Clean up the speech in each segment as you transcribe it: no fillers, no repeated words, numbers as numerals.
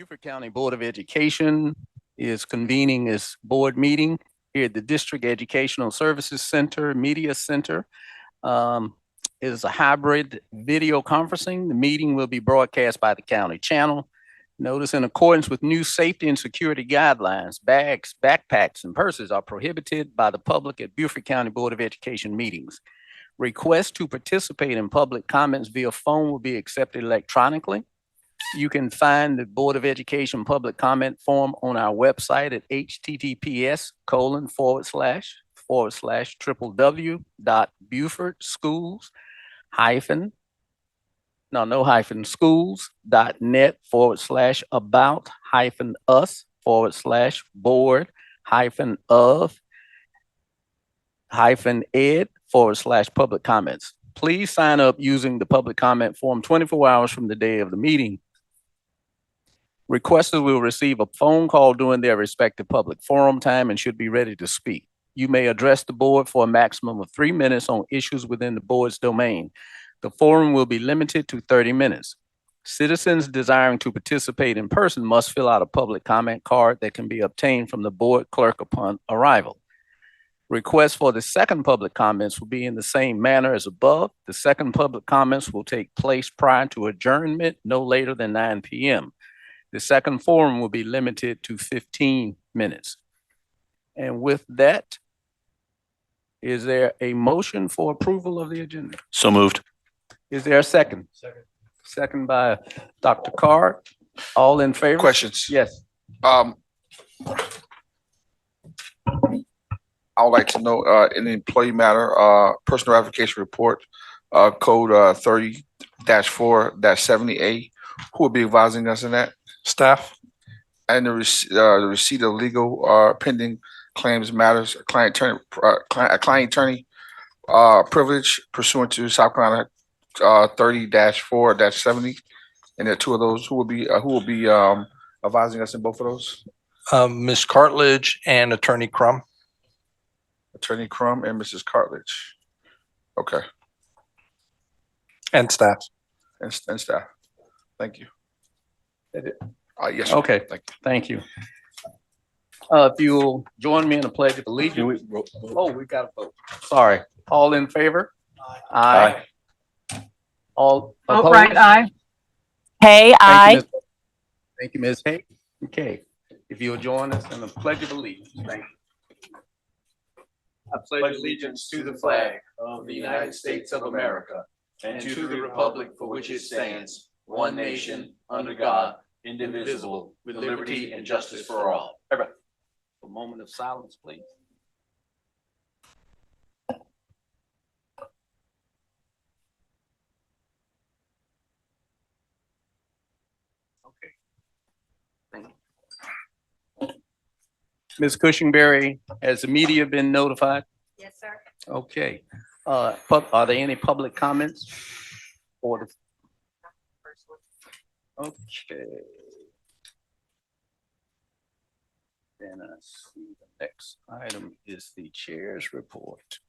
Beaufort County Board of Education is convening its board meeting here at the District Educational Services Center, Media Center. It is a hybrid video conferencing. The meeting will be broadcast by the county channel. Notice in accordance with new safety and security guidelines, bags, backpacks, and purses are prohibited by the public at Beaufort County Board of Education meetings. Requests to participate in public comments via phone will be accepted electronically. You can find the Board of Education public comment form on our website at https://www.beaufortschools- schools.net/about-us/board-of-ed/public comments. Please sign up using the public comment form 24 hours from the day of the meeting. Requesters will receive a phone call during their respective public forum time and should be ready to speak. You may address the board for a maximum of 3 minutes on issues within the board's domain. The forum will be limited to 30 minutes. Citizens desiring to participate in person must fill out a public comment card that can be obtained from the board clerk upon arrival. Requests for the second public comments will be in the same manner as above. The second public comments will take place prior to adjournment, no later than 9 p.m. The second forum will be limited to 15 minutes. And with that, is there a motion for approval of the agenda? So moved. Is there a second? Second by Dr. Carr. All in favor? Questions? Yes. I would like to know, in the employee matter, personal application report, code 30-4-70A, who will be advising us in that? Staff. And the receipt of legal pending claims matters, client attorney privilege pursuant to South Carolina 30-4-70. And there are two of those. Who will be advising us in both of those? Ms. Cartledge and Attorney Crum. Attorney Crum and Mrs. Cartledge. Okay, And staff. and staff. Thank you. That it? Yes. Sir. Okay, Thank you. thank you. If you'll join me in the pledge of allegiance. Oh, we got a vote. Sorry. All in favor? Aye. All Vote opposed? right, aye. Hey, Thank you, I. Ms. Thank you, Ms. Hay. Okay, if you'll join us in the pledge of allegiance. Thank you. I pledge allegiance to the flag of the United States of America and to the republic for which it stands, one nation, under God, indivisible, with liberty and justice for all. Everybody, a moment of silence, please. Okay. Thank you. Ms. Cushingberry, has the media been notified? Yes, sir. Okay. Are there any public comments? Or okay. Then I see the next item is the chair's report.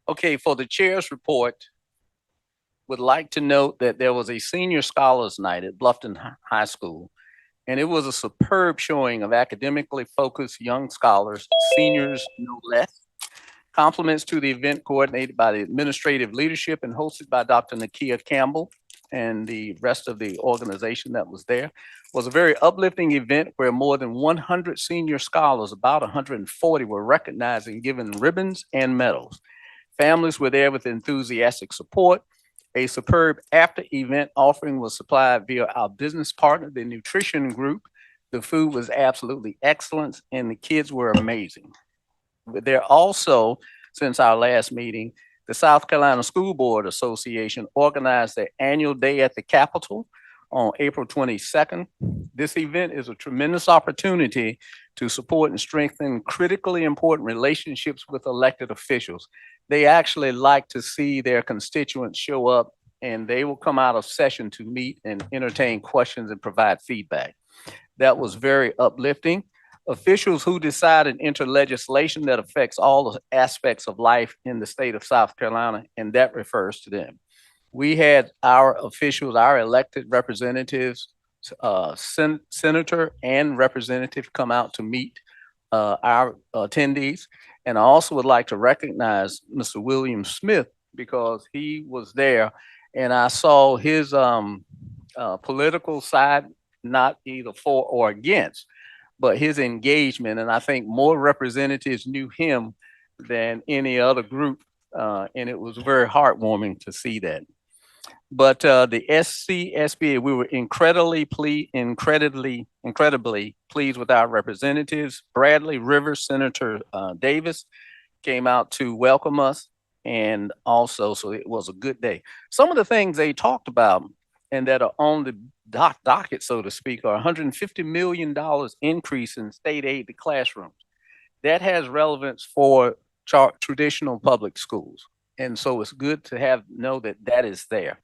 Okay, for the chair's report, would like to note that there was a senior scholars night at Bluffton High School, and it was a superb showing of academically focused young scholars, seniors no less. Compliments to the event coordinated by the administrative leadership and hosted by Dr. Nakia Campbell and the rest of the organization that was there. It was a very uplifting event where more than 100 senior scholars, about 140, were recognized and given ribbons and medals. Families were there with enthusiastic support. A superb after-event offering was supplied via our business partner, the Nutrition Group. The food was absolutely excellent, and the kids were amazing. There also, since our last meeting, the South Carolina School Board Association organized their annual day at the Capitol on April 22nd. This event is a tremendous opportunity to support and strengthen critically important relationships with elected officials. they actually like to see their constituents show up, and they will come out of session to meet and entertain questions and provide feedback. That was very uplifting. Officials who decide and enter legislation that affects all the aspects of life in the state of South Carolina, and that refers to them. We had our officials, our elected representatives, senator and representative come out to meet our attendees. And I also would like to recognize Mr. William Smith because he was there and I saw his political side, not either for or against, but his engagement. And I think more representatives knew him than any other group. And it was very heartwarming to see that. But the SCSBA, we were incredibly pleased with our representatives. Bradley Rivers, Senator Davis came out to welcome us. And also, so it was a good day. Some of the things they talked about and that are on the docket, so to speak, are $150 million increase in state aid to classrooms. That has relevance for traditional public schools. And so it's good to know that that is there.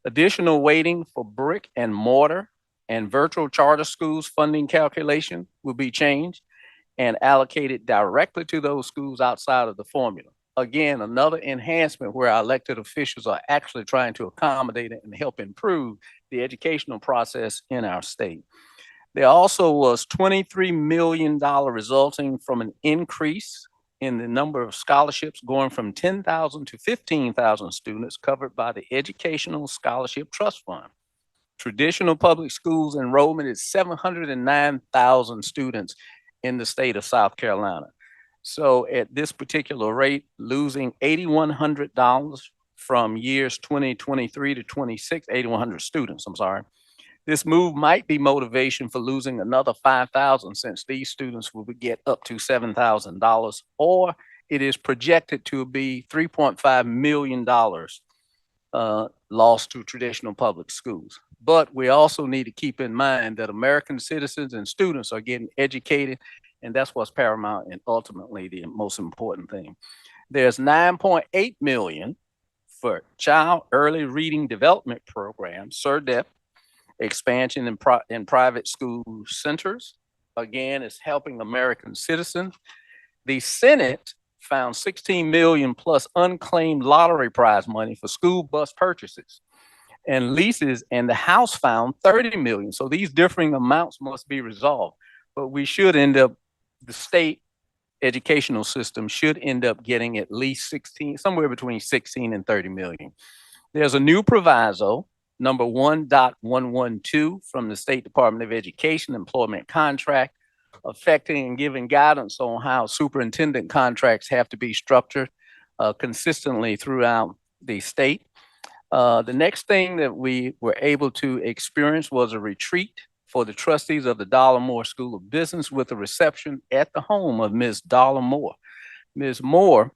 Additional weighting for brick and mortar and virtual charter schools funding calculation will be changed and allocated directly to those schools outside of the formula. Again, another enhancement where our elected officials are actually trying to accommodate and help improve the educational process in our state. There also was $23 million resulting from an increase in the number of scholarships going from 10,000 to 15,000 students covered by the Educational Scholarship Trust Fund. Traditional public schools enrollment is 709,000 students in the state of South Carolina. So at this particular rate, losing $8,100 from years 2023 to 26, 8,100 students, I'm sorry. This move might be motivation for losing another 5,000 since these students will get up to $7,000, or it is projected to be $3.5 million lost to traditional public schools. But we also need to keep in mind that American citizens and students are getting educated, and that's what's paramount and ultimately the most important thing. There's 9.8 million for Child Early Reading Development Program, CERDEP, expansion in private school centers. Again, it's helping American citizens. The Senate found 16 million plus unclaimed lottery prize money for school bus purchases and leases, and the House found 30 million. So these differing amounts must be resolved. But we should end up, the state educational system should end up getting at least 16, somewhere between 16 and 30 million. There's a new proviso, number 1.112 from the State Department of Education employment contract, affecting and giving guidance on how superintendent contracts have to be structured consistently throughout the state. The next thing that we were able to experience was a retreat for the trustees of the Dollar Moore School of Business with a reception at the home of Ms. Dollar Moore. Ms. Moore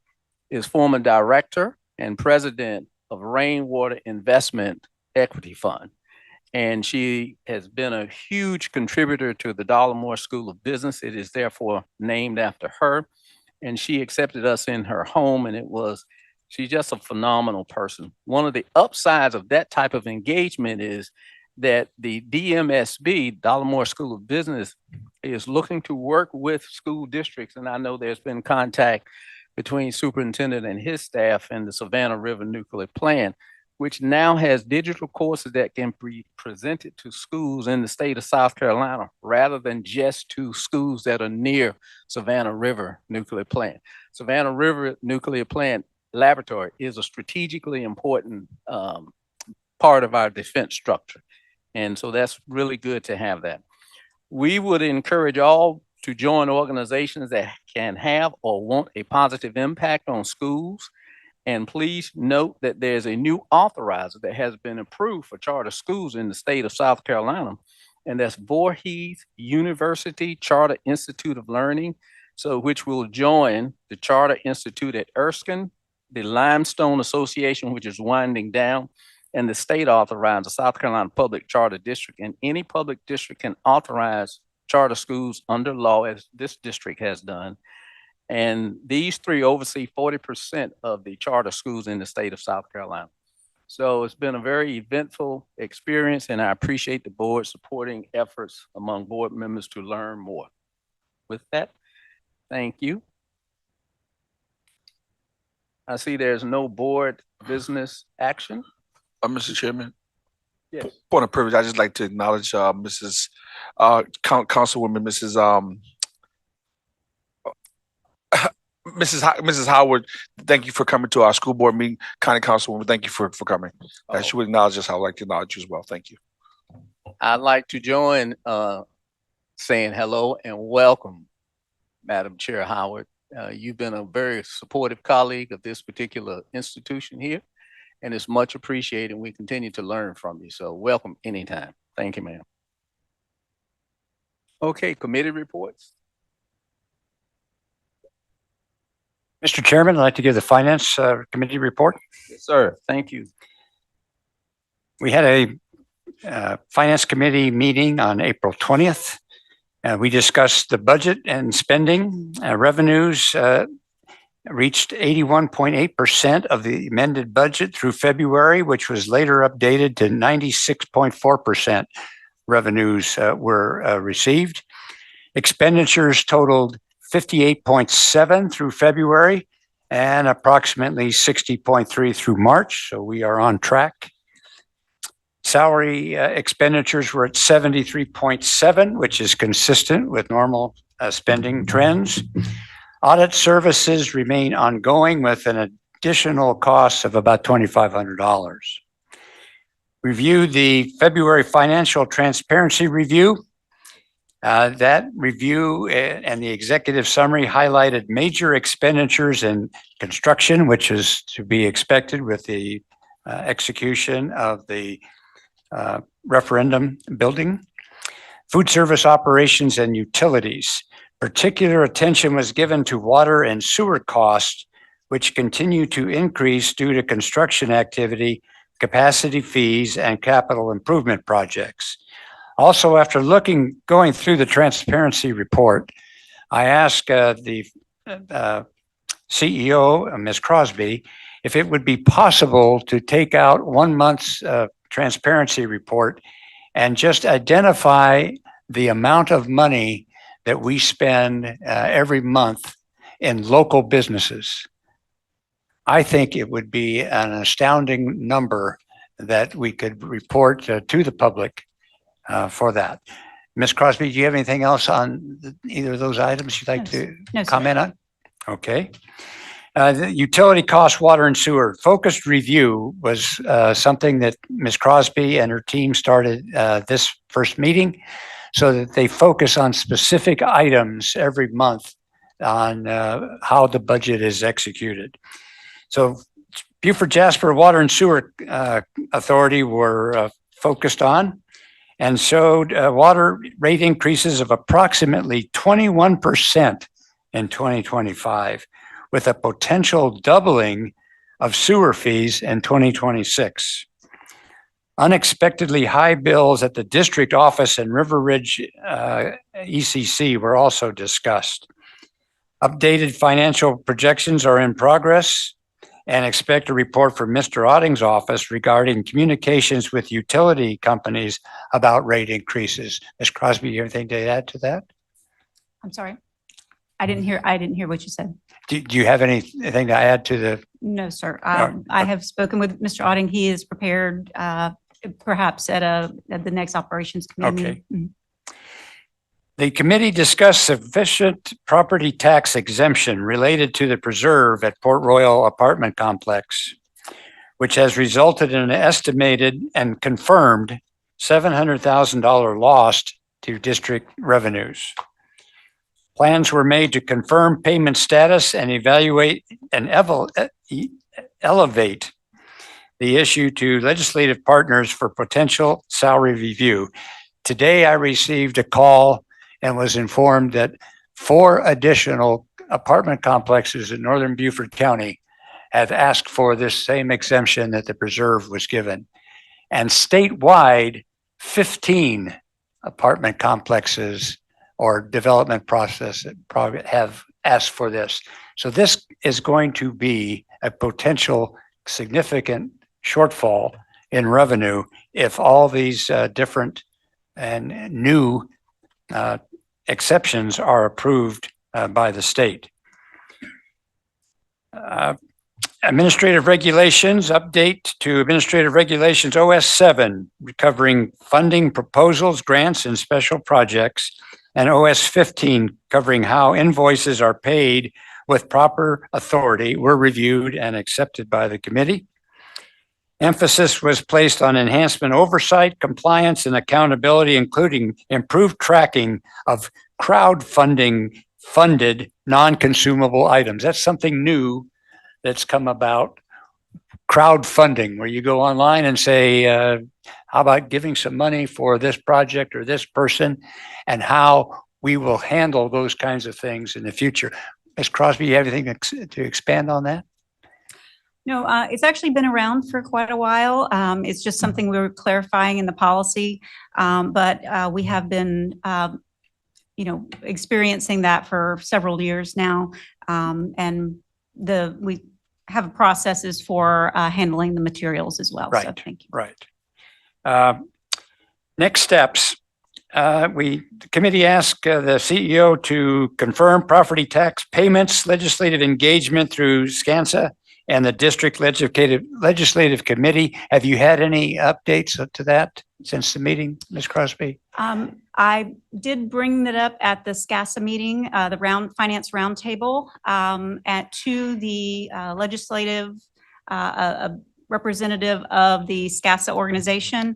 is former director and president of Rainwater Investment Equity Fund. And she has been a huge contributor to the Dollar Moore School of Business. It is therefore named after her. And she accepted us in her home, and she's just a phenomenal person. One of the upsides of that type of engagement is that the DMSB, Dollar Moore School of Business, is looking to work with school districts. And I know there's been contact between superintendent and his staff and the Savannah River Nuclear Plant, which now has digital courses that can be presented to schools in the state of South Carolina rather than just to schools that are near Savannah River Nuclear Plant. Savannah River Nuclear Plant Laboratory is a strategically important part of our defense structure. And so that's really good to have that. We would encourage all to join organizations that can have or want a positive impact on schools. And please note that there's a new authorizer that has been approved for charter schools in the state of South Carolina, and that's Voorhees University Charter Institute of Learning, so which will join the Charter Institute at Erskine, the Limestone Association, which is winding down, and the state authorized the South Carolina Public Charter District, and any public district can authorize charter schools under law, as this district has done. And these three oversee 40% of the charter schools in the state of South Carolina. So it's been a very eventful experience, and I appreciate the board supporting efforts among board members to learn more. With that, thank you. I see there's no board business action. Mr. Chairman, Yes. point of privilege, I just like to acknowledge Councilwoman Mrs. Howard. Thank you for coming to our school board meeting. County Councilwoman, thank you for coming. She would acknowledge us. I would like to acknowledge you as well. Thank you. I'd like to join saying hello and welcome, Madam Chair Howard. You've been a very supportive colleague of this particular institution here, and it's much appreciated. We continue to learn from you. So welcome anytime. Thank you, ma'am. Okay, committee reports. Mr. Chairman, I'd like to give the Finance Committee report. Yes, sir. Thank you. We had a Finance Committee meeting on April 20th. We discussed the budget and spending. Revenues reached 81.8% of the amended budget through February, which was later updated to 96.4% revenues were received. Expenditures totaled 58.7 through February and approximately 60.3 through March. So we are on track. Salary expenditures were at 73.7, which is consistent with normal spending trends. Audit services remain ongoing with an additional cost of about $2,500. Reviewed the February financial transparency review. That review and the executive summary highlighted major expenditures in construction, which is to be expected with the execution of the referendum building, food service operations and utilities. Particular attention was given to water and sewer costs, which continue to increase due to construction activity, capacity fees, and capital improvement projects. Also, after going through the transparency report, I asked the CEO, Ms. Crosby, if it would be possible to take out 1 month's transparency report and just identify the amount of money that we spend every month in local businesses. I think it would be an astounding number that we could report to the public for that. Ms. Crosby, do you have anything else on either of those items you'd like to comment on? Okay. The utility cost, water and sewer focused review was something that Ms. Crosby and her team started this first meeting so that they focus on specific items every month on how the budget is executed. So Beaufort Jasper Water and Sewer Authority were focused on and showed water rate increases of approximately 21% in 2025, with a potential doubling of sewer fees in 2026. Unexpectedly high bills at the district office and River Ridge ECC were also discussed. Updated financial projections are in progress and expect a report from Mr. Otting's office regarding communications with utility companies about rate increases. Ms. Crosby, you have anything to add to that? I'm sorry. I didn't hear what you said. Do you have anything to add to the? No, sir. I have spoken with Mr. Otting. He is prepared, perhaps at the next operations committee. Okay. The committee discussed sufficient property tax exemption related to the preserve at Port Royal apartment complex, which has resulted in an estimated and confirmed $700,000 lost to district revenues. Plans were made to confirm payment status and evaluate and elevate the issue to legislative partners for potential salary review. Today, I received a call and was informed that 4 additional apartment complexes in northern Beaufort County have asked for this same exemption that the preserve was given. And statewide, 15 apartment complexes or development process have asked for this. So this is going to be a potential significant shortfall in revenue if all these different and new exceptions are approved by the state. Administrative regulations, update to administrative regulations OS 7, covering funding proposals, grants, and special projects, and OS 15, covering how invoices are paid with proper authority, were reviewed and accepted by the committee. Emphasis was placed on enhancement oversight, compliance, and accountability, including improved tracking of crowdfunding funded non-consumable items. That's something new that's come about. Crowdfunding, where you go online and say, how about giving some money for this project or this person, and how we will handle those kinds of things in the future. Ms. Crosby, you have anything to expand on that? No, it's actually been around for quite a while. It's just something we were clarifying in the policy. But we have been, experiencing that for several years now. And we have processes for handling the materials as well. So Right. thank you. Right. Next steps. The committee asked the CEO to confirm property tax payments, legislative engagement through SCANSA and the district legislative committee. Have you had any updates to that since the meeting, Ms. Crosby? I did bring that up at the SCASA meeting, the finance roundtable, to the legislative, a representative of the SCASA organization,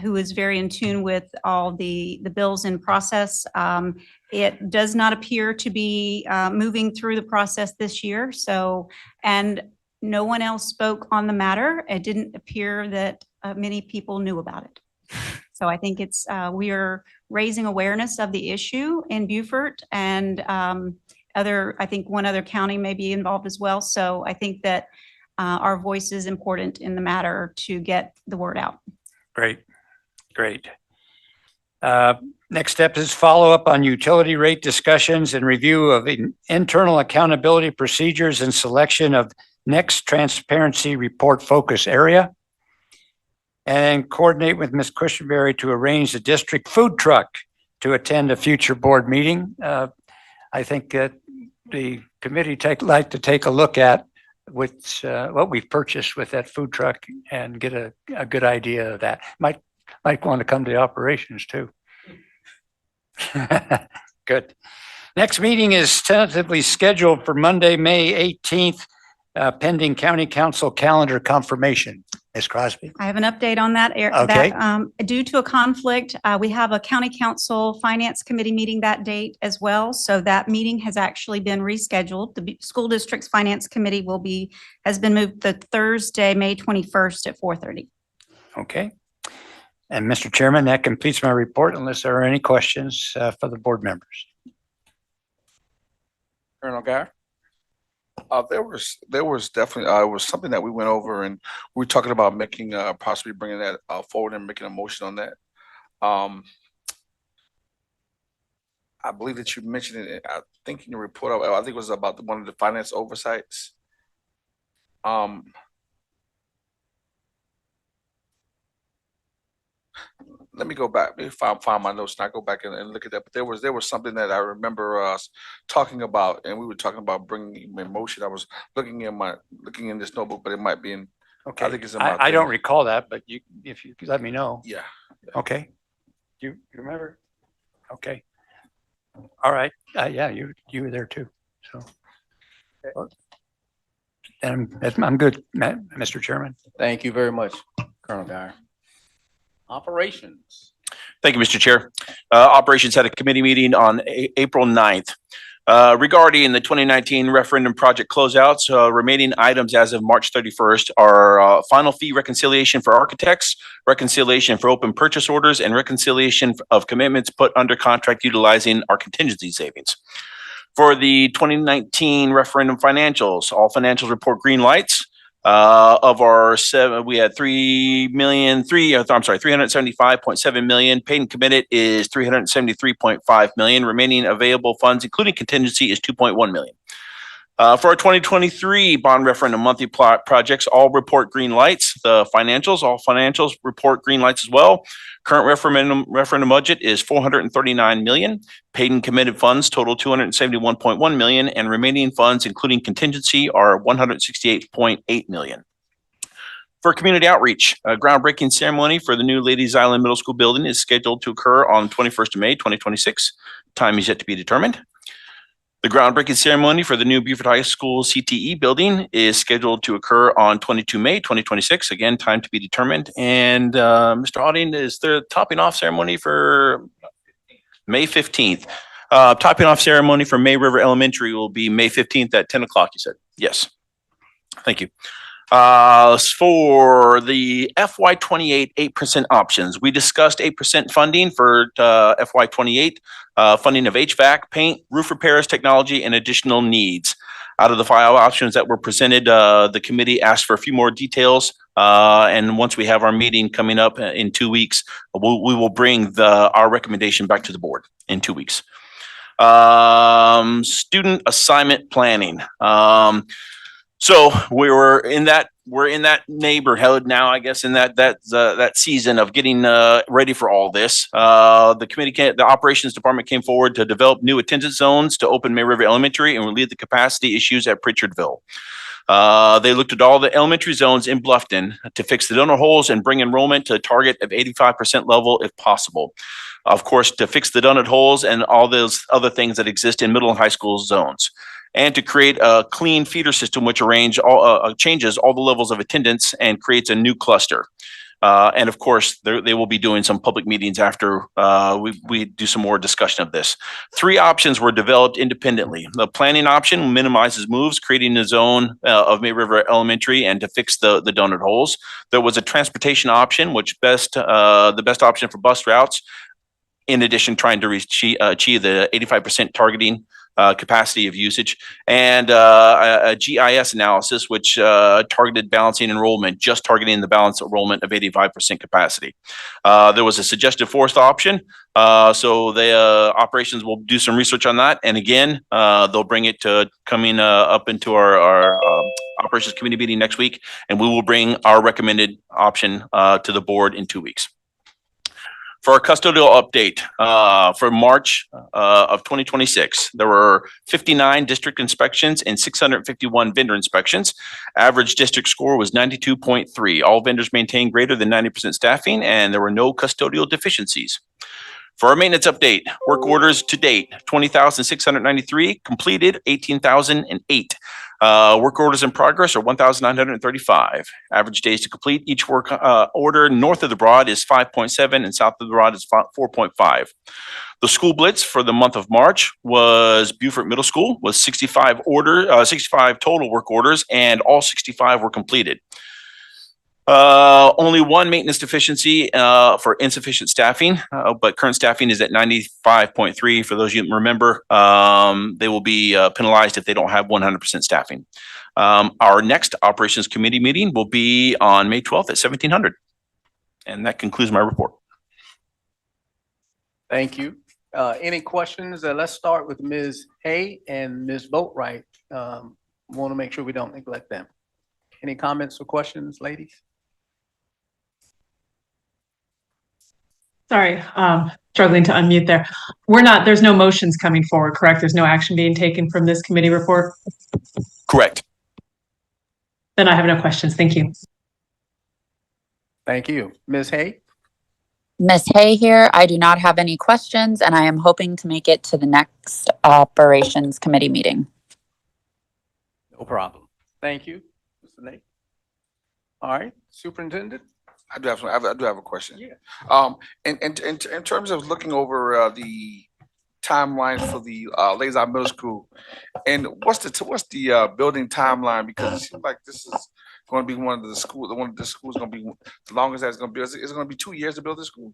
who is very in tune with all the bills in process. It does not appear to be moving through the process this year. So, and no one else spoke on the matter. It didn't appear that many people knew about it. So I think we are raising awareness of the issue in Beaufort, and I think one other county may be involved as well. So I think that our voice is important in the matter to get the word out. Great. Next step is follow up on utility rate discussions and review of internal accountability procedures and selection of next transparency report focus area. And coordinate with Ms. Cushenberry to arrange the district food truck to attend a future board meeting. I think that the committee like to take a look at what we've purchased with that food truck and get a good idea of that. Might want to come to the operations too. Good. Next meeting is tentatively scheduled for Monday, May 18th, pending county council calendar confirmation. Ms. Crosby. I have an update on that. Okay. Due to a conflict, we have a county council finance committee meeting that date as well. So that meeting has actually been rescheduled. The school district's finance committee has been moved to Thursday, May 21st at 4:30. Okay. And Mr. Chairman, that completes my report unless there are any questions for the board members. Colonel Guy? There was definitely, it was something that we went over, and we were talking about making, possibly bringing that forward and making a motion on that. I believe that you mentioned it, I think in your report, I think it was about one of the finance oversights. Let me go back, if I find my notes, and I go back and look at that, but there was something that I remember us talking about, and we were talking about bringing in motion. I was looking in this notebook, but it might be in, Okay. I think it's in my I don't thing. recall that, but if you could let me know. Yeah. Okay. You remember? Okay. All right. Yeah, you were there too. So. And I'm good, Mr. Chairman. Thank you very much, Colonel Guy. Operations. Thank you, Mr. Chair. Operations had a committee meeting on April 9th. Regarding the 2019 referendum project closeouts, remaining items as of March 31st are final fee reconciliation for architects, reconciliation for open purchase orders, and reconciliation of commitments put under contract utilizing our contingency savings. For the 2019 referendum financials, all financials report green lights. Of our seven, we had 375.7 million. Paid and committed is 373.5 million. Remaining available funds, including contingency, is 2.1 million. For our 2023 bond referendum monthly projects, all report green lights. The financials, all financials report green lights as well. Current referendum budget is 439 million. Paid and committed funds total 271.1 million, and remaining funds, including contingency, are 168.8 million. For community outreach, a groundbreaking ceremony for the new Ladies Island Middle School building is scheduled to occur on 21st of May, 2026. Time is yet to be determined. The groundbreaking ceremony for the new Beaufort High School CTE building is scheduled to occur on 22 May 2026. Again, time to be determined. And Mr. Auding, is there a topping off ceremony for May 15th? Topping off ceremony for May River Elementary will be May 15th at 10 o'clock, you said? Yes. Thank you. For the FY28 8% options, we discussed 8% funding for FY28, funding of HVAC, paint, roof repairs, technology, and additional needs. Out of the 5 options that were presented, the committee asked for a few more details. And once we have our meeting coming up in 2 weeks, we will bring our recommendation back to the board in 2 weeks. Student assignment planning. So we're in that neighborhood now, I guess, in that season of getting ready for all this. The operations department came forward to develop new attendance zones to open May River Elementary and relieve the capacity issues at Pritchardville. They looked at all the elementary zones in Bluffton to fix the donut holes and bring enrollment to a target of 85% level if possible. Of course, to fix the donut holes and all those other things that exist in middle and high school zones, and to create a clean feeder system which changes all the levels of attendance and creates a new cluster. And of course, they will be doing some public meetings after we do some more discussion of this. 3 options were developed independently. The planning option minimizes moves, creating a zone of May River Elementary and to fix the donut holes. There was a transportation option, which the best option for bus routes, in addition trying to achieve the 85% targeting capacity of usage, and a GIS analysis, which targeted balancing enrollment, just targeting the balanced enrollment of 85% capacity. There was a suggested 4th option. So the operations will do some research on that. And again, they'll bring it to coming up into our operations committee meeting next week, and we will bring our recommended option to the board in 2 weeks. For our custodial update, for March of 2026, there were 59 district inspections and 651 vendor inspections. Average district score was 92.3. All vendors maintained greater than 90% staffing, and there were no custodial deficiencies. For our maintenance update, work orders to date, 20,693, completed 18,008. Work orders in progress are 1,935. Average days to complete each work order north of the Broad is 5.7 and south of the Broad is 4.5. The school blitz for the month of March was Beaufort Middle School with 65 total work orders, and all 65 were completed. Only one maintenance deficiency for insufficient staffing, but current staffing is at 95.3. For those you remember, they will be penalized if they don't have 100% staffing. Our next operations committee meeting will be on May 12th at 1700. And that concludes my report. Thank you. Any questions? Let's start with Ms. Hay and Ms. Boatwright. Want to make sure we don't neglect them. Any comments or questions, ladies? Sorry, struggling to unmute there. There's no motions coming forward, correct? There's no action being taken from this committee report? Correct. Then I have no questions. Thank you. Thank you. Ms. Hay? Ms. Hay here. I do not have any questions, and I am hoping to make it to the next operations committee meeting. No problem. Thank you, Mr. Nate. All right, Superintendent? I do have a question. Yeah. In terms of looking over the timeline for the Ladies Island Middle School, and what's the building timeline? Because it seems like this is going to be one of the schools going to be the longest that's going to be. Is it going to be 2 years to build this school?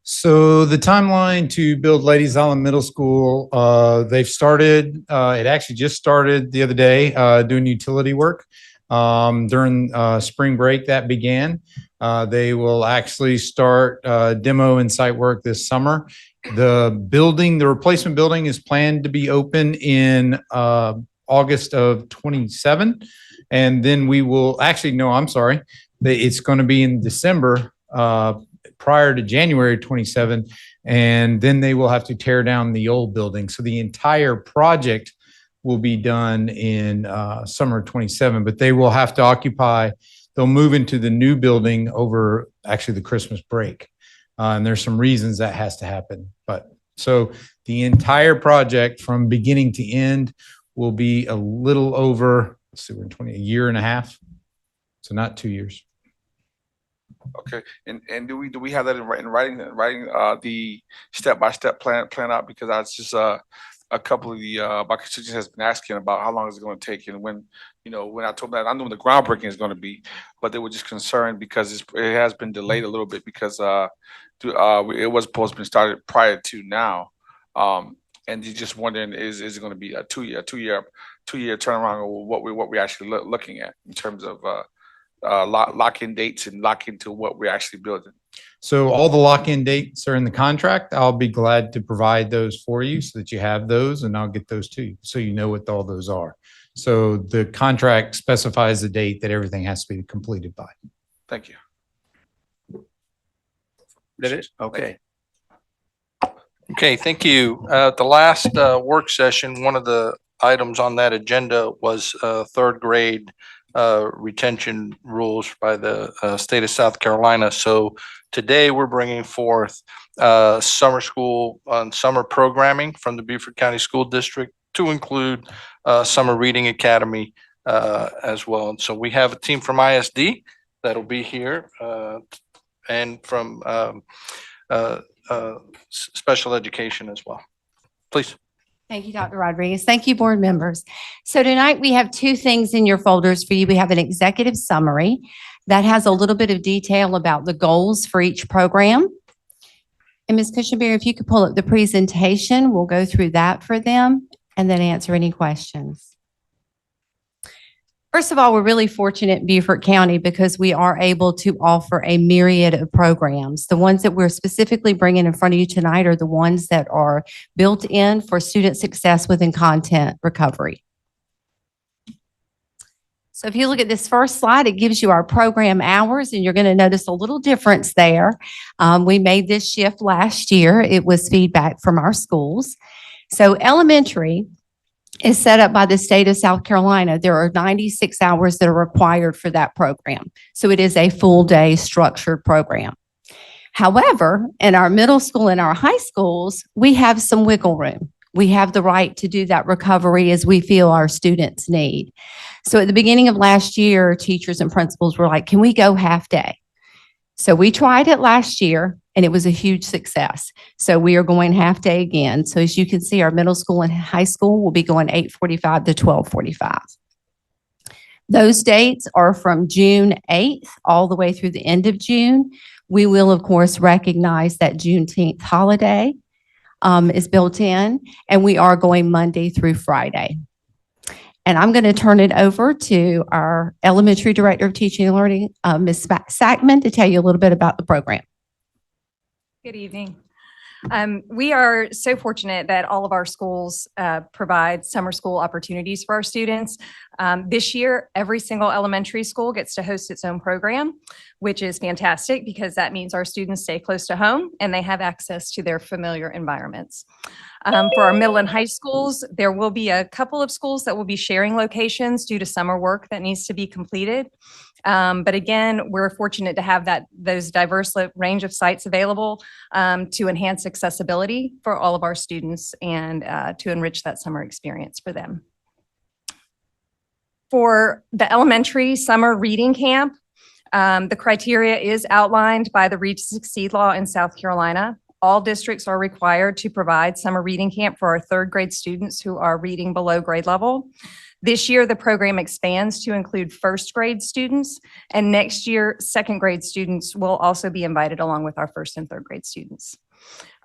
So the timeline to build Ladies Island Middle School, they've started, it actually just started the other day, doing utility work. During spring break that began. They will actually start demo and site work this summer. The building, the replacement building is planned to be open in August of 27. And then we will actually, no, I'm sorry. It's going to be in December prior to January 27. And then they will have to tear down the old building. So the entire project will be done in summer 27, but they will have to occupy, they'll move into the new building over actually the Christmas break. And there's some reasons that has to happen. But so the entire project from beginning to end will be a little over, let's see, we're in 20, a year and a half. So not 2 years. Okay, and do we have that in writing the step-by-step plan out? Because that's just a couple of the my constituents has been asking about how long is it going to take, and when I told them that I know when the groundbreaking is going to be, but they were just concerned because it has been delayed a little bit because it was supposed to be started prior to now, and you're just wondering is it going to be a two year turnaround, or what we're actually looking at in terms of lock-in dates and lock into what we're actually building. So all the lock-in dates are in the contract. I'll be glad to provide those for you so that you have those, and I'll get those to you so you know what all those are. So the contract specifies the date that everything has to be completed by. Thank you. That is okay. Okay, thank you. At the last work session, one of the items on that agenda was third grade retention rules by the state of South Carolina. So today we're bringing forth summer school on summer programming from the Beaufort County School District to include Summer Reading Academy as well. And so we have a team from ISD that'll be here and from special education as well. Please. Thank you, Dr. Rodriguez. Thank you, board members. So tonight we have two things in your folders for you. We have an executive summary that has a little bit of detail about the goals for each program. And Ms. Cushenberry, if you could pull up the presentation, we'll go through that for them and then answer any questions. First of all, we're really fortunate in Beaufort County because we are able to offer a myriad of programs. The ones that we're specifically bringing in front of you tonight are the ones that are built in for student success within content recovery. So if you look at this first slide, it gives you our program hours, and you're going to notice a little difference there. We made this shift last year. It was feedback from our schools. So elementary is set up by the state of South Carolina. There are 96 hours that are required for that program. So it is a full day structured program. However, in our middle school and our high schools, we have some wiggle room. We have the right to do that recovery as we feel our students need. So at the beginning of last year, teachers and principals were like, can we go half day? So we tried it last year and it was a huge success. So we are going half day again. So as you can see, our middle school and high school will be going 8:45 to 12:45. Those dates are from June 8th all the way through the end of June. We will, of course, recognize that Juneteenth holiday is built in, and we are going Monday through Friday. And I'm going to turn it over to our Elementary Director of Teaching and Learning, Ms. Sackman, to tell you a little bit about the program. Good evening. We are so fortunate that all of our schools provide summer school opportunities for our students. This year, every single elementary school gets to host its own program, which is fantastic because that means our students stay close to home and they have access to their familiar environments. For our middle and high schools, there will be a couple of schools that will be sharing locations due to summer work that needs to be completed. But again, we're fortunate to have those diverse range of sites available to enhance accessibility for all of our students and to enrich that summer experience for them. For the elementary summer reading camp, the criteria is outlined by the Read to Succeed law in South Carolina. All districts are required to provide summer reading camp for our third grade students who are reading below grade level. This year, the program expands to include first grade students, and next year, second grade students will also be invited along with our first and third grade students.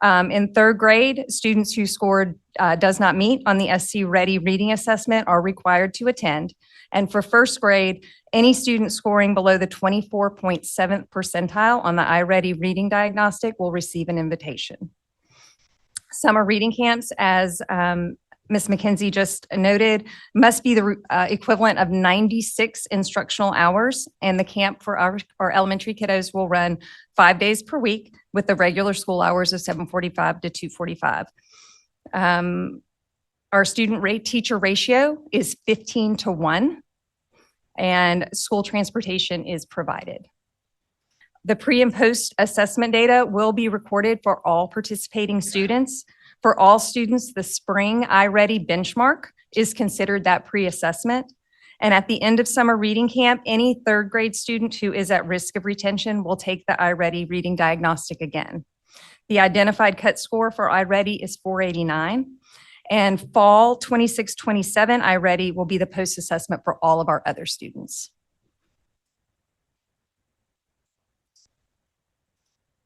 In third grade, students who scored does not meet on the SC Ready reading assessment are required to attend. And for first grade, any student scoring below the 24.7th percentile on the iReady reading diagnostic will receive an invitation. Summer reading camps, as Ms. McKenzie just noted, must be the equivalent of 96 instructional hours, and the camp for our elementary kiddos will run 5 days per week with the regular school hours of 7:45 to 2:45. Our student rate teacher ratio is 15:1, and school transportation is provided. The pre and post assessment data will be recorded for all participating students. For all students, the spring iReady benchmark is considered that pre-assessment. And at the end of summer reading camp, any third grade student who is at risk of retention will take the iReady reading diagnostic again. The identified cut score for iReady is 489. And fall 26-27 iReady will be the post-assessment for all of our other students.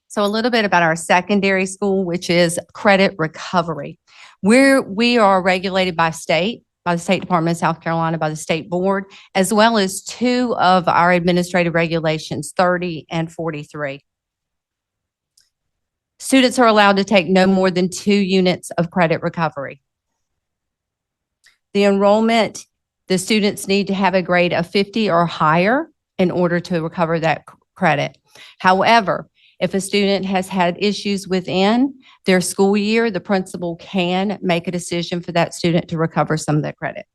So a little bit about our secondary school, which is credit recovery. We are regulated by the State Department of South Carolina, by the State Board, as well as 2 of our administrative regulations, 30 and 43. Students are allowed to take no more than 2 units of credit recovery. The enrollment, the students need to have a grade of 50 or higher in order to recover that credit. However, if a student has had issues within their school year, the principal can make a decision for that student to recover some of that credit.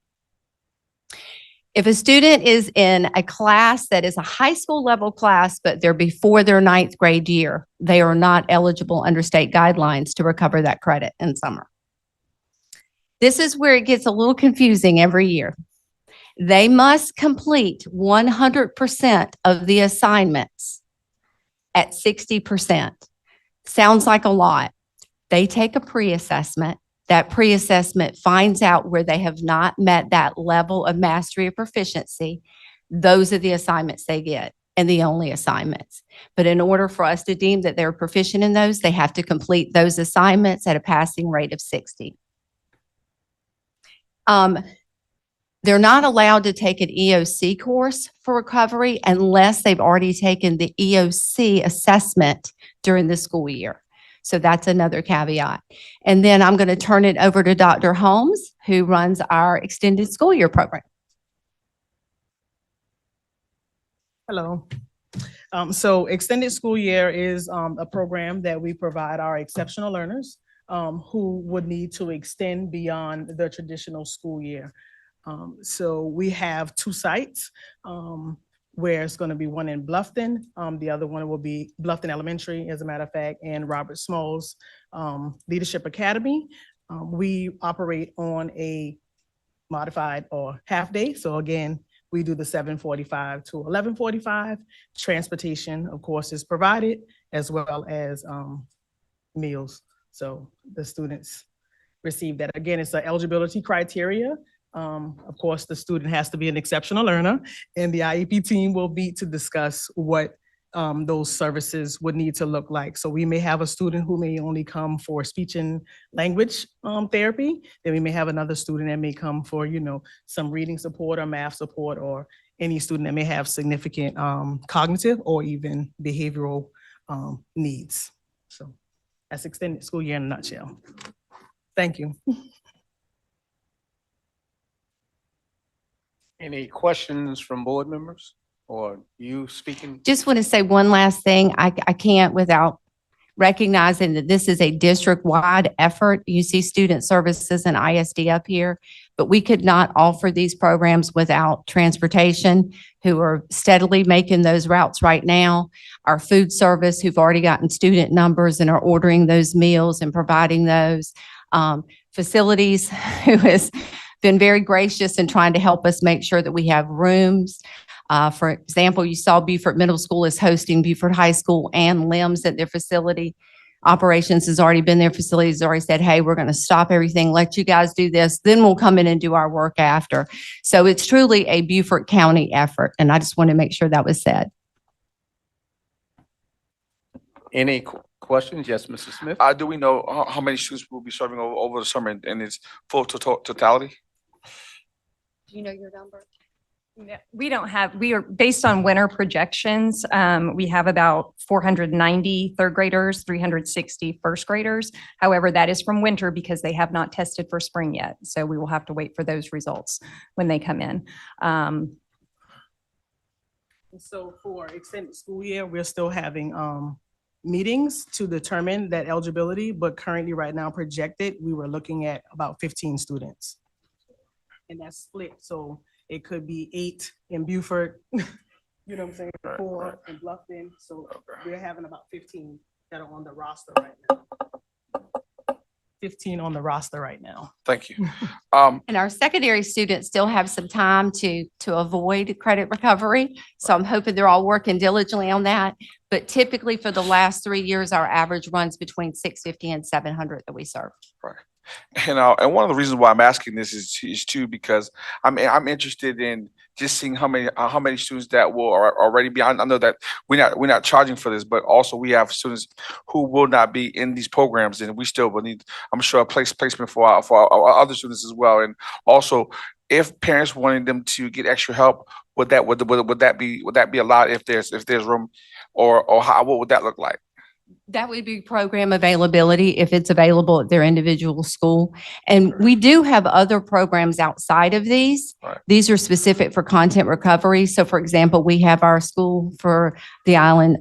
If a student is in a class that is a high school level class, but they're before their 9th grade year, they are not eligible under state guidelines to recover that credit in summer. This is where it gets a little confusing every year. They must complete 100% of the assignments at 60%. Sounds like a lot. They take a pre-assessment. That pre-assessment finds out where they have not met that level of mastery or proficiency. Those are the assignments they get, and the only assignments. But in order for us to deem that they're proficient in those, they have to complete those assignments at a passing rate of 60. They're not allowed to take an EOC course for recovery unless they've already taken the EOC assessment during the school year. So that's another caveat. And then I'm going to turn it over to Dr. Holmes, who runs our extended school year program. Hello. So extended school year is a program that we provide our exceptional learners who would need to extend beyond the traditional school year. So we have 2 sites where it's going to be one in Bluffton. The other one will be Bluffton Elementary, as a matter of fact, and Robert Smalls Leadership Academy. We operate on a modified or half day. So again, we do the 7:45 to 11:45. Transportation, of course, is provided, as well as meals. So the students receive that. Again, it's an eligibility criteria. Of course, the student has to be an exceptional learner, and the IEP team will meet to discuss what those services would need to look like. So we may have a student who may only come for speech and language therapy. Then we may have another student that may come for, some reading support or math support, or any student that may have significant cognitive or even behavioral needs. So that's extended school year in a nutshell. Thank you. Any questions from board members or you speaking? Just want to say one last thing. I can't without recognizing that this is a district-wide effort. You see student services and ISD up here, but we could not offer these programs without transportation, who are steadily making those routes right now. Our food service, who've already gotten student numbers and are ordering those meals and providing those. Facilities, who has been very gracious in trying to help us make sure that we have rooms. For example, you saw Beaufort Middle School is hosting Beaufort High School and LIMS at their facility. Operations has already been there, facilities has already said, hey, we're going to stop everything, let you guys do this, then we'll come in and do our work after. So it's truly a Beaufort County effort, and I just want to make sure that was said. Any questions? Yes, Mrs. Smith? Do we know how many students will be serving over the summer in its full totality? Do you know your number? No, we don't have, we are based on winter projections. We have about 490 third graders, 360 first graders. However, that is from winter because they have not tested for spring yet. So we will have to wait for those results when they come in. So for extended school year, we're still having meetings to determine that eligibility, but currently right now projected, we were looking at about 15 students. And that's split, so it could be 8 in Beaufort, you know what I'm saying, 4 in Bluffton, so we're having about 15 that are on the roster right now. 15 on the roster right now. Thank you. And our secondary students still have some time to avoid credit recovery. So I'm hoping they're all working diligently on that. But typically for the last 3 years, our average runs between 650 and 700 that we serve. Right. And one of the reasons why I'm asking this is too because I'm interested in just seeing how many students that will already be. I know that we're not charging for this, but also we have students who will not be in these programs, and we still will need, I'm sure, a placement for our other students as well. And also, if parents wanting them to get extra help, would that be allowed if there's room, or what would that look like? That would be program availability if it's available at their individual school. And we do have other programs outside of these. Right. These are specific for content recovery. So for example, we have our School for the Island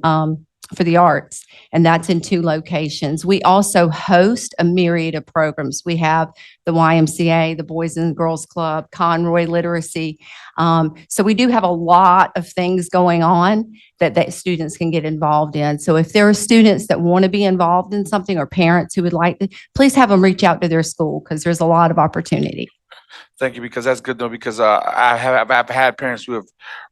for the Arts, and that's in 2 locations. We also host a myriad of programs. We have the YMCA, the Boys and Girls Club, Conroy Literacy. So we do have a lot of things going on that students can get involved in. So if there are students that want to be involved in something or parents who would like to, please have them reach out to their school because there's a lot of opportunity. Thank you, because that's good though, because I've had parents who have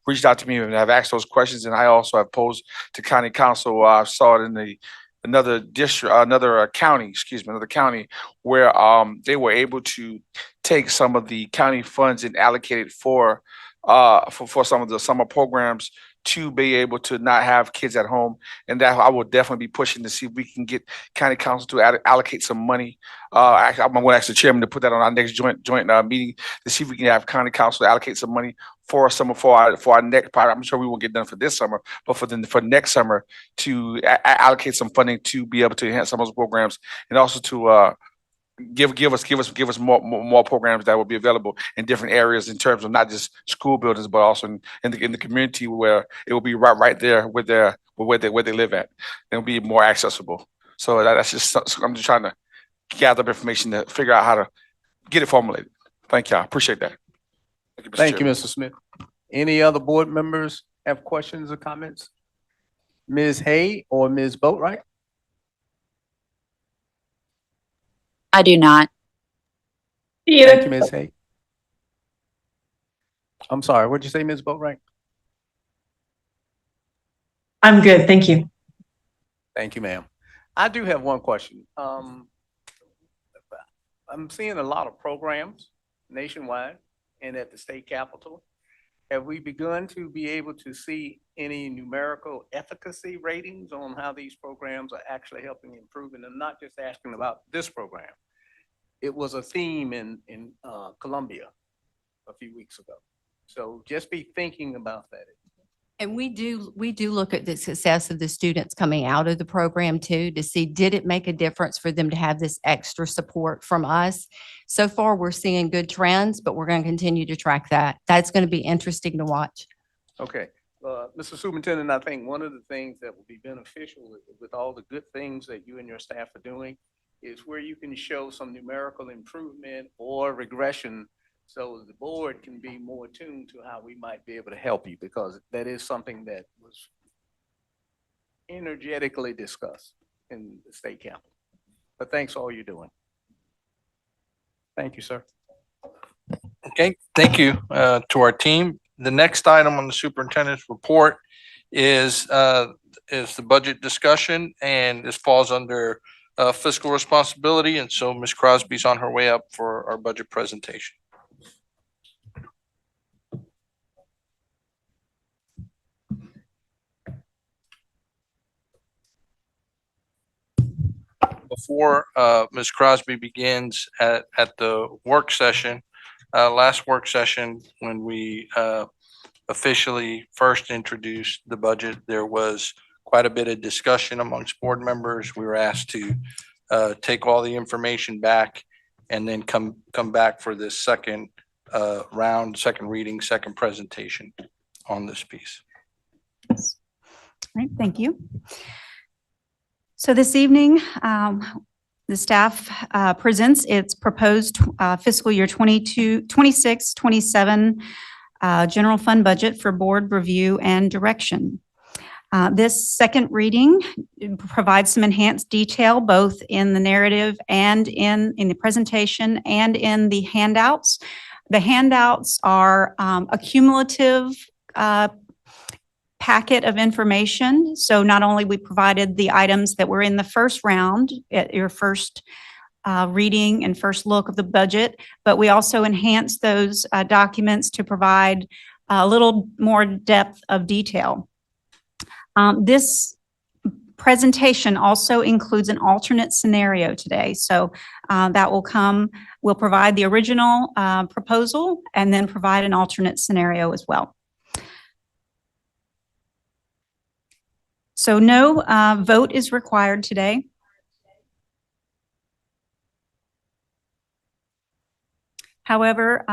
reached out to me and have asked those questions, and I also have posed to county council. I saw it in another district, another county, where they were able to take some of the county funds and allocate it for some of the summer programs to be able to not have kids at home. And that I will definitely be pushing to see if we can get county council to allocate some money. I'm going to ask the chairman to put that on our next joint meeting to see if we can have county council allocate some money for our next part. I'm sure we won't get done for this summer, but for next summer to allocate some funding to be able to enhance some of those programs, and also to give us more programs that will be available in different areas in terms of not just school buildings, but also in the community where it will be right there where they live at. It'll be more accessible. So that's just, I'm just trying to gather up information to figure out how to get it formulated. Thank you. I appreciate that. Thank you, Mr. Smith. Any other board members have questions or comments? Ms. Hay or Ms. Boatwright? I do not. Thank you, Ms. Hay. I'm sorry, what'd you say, Ms. Boatwright? I'm good, thank you. Thank you, ma'am. I do have one question. I'm seeing a lot of programs nationwide and at the state capitol. Have we begun to be able to see any numerical efficacy ratings on how these programs are actually helping improve? And I'm not just asking about this program. It was a theme in Columbia a few weeks ago. So just be thinking about that. And we do look at the success of the students coming out of the program too, to see, did it make a difference for them to have this extra support from us? So far, we're seeing good trends, but we're going to continue to track that. That's going to be interesting to watch. Okay. Mr. Superintendent, I think one of the things that will be beneficial with all the good things that you and your staff are doing is where you can show some numerical improvement or regression, so the board can be more attuned to how we might be able to help you, because that is something that was energetically discussed in the state capitol. But thanks for all you're doing. Thank you, sir. Okay, thank you to our team. The next item on the superintendent's report is is the budget discussion, and this falls under fiscal responsibility. And so Ms. Crosby's on her way up for our budget presentation. Before Ms. Crosby begins at the work session, last work session, when we officially first introduced the budget, there was quite a bit of discussion amongst board members. We were asked to take all the information back and then come back for this second round, second reading, second presentation on this piece. All right, thank you. So this evening, the staff presents its proposed fiscal year 26-27 general fund budget for board review and direction. This second reading provides some enhanced detail, both in the narrative and in the presentation and in the handouts. The handouts are a cumulative packet of information. So not only we provided the items that were in the first round at your first reading and first look of the budget, but we also enhanced those documents to provide a little more depth of detail. This presentation also includes an alternate scenario today. So that will come, we'll provide the original proposal and then provide an alternate scenario as well. So no vote is required today. However,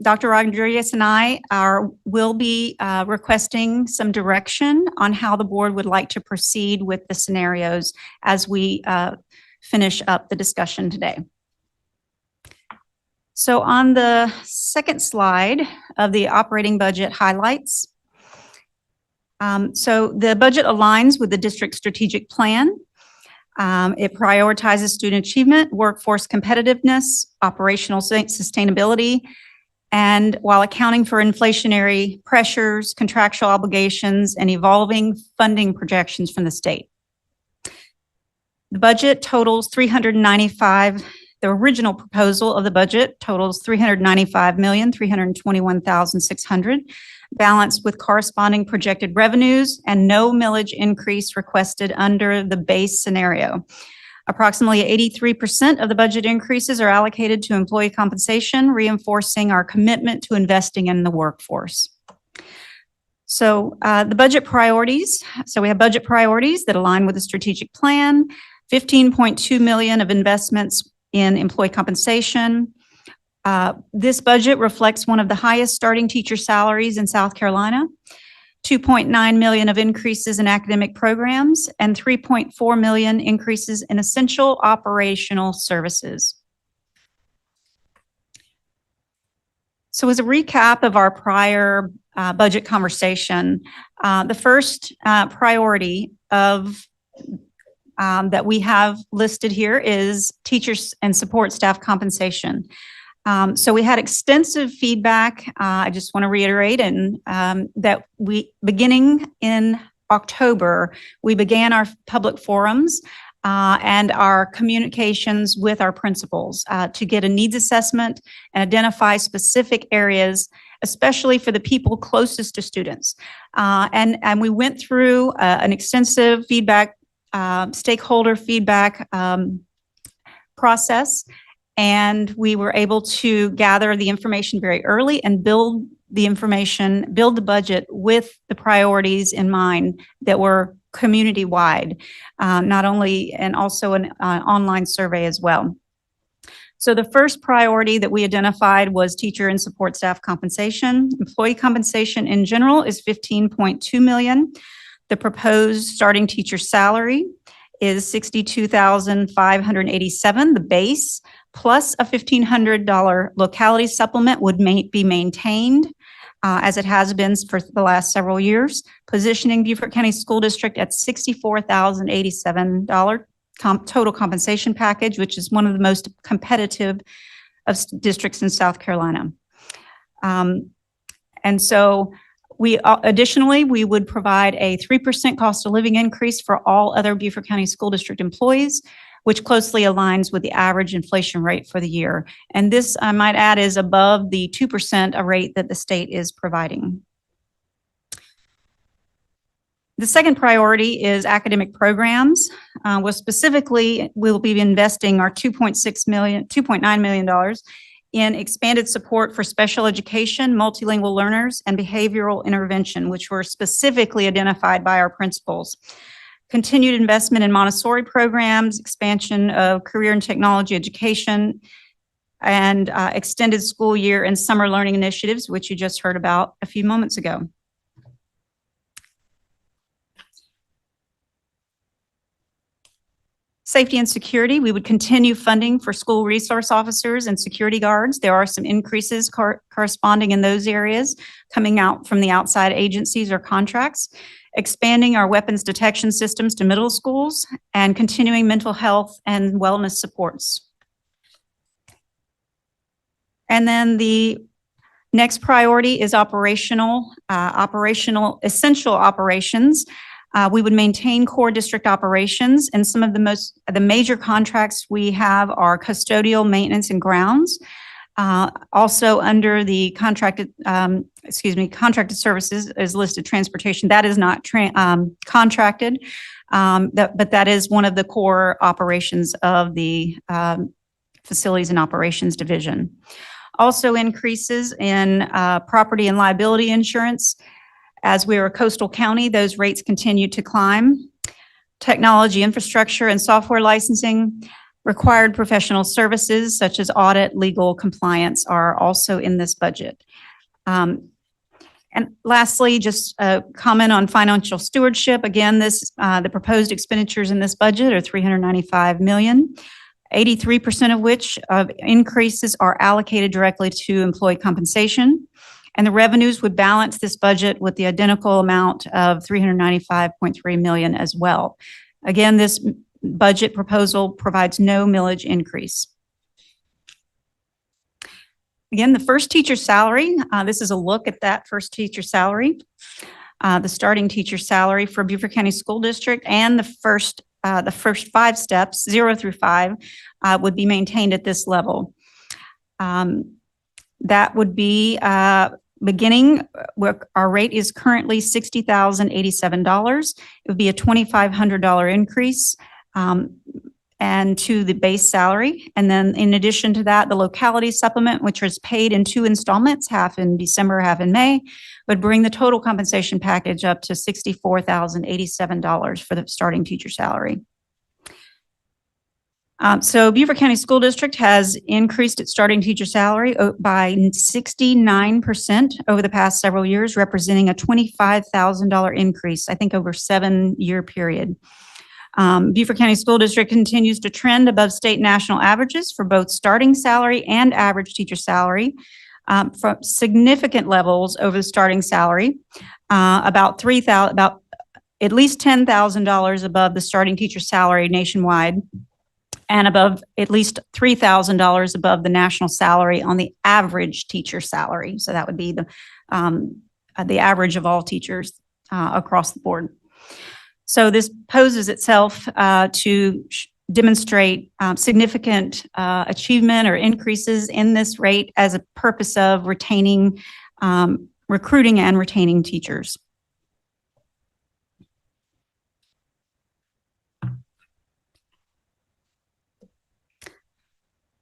Dr. Rodriguez and I will be requesting some direction on how the board would like to proceed with the scenarios as we finish up the discussion today. So on the second slide of the operating budget highlights, so the budget aligns with the district strategic plan. It prioritizes student achievement, workforce competitiveness, operational sustainability, and while accounting for inflationary pressures, contractual obligations, and evolving funding projections from the state. The budget totals the original proposal of the budget totals $395,321,600, balanced with corresponding projected revenues and no millage increase requested under the base scenario. Approximately 83% of the budget increases are allocated to employee compensation, reinforcing our commitment to investing in the workforce. So the budget priorities. So we have budget priorities that align with the strategic plan, $15.2 million of investments in employee compensation. This budget reflects one of the highest starting teacher salaries in South Carolina, $2.9 million of increases in academic programs, and $3.4 million increases in essential operational services. So as a recap of our prior budget conversation, the first priority that we have listed here is teachers and support staff compensation. So we had extensive feedback. I just want to reiterate that beginning in October, we began our public forums and our communications with our principals to get a needs assessment and identify specific areas, especially for the people closest to students. And we went through an extensive stakeholder feedback process. And we were able to gather the information very early and build the budget with the priorities in mind that were community-wide, not only, and also an online survey as well. So the first priority that we identified was teacher and support staff compensation. Employee compensation in general is $15.2 million. The proposed starting teacher salary is $62,587, the base, plus a $1,500 locality supplement would be maintained as it has been for the last several years, positioning Beaufort County School District at $64,087 total compensation package, which is one of the most competitive of districts in South Carolina. And so Additionally, we would provide a 3% cost of living increase for all other Beaufort County School District employees, which closely aligns with the average inflation rate for the year. And this, I might add, is above the 2% rate that the state is providing. The second priority is academic programs. Well, specifically, we'll be investing our $2.9 million in expanded support for special education, multilingual learners, and behavioral intervention, which were specifically identified by our principals. Continued investment in Montessori programs, expansion of career and technology education, and extended school year and summer learning initiatives, which you just heard about a few moments ago. Safety and security, we would continue funding for school resource officers and security guards. There are some increases corresponding in those areas coming out from the outside agencies or contracts. Expanding our weapons detection systems to middle schools and continuing mental health and wellness supports. And then the next priority is operational essential operations. We would maintain core district operations, and some of the major contracts we have are custodial, maintenance, and grounds. Also under the contracted services is listed transportation. That is not contracted, but that is one of the core operations of the Facilities and Operations Division. Also increases in property and liability insurance. As we are a coastal county, those rates continue to climb. Technology, infrastructure, and software licensing. Required professional services such as audit, legal, compliance are also in this budget. And lastly, just a comment on financial stewardship. Again, the proposed expenditures in this budget are $395 million, 83% of which increases are allocated directly to employee compensation. And the revenues would balance this budget with the identical amount of $395.3 million as well. Again, this budget proposal provides no millage increase. Again, the first teacher salary, this is a look at that first teacher salary. The starting teacher salary for Beaufort County School District and the first 5 steps, 0 through 5, would be maintained at this level. That would be beginning where our rate is currently $60,087. It would be a $2,500 increase and to the base salary. And then in addition to that, the locality supplement, which is paid in 2 installments, half in December, half in May, would bring the total compensation package up to $64,087 for the starting teacher salary. So Beaufort County School District has increased its starting teacher salary by 69% over the past several years, representing a $25,000 increase, I think over a 7-year period. Beaufort County School District continues to trend above state national averages for both starting salary and average teacher salary, from significant levels over the starting salary, about at least $10,000 above the starting teacher salary nationwide, and above at least $3,000 above the national salary on the average teacher salary. So that would be the average of all teachers across the board. So this poses itself to demonstrate significant achievement or increases in this rate as a purpose of retaining, recruiting and retaining teachers.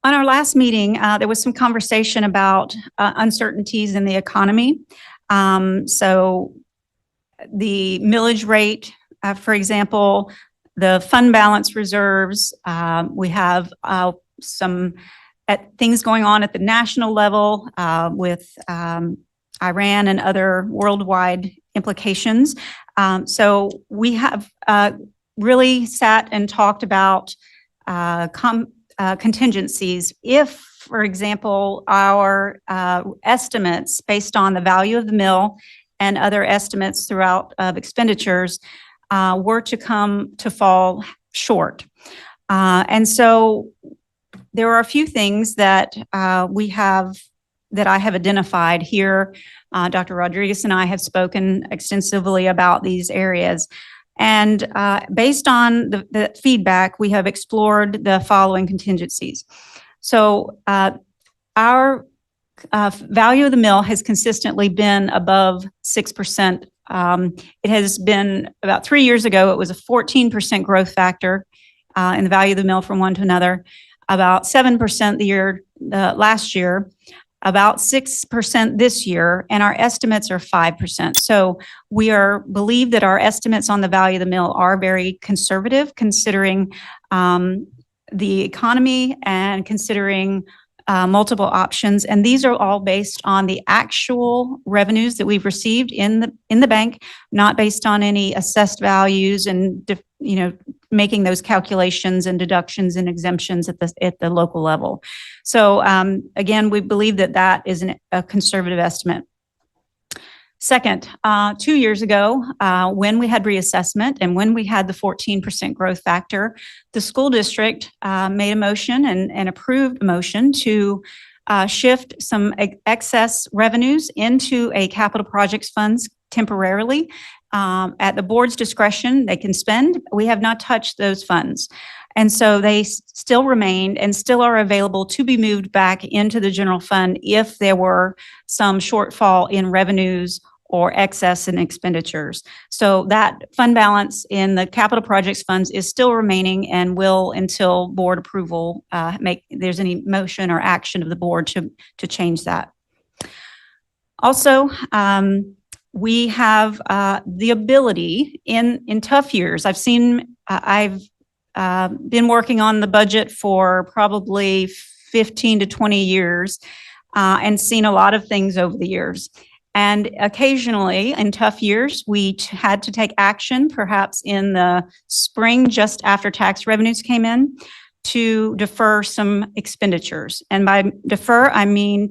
On our last meeting, there was some conversation about uncertainties in the economy. So the millage rate, for example, the fund balance reserves, we have some things going on at the national level with Iran and other worldwide implications. So we have really sat and talked about contingencies. If, for example, our estimates based on the value of the mill and other estimates throughout of expenditures were to fall short. And so there are a few things that I have identified here Dr. Rodriguez and I have spoken extensively about these areas. And based on the feedback, we have explored the following contingencies. So our value of the mill has consistently been above 6%. It has been about 3 years ago, it was a 14% growth factor in the value of the mill from one to another, about 7% last year, about 6% this year, and our estimates are 5%. So we believe that our estimates on the value of the mill are very conservative, considering the economy and considering multiple options. And these are all based on the actual revenues that we've received in the bank, not based on any assessed values and, making those calculations and deductions and exemptions at the local level. So again, we believe that is a conservative estimate. Second, 2 years ago, when we had reassessment and when we had the 14% growth factor, the school district made a motion and approved a motion to shift some excess revenues into a capital projects funds temporarily. At the board's discretion, they can spend. We have not touched those funds. And so they still remained and still are available to be moved back into the general fund if there were some shortfall in revenues or excess in expenditures. So that fund balance in the capital projects funds is still remaining and will, until board approval, there's any motion or action of the board to change that. Also, we have the ability in tough years. I've been working on the budget for probably 15 to 20 years and seen a lot of things over the years. And occasionally, in tough years, we had to take action, perhaps in the spring, just after tax revenues came in, to defer some expenditures. And by defer, I mean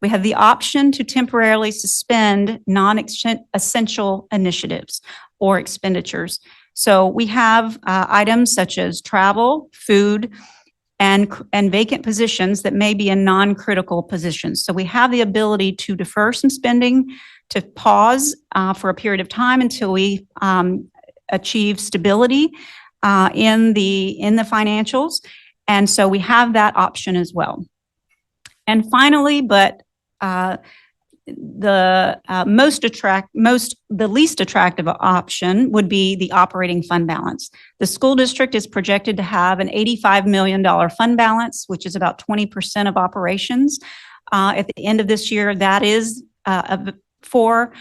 we have the option to temporarily suspend non-essential initiatives or expenditures. So we have items such as travel, food, and vacant positions that may be in non-critical positions. So we have the ability to defer some spending, to pause for a period of time until we achieve stability in the financials. And so we have that option as well. And finally, but the least attractive option would be the operating fund balance. The school district is projected to have an $85 million fund balance, which is about 20% of operations. At the end of this year, that is for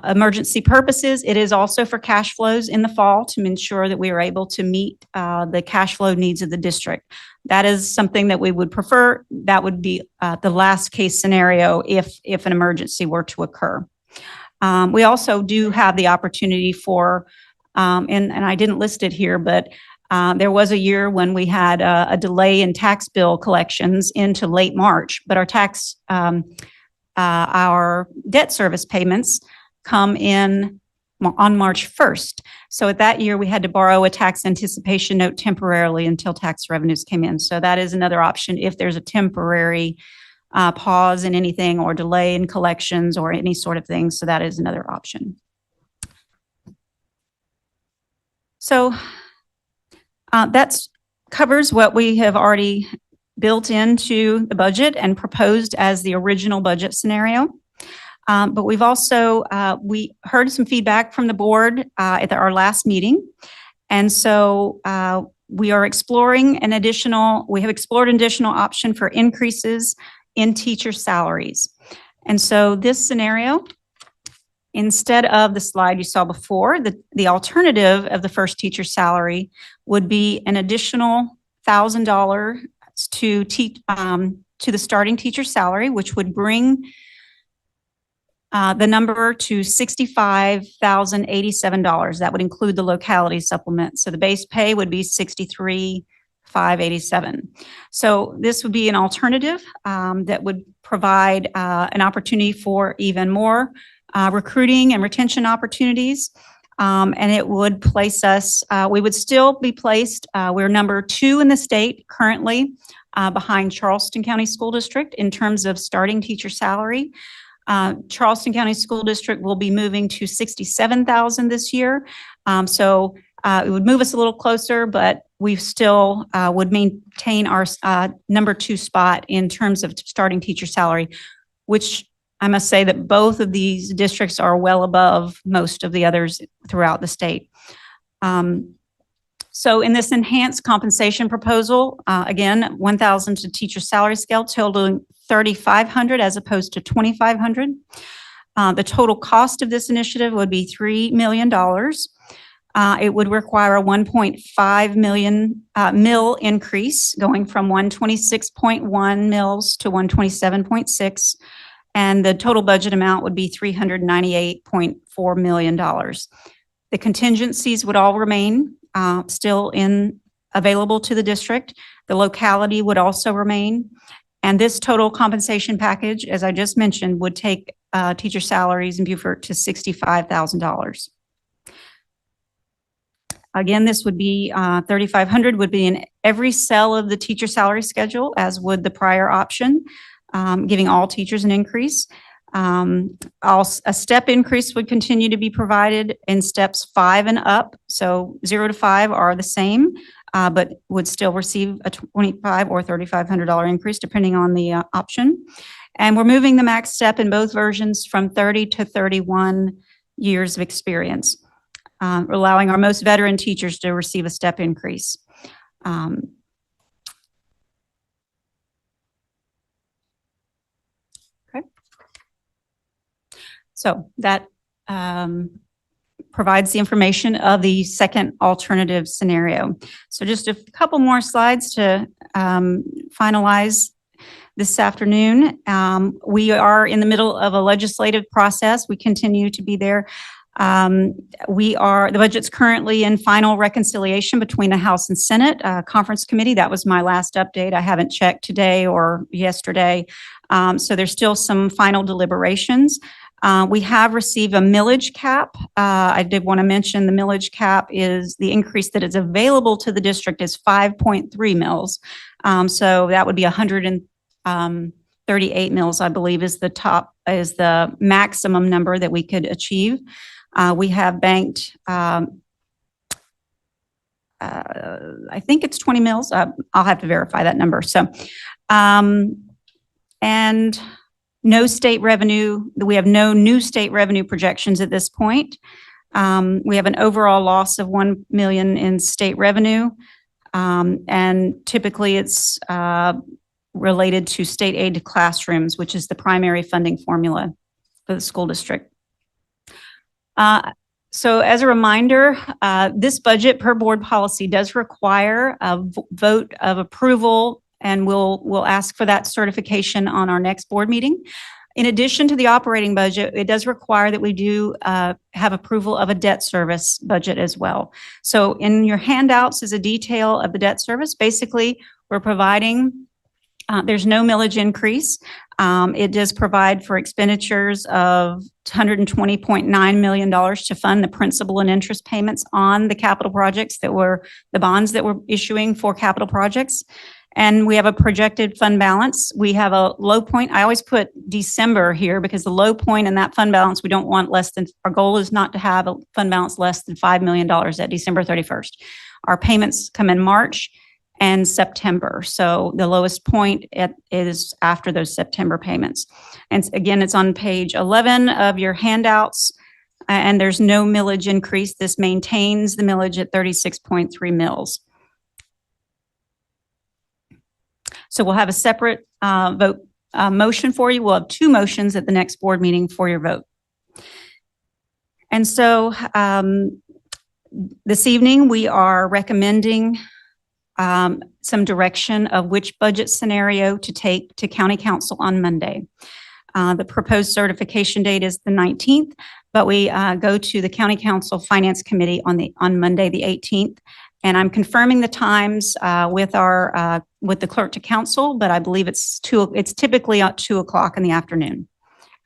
emergency purposes. It is also for cash flows in the fall to ensure that we are able to meet the cash flow needs of the district. That is something that we would prefer. That would be the last case scenario if an emergency were to occur. We also do have the opportunity for, and I didn't list it here, but there was a year when we had a delay in tax bill collections into late March, but our debt service payments come in on March 1st. So at that year, we had to borrow a tax anticipation note temporarily until tax revenues came in. So that is another option if there's a temporary pause in anything or delay in collections or any sort of thing. So that is another option. So that covers what we have already built into the budget and proposed as the original budget scenario. But we've also, we heard some feedback from the board at our last meeting. And so we have explored an additional option for increases in teacher salaries. And so this scenario, instead of the slide you saw before, the alternative of the first teacher salary would be an additional $1,000 to the starting teacher salary, which would bring the number to $65,087. That would include the locality supplement. So the base pay would be $63,587. So this would be an alternative that would provide an opportunity for even more recruiting and retention opportunities. And it would place us, we would still be placed, we're number 2 in the state currently, behind Charleston County School District in terms of starting teacher salary. Charleston County School District will be moving to 67,000 this year. So it would move us a little closer, but we still would maintain our number 2 spot in terms of starting teacher salary, which I must say that both of these districts are well above most of the others throughout the state. So in this enhanced compensation proposal, again, 1,000 to teacher salary scale, totaling 3,500 as opposed to 2,500. The total cost of this initiative would be $3 million. It would require a 1.5 million mill increase, going from 126.1 mills to 127.6. And the total budget amount would be $398.4 million. The contingencies would all remain still available to the district. The locality would also remain. And this total compensation package, as I just mentioned, would take teacher salaries in Beaufort to $65,000. Again, this would be 3,500 would be in every cell of the teacher salary schedule, as would the prior option, giving all teachers an increase. A step increase would continue to be provided in steps 5 and up. So 0 to 5 are the same, but would still receive a $2,500 or $3,500 increase depending on the option. And we're moving the max step in both versions from 30 to 31 years of experience, allowing our most veteran teachers to receive a step increase. So that provides the information of the second alternative scenario. So just a couple more slides to finalize this afternoon. We are in the middle of a legislative process. We continue to be there. The budget's currently in final reconciliation between the House and Senate Conference Committee. That was my last update. I haven't checked today or yesterday. So there's still some final deliberations. We have received a millage cap. I did want to mention the millage cap is the increase that is available to the district is 5.3 mils. So that would be 138 mils, I believe, is the maximum number that we could achieve. We have banked, I think it's 20 mils. I'll have to verify that number. So, and no state revenue. We have no new state revenue projections at this point. We have an overall loss of 1 million in state revenue. And typically it's related to state aid to classrooms, which is the primary funding formula for the school district. So as a reminder, this budget per board policy does require a vote of approval, and we'll ask for that certification on our next board meeting. In addition to the operating budget, it does require that we do have approval of a debt service budget as well. So in your handouts is a detail of the debt service. Basically, we're providing, there's no millage increase. It does provide for expenditures of $120.9 million to fund the principal and interest payments on the capital projects the bonds that we're issuing for capital projects. And we have a projected fund balance. We have a low point. I always put December here because the low point in that fund balance, we don't want less than, our goal is not to have a fund balance less than $5 million at December 31st. Our payments come in March and September. So the lowest point is after those September payments. And again, it's on page 11 of your handouts, and there's no millage increase. This maintains the millage at 36.3 mils. So we'll have a separate motion for you. We'll have 2 motions at the next board meeting for your vote. And so this evening, we are recommending some direction of which budget scenario to take to County Council on Monday. The proposed certification date is the 19th, but we go to the County Council Finance Committee on Monday, the 18th. And I'm confirming the times with the clerk to council, but I believe it's typically at 2 o'clock in the afternoon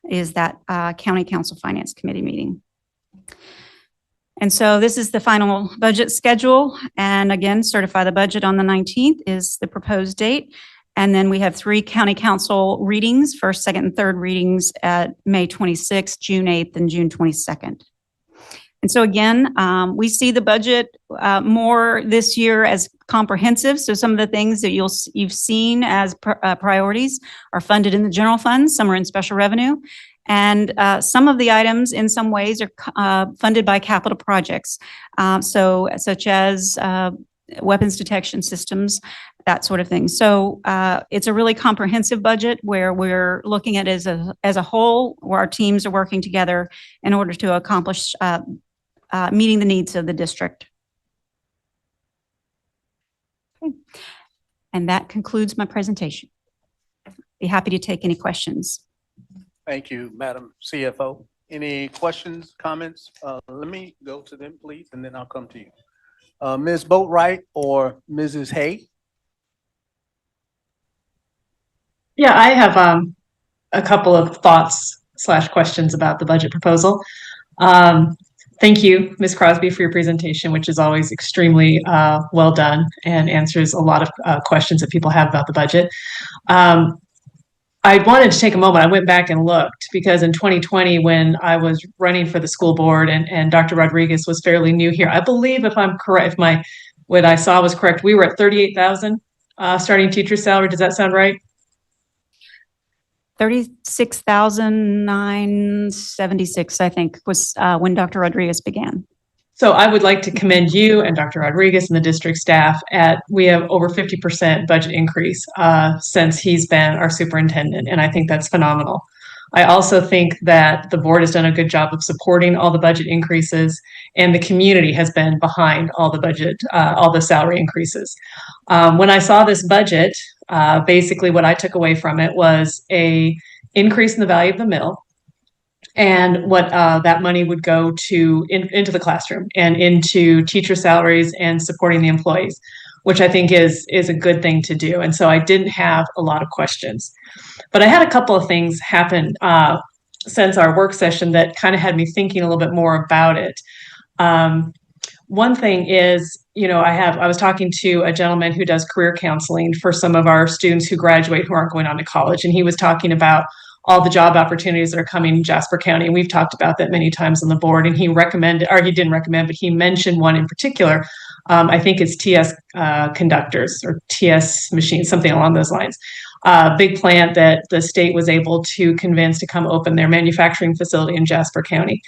is that County Council Finance Committee meeting. And so this is the final budget schedule. And again, certify the budget on the 19th is the proposed date. And then we have 3 county council readings, first, second, and third readings at May 26th, June 8th, and June 22nd. And so again, we see the budget more this year as comprehensive. So some of the things that you've seen as priorities are funded in the general fund, some are in special revenue. And some of the items in some ways are funded by capital projects. So such as weapons detection systems, that sort of thing. So it's a really comprehensive budget where we're looking at it as a whole, where our teams are working together in order to accomplish meeting the needs of the district. Okay. And that concludes my presentation. Be happy to take any questions. Thank you, Madam CFO. Any questions, comments? Let me go to them, please, and then I'll come to you. Ms. Boatwright or Mrs. Hay? Yeah, I have a couple of thoughts / questions about the budget proposal. Thank you, Ms. Crosby, for your presentation, which is always extremely well done and answers a lot of questions that people have about the budget. I wanted to take a moment. I went back and looked because in 2020, when I was running for the school board and Dr. Rodriguez was fairly new here, I believe if I'm correct, if what I saw was correct, we were at 38,000 starting teacher salary. Does that sound right? 36,976, I think, was when Dr. Rodriguez began. So I would like to commend you and Dr. Rodriguez and the district staff we have over 50% budget increase since he's been our superintendent. And I think that's phenomenal. I also think that the board has done a good job of supporting all the budget increases and the community has been behind all the salary increases. When I saw this budget, basically what I took away from it was a increase in the value of the mill, and what that money would go to into the classroom and into teacher salaries and supporting the employees, which I think is a good thing to do. And so I didn't have a lot of questions, but I had a couple of things happen since our work session that kind of had me thinking a little bit more about it. One thing is, I was talking to a gentleman who does career counseling for some of our students who graduate who aren't going on to college. And he was talking about all the job opportunities that are coming in Jasper County. And we've talked about that many times on the board. And he didn't recommend, but he mentioned one in particular. I think it's TS conductors or TS machines, something along those lines. Big plant that the state was able to convince to come open their manufacturing facility in Jasper County.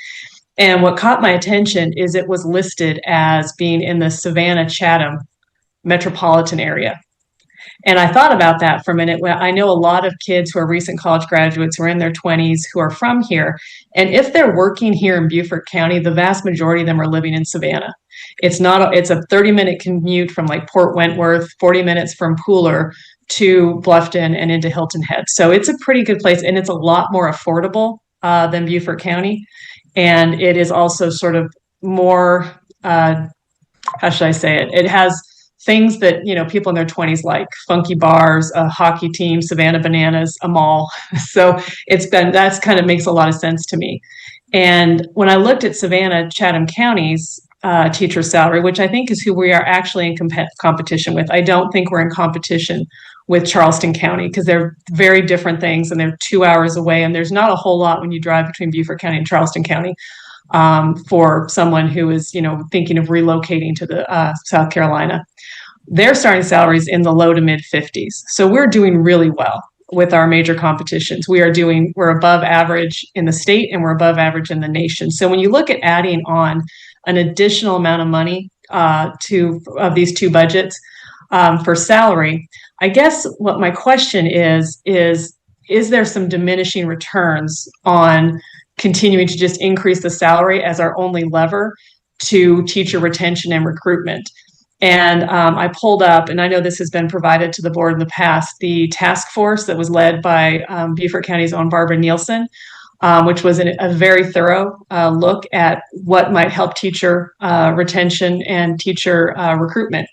And what caught my attention is it was listed as being in the Savannah-Chatham metropolitan area. And I thought about that for a minute. Well, I know a lot of kids who are recent college graduates who are in their 20s who are from here. And if they're working here in Beaufort County, the vast majority of them are living in Savannah. It's a 30-minute commute from like Port Wentworth, 40 minutes from Pooler to Bluffton and into Hilton Head. So it's a pretty good place, and it's a lot more affordable than Beaufort County. And it is also sort of more, how should I say it? It has things that, people in their 20s like funky bars, a hockey team, Savannah Bananas, a mall. So that's kind of makes a lot of sense to me. And when I looked at Savannah-Chatham County's teacher salary, which I think is who we are actually in competition with, I don't think we're in competition with Charleston County because they're very different things and they're 2 hours away. And there's not a whole lot when you drive between Beaufort County and Charleston County for someone who is, thinking of relocating to the South Carolina. Their starting salaries in the low to mid 50s. So we're doing really well with our major competitions. We're above average in the state and we're above average in the nation. So when you look at adding on an additional amount of money of these two budgets for salary, I guess what my question is there some diminishing returns on continuing to just increase the salary as our only lever to teacher retention and recruitment? And I pulled up, and I know this has been provided to the board in the past, the task force that was led by Beaufort County's own Barbara Nielsen, which was a very thorough look at what might help teacher retention and teacher recruitment.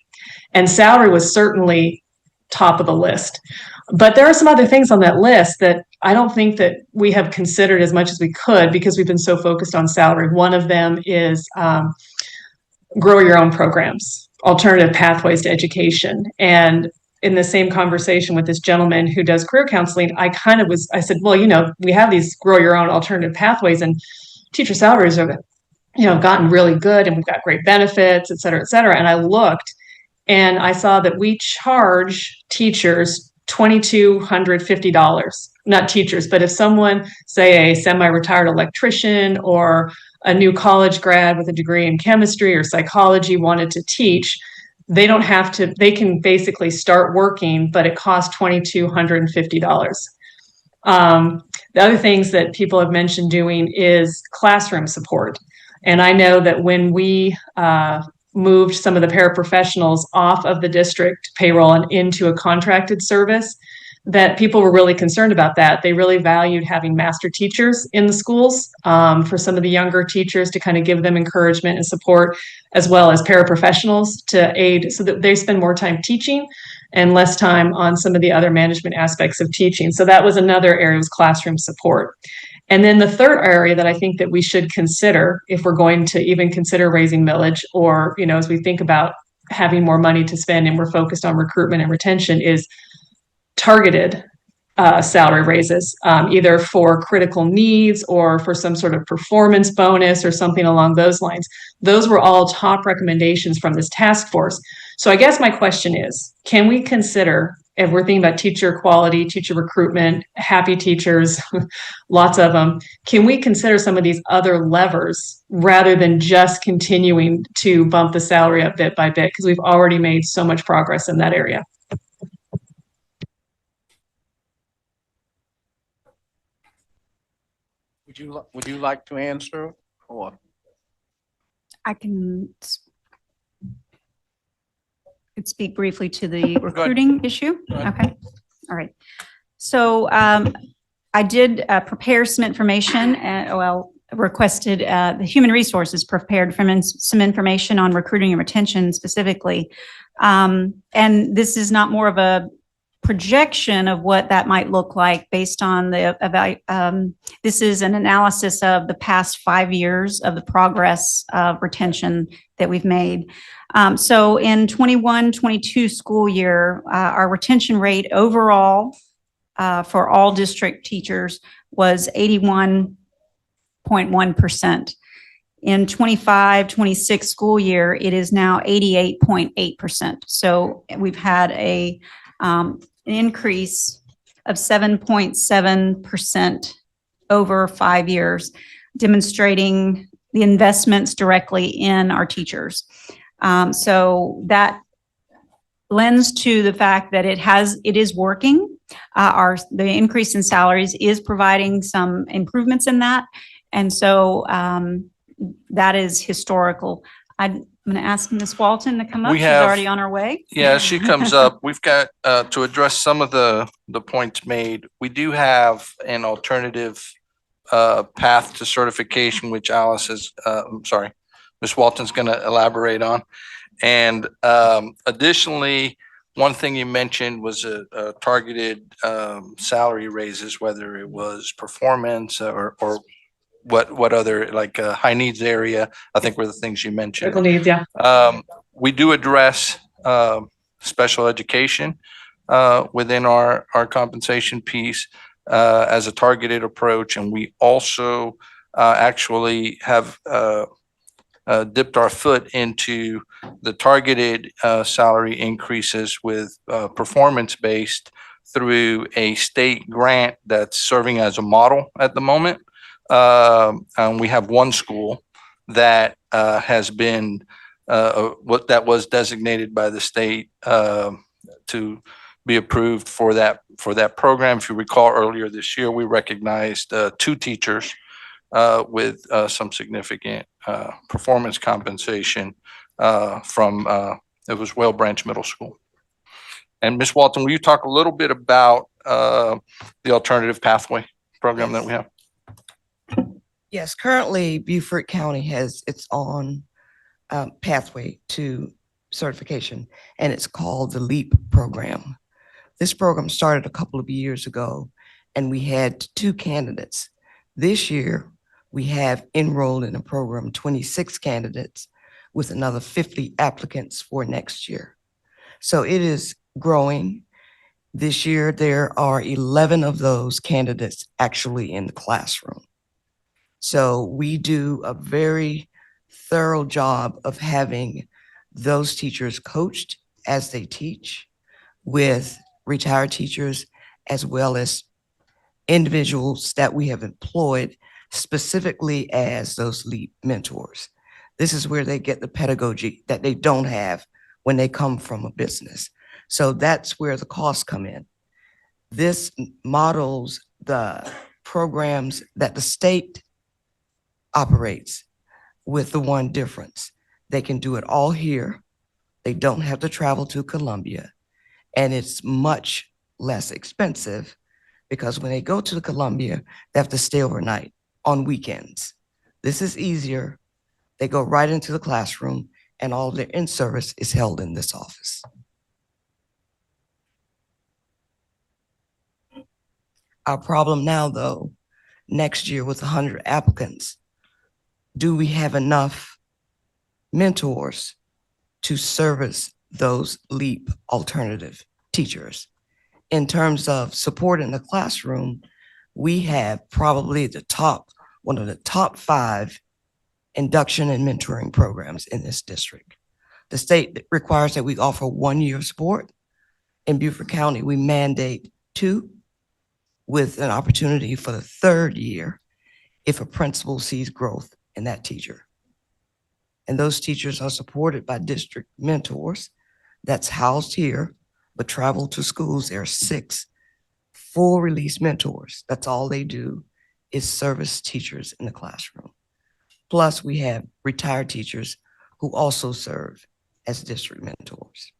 And salary was certainly top of the list. But there are some other things on that list that I don't think that we have considered as much as we could because we've been so focused on salary. One of them is grow your own programs, alternative pathways to education. And in the same conversation with this gentleman who does career counseling, I said, well, we have these grow your own alternative pathways and teacher salaries are, gotten really good and we've got great benefits, et cetera, et cetera. And I looked and I saw that we charge teachers $2,250, not teachers, but if someone, say a semi-retired electrician or a new college grad with a degree in chemistry or psychology wanted to teach, they don't have to, they can basically start working, but it costs $2,250. The other things that people have mentioned doing is classroom support. And I know that when we moved some of the paraprofessionals off of the district payroll and into a contracted service, that people were really concerned about that. They really valued having master teachers in the schools for some of the younger teachers to kind of give them encouragement and support, as well as paraprofessionals to aid so that they spend more time teaching and less time on some of the other management aspects of teaching. So that was another area, was classroom support. And then the third area that I think that we should consider, if we're going to even consider raising millage, or, as we think about having more money to spend and we're focused on recruitment and retention, is targeted salary raises, either for critical needs or for some sort of performance bonus or something along those lines. Those were all top recommendations from this task force. So I guess my question is, can we consider, if we're thinking about teacher quality, teacher recruitment, happy teachers, lots of them, can we consider some of these other levers rather than just continuing to bump the salary up bit by bit? Because we've already made so much progress in that area. Would you like to answer, or? I can speak briefly to the recruiting issue. Okay, all right. So I did prepare some information, requested the Human Resources prepared some information on recruiting and retention specifically. And this is not more of a projection of what that might look like based on the this is an analysis of the past 5 years of the progress of retention that we've made. So in 21-22 school year, our retention rate overall for all district teachers was 81.1%. In 25-26 school year, it is now 88.8%. So we've had an increase of 7.7% over 5 years, demonstrating the investments directly in our teachers. So that lends to the fact that it is working. The increase in salaries is providing some improvements in that. And so that is historical. I'm going to ask Ms. Walton to come up. She's already on her way. Yeah, she comes up. We've got to address some of the points made. We do have an alternative path to certification, which Ms. Walton's going to elaborate on. And additionally, one thing you mentioned was a targeted salary raises, whether it was performance or what other, like high needs area, I think were the things you mentioned. Critical needs, yeah. We do address special education within our compensation piece as a targeted approach. And we also actually have dipped our foot into the targeted salary increases with performance-based through a state grant that's serving as a model at the moment. And we have one school that has been that was designated by the state to be approved for that program. If you recall, earlier this year, we recognized 2 teachers with some significant performance compensation from it was Whale Branch Middle School. And Ms. Walton, will you talk a little bit about the alternative pathway program that we have? Yes, currently Beaufort County has its own pathway to certification, and it's called the LEAP program This program started a couple of years ago, and we had 2 candidates. This year, we have enrolled in the program 26 candidates with another 50 applicants for next year. So it is growing. This year, there are 11 of those candidates actually in the classroom. So we do a very thorough job of having those teachers coached as they teach with retired teachers as well as individuals that we have employed specifically as those lead mentors. This is where they get the pedagogy that they don't have when they come from a business. So that's where the costs come in. This models the programs that the state operates, with the one difference. They can do it all here. They don't have to travel to Columbia, and it's much less expensive because when they go to Columbia, they have to stay overnight on weekends. This is easier. They go right into the classroom, and all their in-service is held in this office. Our problem now, though, next year with 100 applicants, do we have enough mentors to service those LEAP alternative teachers? In terms of support in the classroom, we have probably one of the top 5 induction and mentoring programs in this district. The state requires that we offer 1 year of support. In Beaufort County, we mandate 2 with an opportunity for the 3rd year if a principal sees growth in that teacher. And those teachers are supported by district mentors that's housed here, but travel to schools. There are 6 full release mentors. That's all they do is service teachers in the classroom. Plus, we have retired teachers who also serve as district mentors.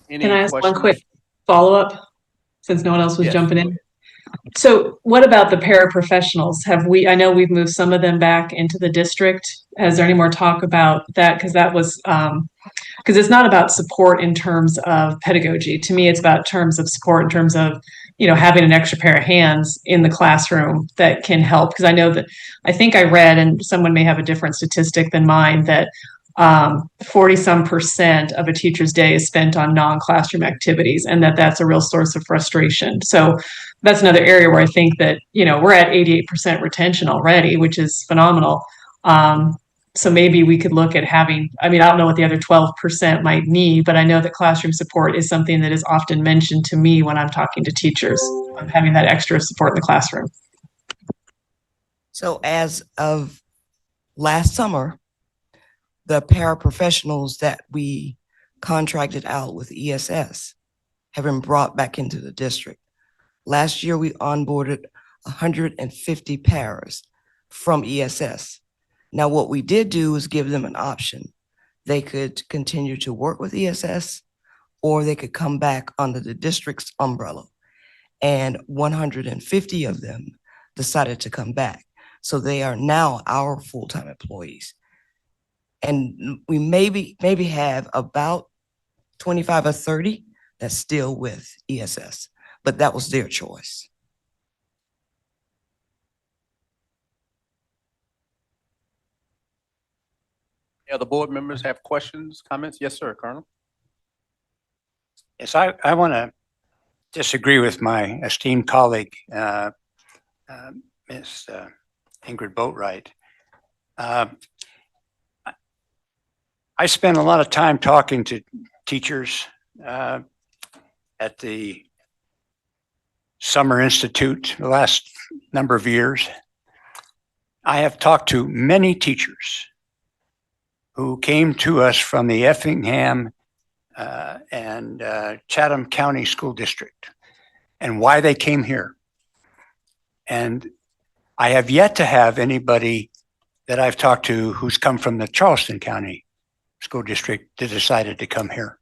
Any Can I ask one questions? quick follow-up, since no one else was Yes. jumping in? So what about the paraprofessionals? I know we've moved some of them back into the district. Is there any more talk about that? Because that was, because it's not about support in terms of pedagogy. To me, it's about terms of support in terms of, having an extra pair of hands in the classroom that can help. Because I think I read, and someone may have a different statistic than mine, that 40% of a teacher's day is spent on non-classroom activities, and that's a real source of frustration. So that's another area where I think that, we're at 88% retention already, which is phenomenal. So maybe we could look at having, I don't know what the other 12% might need, but I know that classroom support is something that is often mentioned to me when I'm talking to teachers, of having that extra support in the classroom. So as of last summer, the paraprofessionals that we contracted out with ESS have been brought back into the district. Last year, we onboarded 150 paras from ESS. Now, what we did do is give them an option. They could continue to work with ESS, or they could come back under the district's umbrella. And 150 of them decided to come back. So they are now our full-time employees. And we maybe have about 25 or 30 that's still with ESS, but that was their choice. Any other board members have questions, comments? Yes, sir, Colonel. Yes, I want to disagree with my esteemed colleague, Ms. Ingrid Boatwright. I spent a lot of time talking to teachers at the Summer Institute the last number of years. I have talked to many teachers who came to us from the Effingham and Chatham County School District and why they came here. And I have yet to have anybody that I've talked to who's come from the Charleston County School District that decided to come here.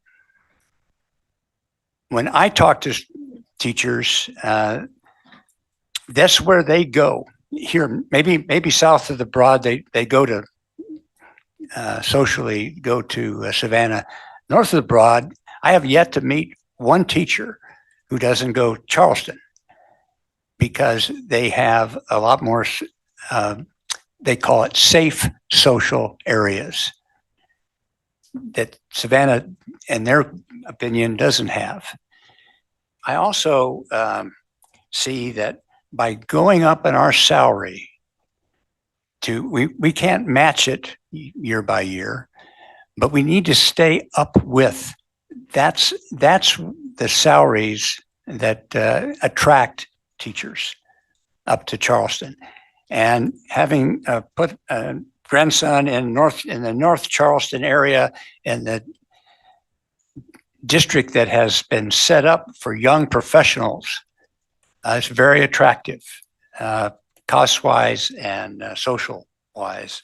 When I talk to teachers, that's where they go. Here, maybe south of the Broad, they go to socially go to Savannah. North of the Broad, I have yet to meet one teacher who doesn't go Charleston because they have a lot more, they call it safe social areas that Savannah, in their opinion, doesn't have. I also see that by going up in our salary we can't match it year by year, but we need to stay up with, that's the salaries that attract teachers up to Charleston. And having put a grandson in the North Charleston area, in the district that has been set up for young professionals, it's very attractive, cost-wise and social-wise.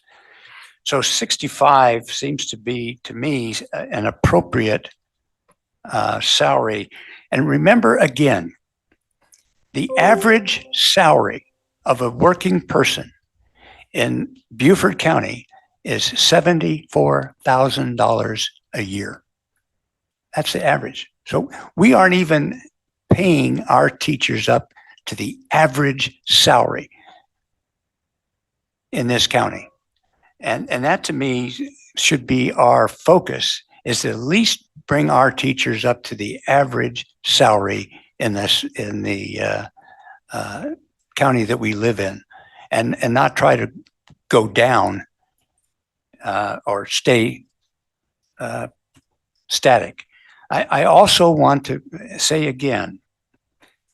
So 65 seems to be, to me, an appropriate salary. And remember again, the average salary of a working person in Beaufort County is $74,000 a year. That's the average. So we aren't even paying our teachers up to the average salary in this county. And that to me should be our focus, is to at least bring our teachers up to the average salary in the county that we live in, and not try to go down or stay static. I also want to say again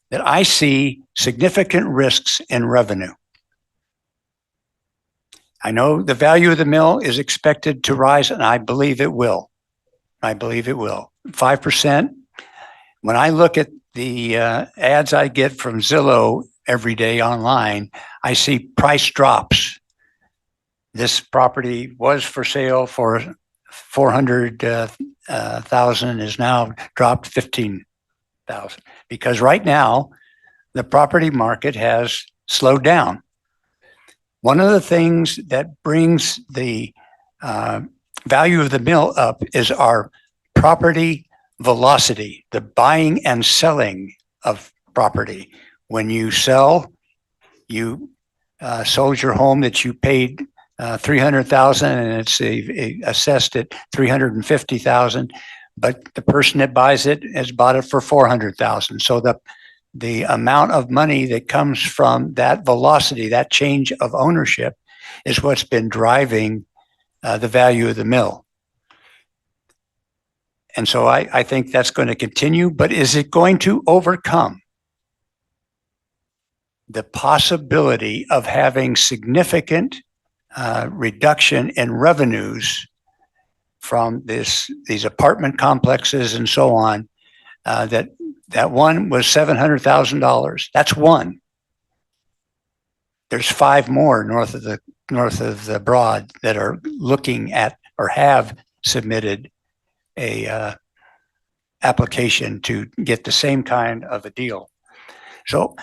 that I see significant risks in revenue. I know the value of the mill is expected to rise, and I believe it will. I believe it will. 5%. When I look at the ads I get from Zillow every day online, I see price drops. This property was for sale for 400,000, is now dropped 15,000, because right now the property market has slowed down. One of the things that brings the value of the mill up is our property velocity, the buying and selling of property. When you sell, you sold your home that you paid $300,000 and it's assessed at $350,000, but the person that buys it has bought it for $400,000. So the amount of money that comes from that velocity, that change of ownership, is what's been driving the value of the mill. And so I think that's going to continue, but is it going to overcome the possibility of having significant reduction in revenues from these apartment complexes and so on? That one was $700,000. That's one. There's 5 more north of the Broad that are looking at or have submitted a application to get the same kind of a deal. So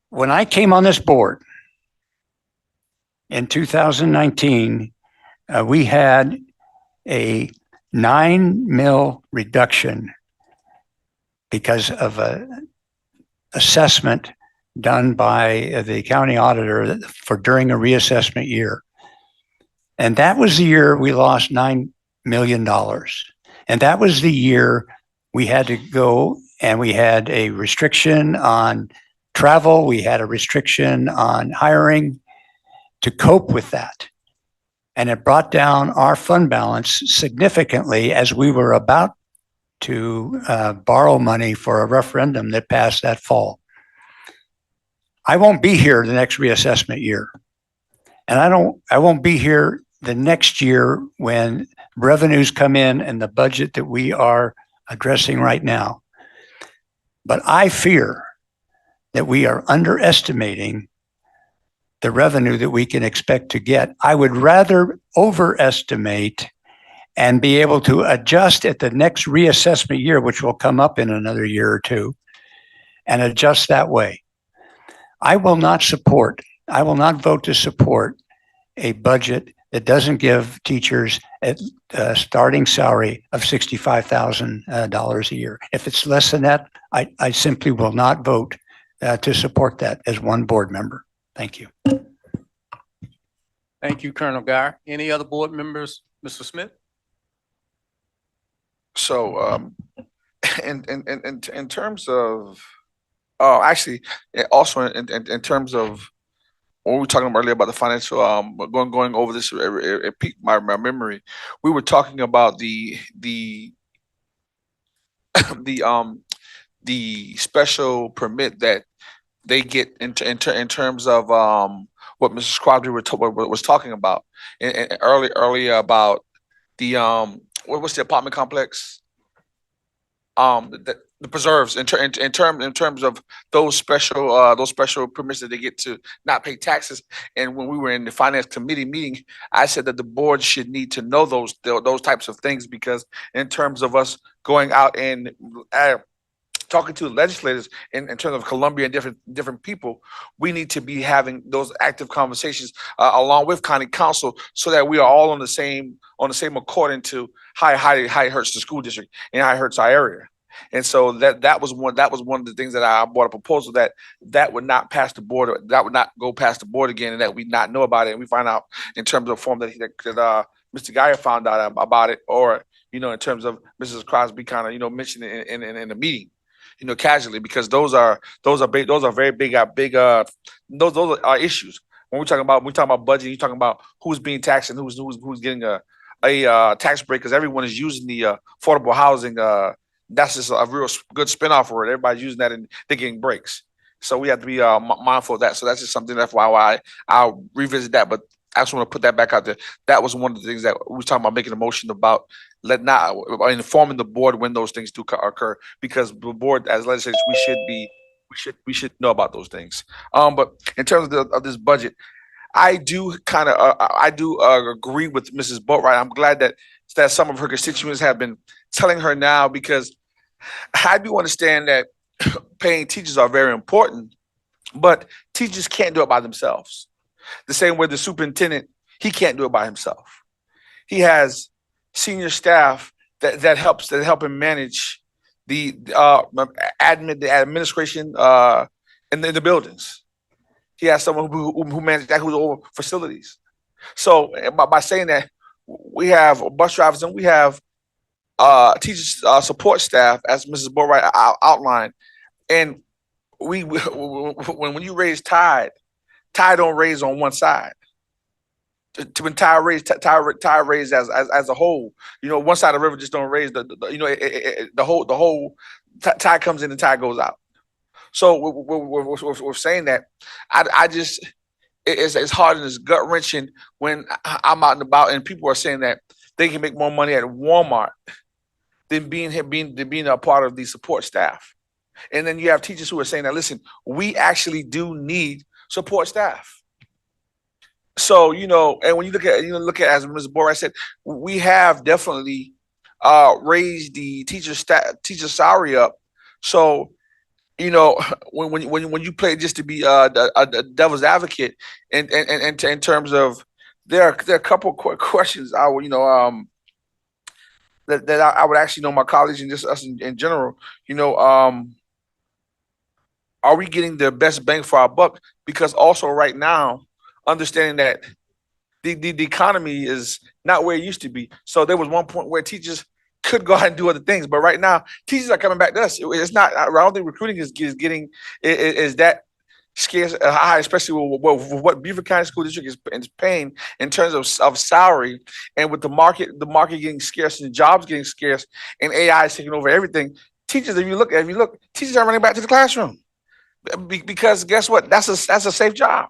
when I came on this board in 2019, we had a 9 mil reduction because of an assessment done by the county auditor for during a reassessment year. And that was the year we lost $9 million. And that was the year we had to go and we had a restriction on travel. We had a restriction on hiring to cope with that. And it brought down our fund balance significantly as we were about to borrow money for a referendum that passed that fall. I won't be here the next reassessment year. And I won't be here the next year when revenues come in and the budget that we are addressing right now. But I fear that we are underestimating the revenue that we can expect to get. I would rather overestimate and be able to adjust at the next reassessment year, which will come up in another year or two, and adjust that way. I will not vote to support a budget it doesn't give teachers a starting salary of $65,000 a year. If it's less than that, I simply will not vote to support that as one board member. Thank you. Thank you, Colonel Guy. Any other board members? Mr. Smith? So, in terms of, actually, also in terms of when we were talking earlier about the financial, going over this, it piqued my memory. We were talking about the the special permit that they get in terms of what Mrs. Crosby was talking about earlier about the what's the apartment complex, the preserves in terms of those special permits that they get to not pay taxes. And when we were in the finance committee meeting, I said that the board should need to know those types of things, because in terms of us going out and talking to legislators in terms of Columbia and different people, we need to be having those active conversations along with county council, so that we are all on the same accord into how it hurts the school district and how it hurts our area. And so that was one of the things that I brought a proposal that would not pass the board, that would not go past the board again, and that we not know about it, and we find out in terms of form that Mr. Geyer found out about it, or in terms of Mrs. Crosby kind of mentioned it in the meeting, casually, because those are very big those are issues. When we talk about budget, you're talking about who's being taxed and who's getting a tax break, because everyone is using the affordable housing. That's just a real good spinoff for it. Everybody's using that and they're getting breaks. So we have to be mindful of that. So that's just something that's why I'll revisit that. But I just want to put that back out there. That was one of the things that we were talking about, making a motion about informing the board when those things do occur, because the board, as legislators, we should know about those things. But in terms of this budget, I do agree with Mrs. Boatwright. I'm glad that some of her constituents have been telling her now, because I do understand that paying teachers are very important, but teachers can't do it by themselves. The same way the superintendent, he can't do it by himself. He has senior staff that help him manage the administration in the buildings. He has someone who manages that, who's over facilities. So by saying that, we have bus drivers and we have teachers support staff, as Mrs. Boatwright outlined. And when you raise tide don't raise on one side. When tide raise as a whole, one side of the river just don't raise. The whole tide comes in and tide goes out. So we're saying that it's hard and it's gut wrenching when I'm out and about and people are saying that they can make more money at Walmart than being a part of the support staff. And then you have teachers who are saying that, listen, we actually do need support staff. So, and when you look at as Ms. Boatwright said, we have definitely raised the teacher salary up. So, when you play just to be a devil's advocate, and in terms of there are a couple of questions I would that I would actually know my colleagues and just us in general. Are we getting the best bang for our buck? Because also right now, understanding that the economy is not where it used to be. So there was one point where teachers could go ahead and do other things, but right now teachers are coming back to us. It's not. I don't think recruiting is that scarce high, especially with what Beaufort County School District is paying in terms of salary, and with the market getting scarce and jobs getting scarce, and AI is taking over everything. Teachers, if you look, teachers are running back to the classroom because guess what? That's a safe job.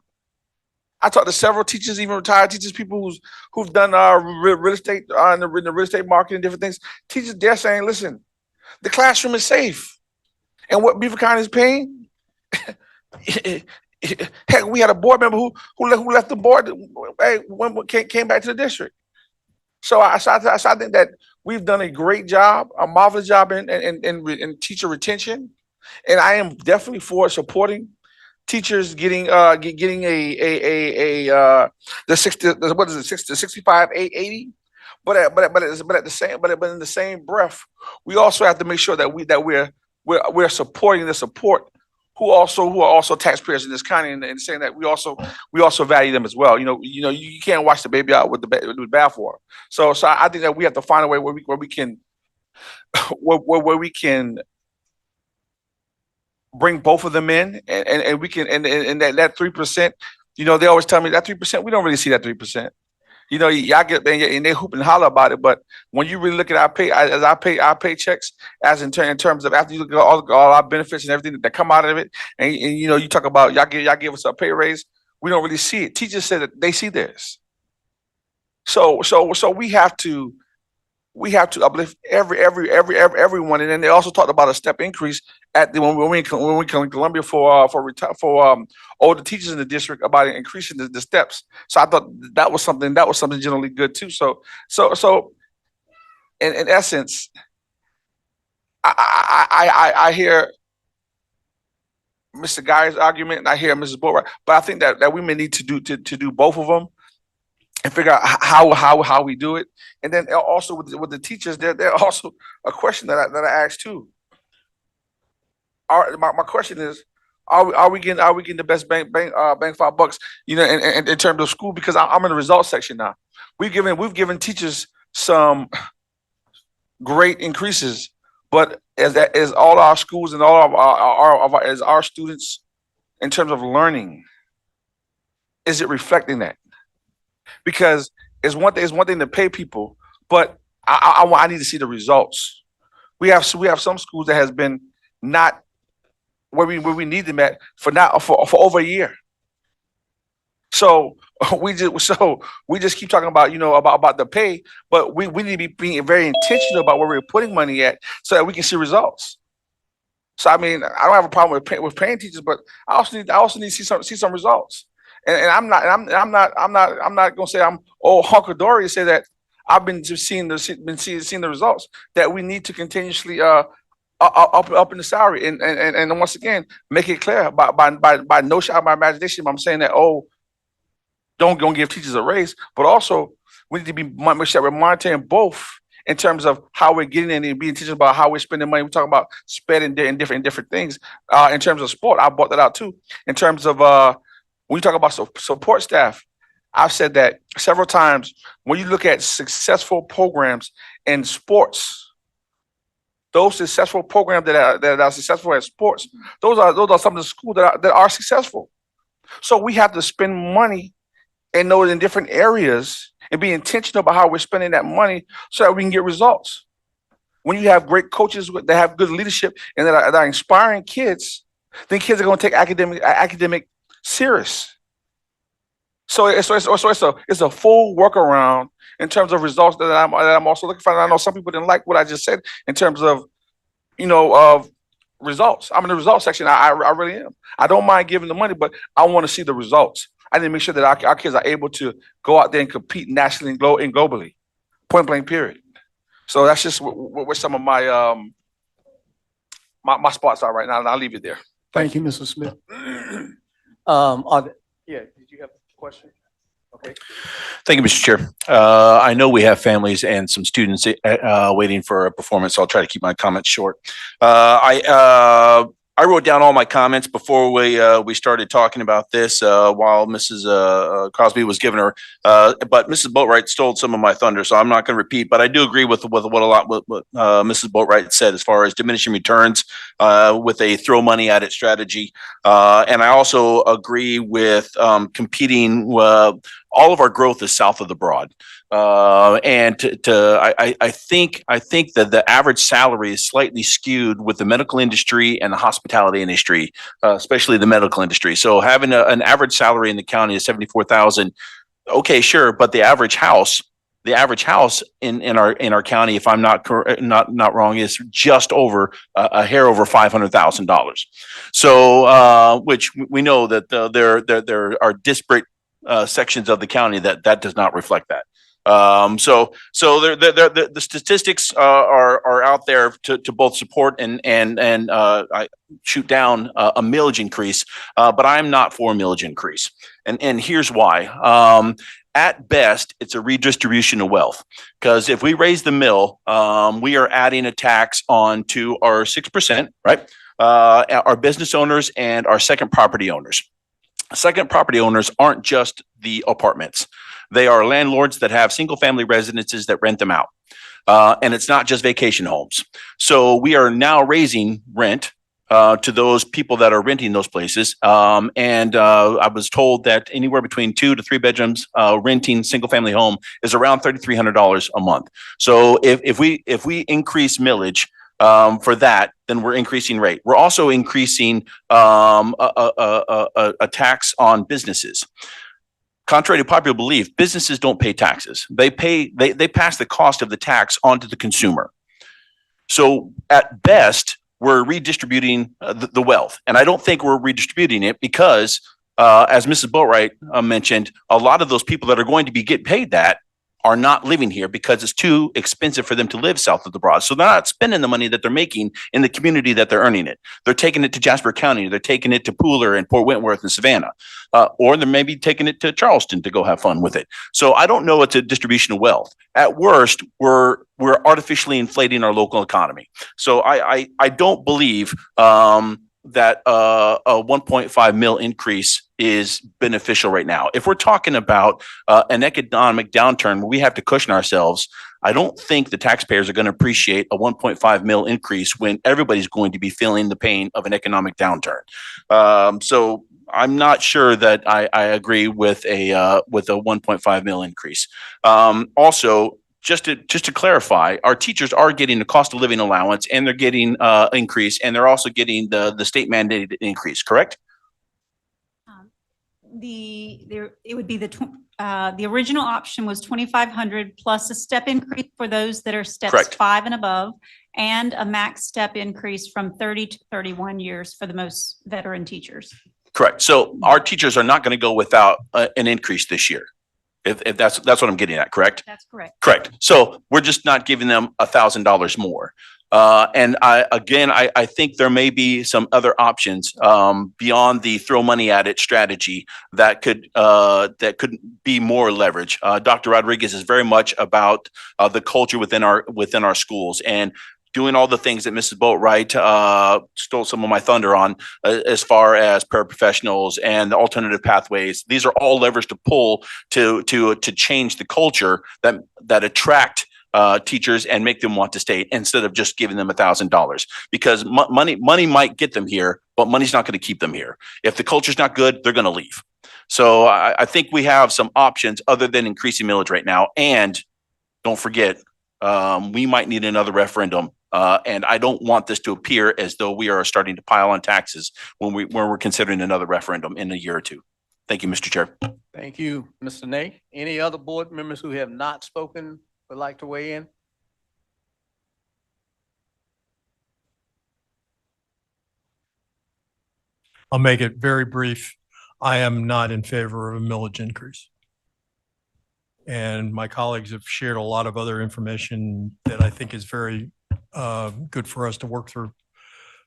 I talked to several teachers, even retired teachers, people who've done real estate in the real estate market and different things. Teachers, they're saying, listen, the classroom is safe, and what Beaufort County is paying. Heck, we had a board member who left the board, came back to the district. So I think that we've done a great job, a marvelous job in teacher retention, and I am definitely for supporting teachers getting getting the 60, what is it, 60, 65, 80. But in the same breath, we also have to make sure that we're supporting the support who are also taxpayers in this county, and saying that we also value them as well. You can't wash the baby out with the bathwater. So I think that we have to find a way where we can where we can bring both of them in, and we can, and that 3%. They always tell me that 3%. We don't really see that 3%. Y'all get, and they hoop and holler about it, but when you really look at our paychecks, as in terms of, after you look at all our benefits and everything that come out of it, and you talk about y'all give us a pay raise, we don't really see it. Teachers said that they see theirs. So we have to uplift everyone, and then they also talked about a step increase at when we come in Columbia for older teachers in the district, about increasing the steps. So I thought that was something generally good too. So in essence, I hear Mr. Guy's argument, and I hear Mrs. Boatwright, but I think that we may need to do both of them and figure out how we do it. And then also with the teachers, there also a question that I asked too. My question is, are we getting the best bang for our bucks? In terms of school, because I'm in the results section now. We've given teachers some great increases, but as all our schools and all of our students, in terms of learning, is it reflecting that? Because it's one thing to pay people, but I need to see the results. We have some schools that has been not where we need them at for over a year. So we just keep talking about about the pay, but we need to be being very intentional about where we're putting money at, so that we can see results. So I mean, I don't have a problem with paying teachers, but I also need to see some results. And I'm not gonna say I'm hunky dory to say that I've been just seeing the results, that we need to continuously up in the salary, and once again make it clear by no shot of my imagination. I'm saying that don't give teachers a raise, but also we need to make sure we're monitoring both in terms of how we're getting in and being intentional about how we're spending money. We're talking about spending in different things. In terms of sport, I brought that out too. In terms of when you talk about support staff, I've said that several times. When you look at successful programs in sports, those successful programs that are successful at sports, those are some of the schools that are successful. So we have to spend money in those in different areas and be intentional about how we're spending that money, so that we can get results. When you have great coaches that have good leadership and that are inspiring kids, then kids are going to take academic serious. So it's a full workaround in terms of results that I'm also looking for. And I know some people didn't like what I just said in terms of of results. I'm in the results section. I really am. I don't mind giving the money, but I want to see the results. I need to make sure that our kids are able to go out there and compete nationally and globally. Point blank, period. So that's just where some of my my spots are right now, and I'll leave it there. Thank you, Mr. Smith. Yeah, did you have a question? Okay. Thank you, Mr. Chair. I know we have families and some students waiting for a performance, so I'll try to keep my comments short. I wrote down all my comments before we started talking about this while Mrs. Crosby was giving her, but Mrs. Boatwright stole some of my thunder, so I'm not going to repeat. But I do agree with what Mrs. Boatwright said as far as diminishing returns with a throw money at it strategy, and I also agree with competing. All of our growth is south of the Broad. And I think that the average salary is slightly skewed with the medical industry and the hospitality industry, especially the medical industry. So having an average salary in the county is 74,000. Okay, sure, but the average house in our county, if I'm not wrong, is just over a hair over $500,000. So which we know that there are disparate sections of the county that does not reflect that. The statistics are out there to both support and I shoot down a millage increase, but I'm not for a millage increase, and here's why. At best, it's a redistribution of wealth, because if we raise the mill, we are adding a tax on to our 6%, right? Our business owners and our second property owners. Second property owners aren't just the apartments. They are landlords that have single family residences that rent them out. And it's not just vacation homes. So we are now raising rent to those people that are renting those places. I was told that anywhere between 2 to 3 bedrooms renting single family home is around $3,300 a month. So if we increase millage for that, then we're increasing rate. We're also increasing a tax on businesses. Contrary to popular belief, businesses don't pay taxes. They pass the cost of the tax onto the consumer. So at best, we're redistributing the wealth. And I don't think we're redistributing it because, as Mrs. Boatwright mentioned, a lot of those people that are going to be getting paid that are not living here because it's too expensive for them to live south of the Broad. So they're not spending the money that they're making in the community that they're earning it. They're taking it to Jasper County. They're taking it to Pooler and Port Wentworth and Savannah. Or they're maybe taking it to Charleston to go have fun with it. So I don't know it's a distribution of wealth. At worst, we're artificially inflating our local economy. So I don't believe that a 1.5 mil increase is beneficial right now. If we're talking about an economic downturn where we have to cushion ourselves, I don't think the taxpayers are going to appreciate a 1.5 mil increase when everybody's going to be feeling the pain of an economic downturn. So I'm not sure that I agree with a 1.5 mil increase. Also, just to clarify, our teachers are getting the cost of living allowance and they're getting increase, and they're also getting the state mandated increase, correct? It would be the original option was 2,500 plus a step increase for those that are steps Correct. 5 and above, and a max step increase from 30 to 31 years for the most veteran teachers. Correct. So our teachers are not going to go without an increase this year. If that's what I'm getting at, correct? That's correct. Correct. So we're just not giving them $1,000 more. And I think there may be some other options beyond the throw money at it strategy that could be more leverage. Dr. Rodriguez is very much about the culture within our schools and doing all the things that Mrs. Boatwright stole some of my thunder on, as far as paraprofessionals and the alternative pathways. These are all levers to pull to change the culture that attract teachers and make them want to stay instead of just giving them $1,000, because money might get them here, but money's not going to keep them here. If the culture's not good, they're going to leave. So I think we have some options other than increasing millage right now. And don't forget, we might need another referendum. And I don't want this to appear as though we are starting to pile on taxes when we're considering another referendum in a year or two. Thank you, Mr. Chair. Thank you, Mr. Nay. Any other board members who have not spoken would like to weigh in? I'll make it very brief. I am not in favor of a millage increase. And my colleagues have shared a lot of other information that I think is very good for us to work through.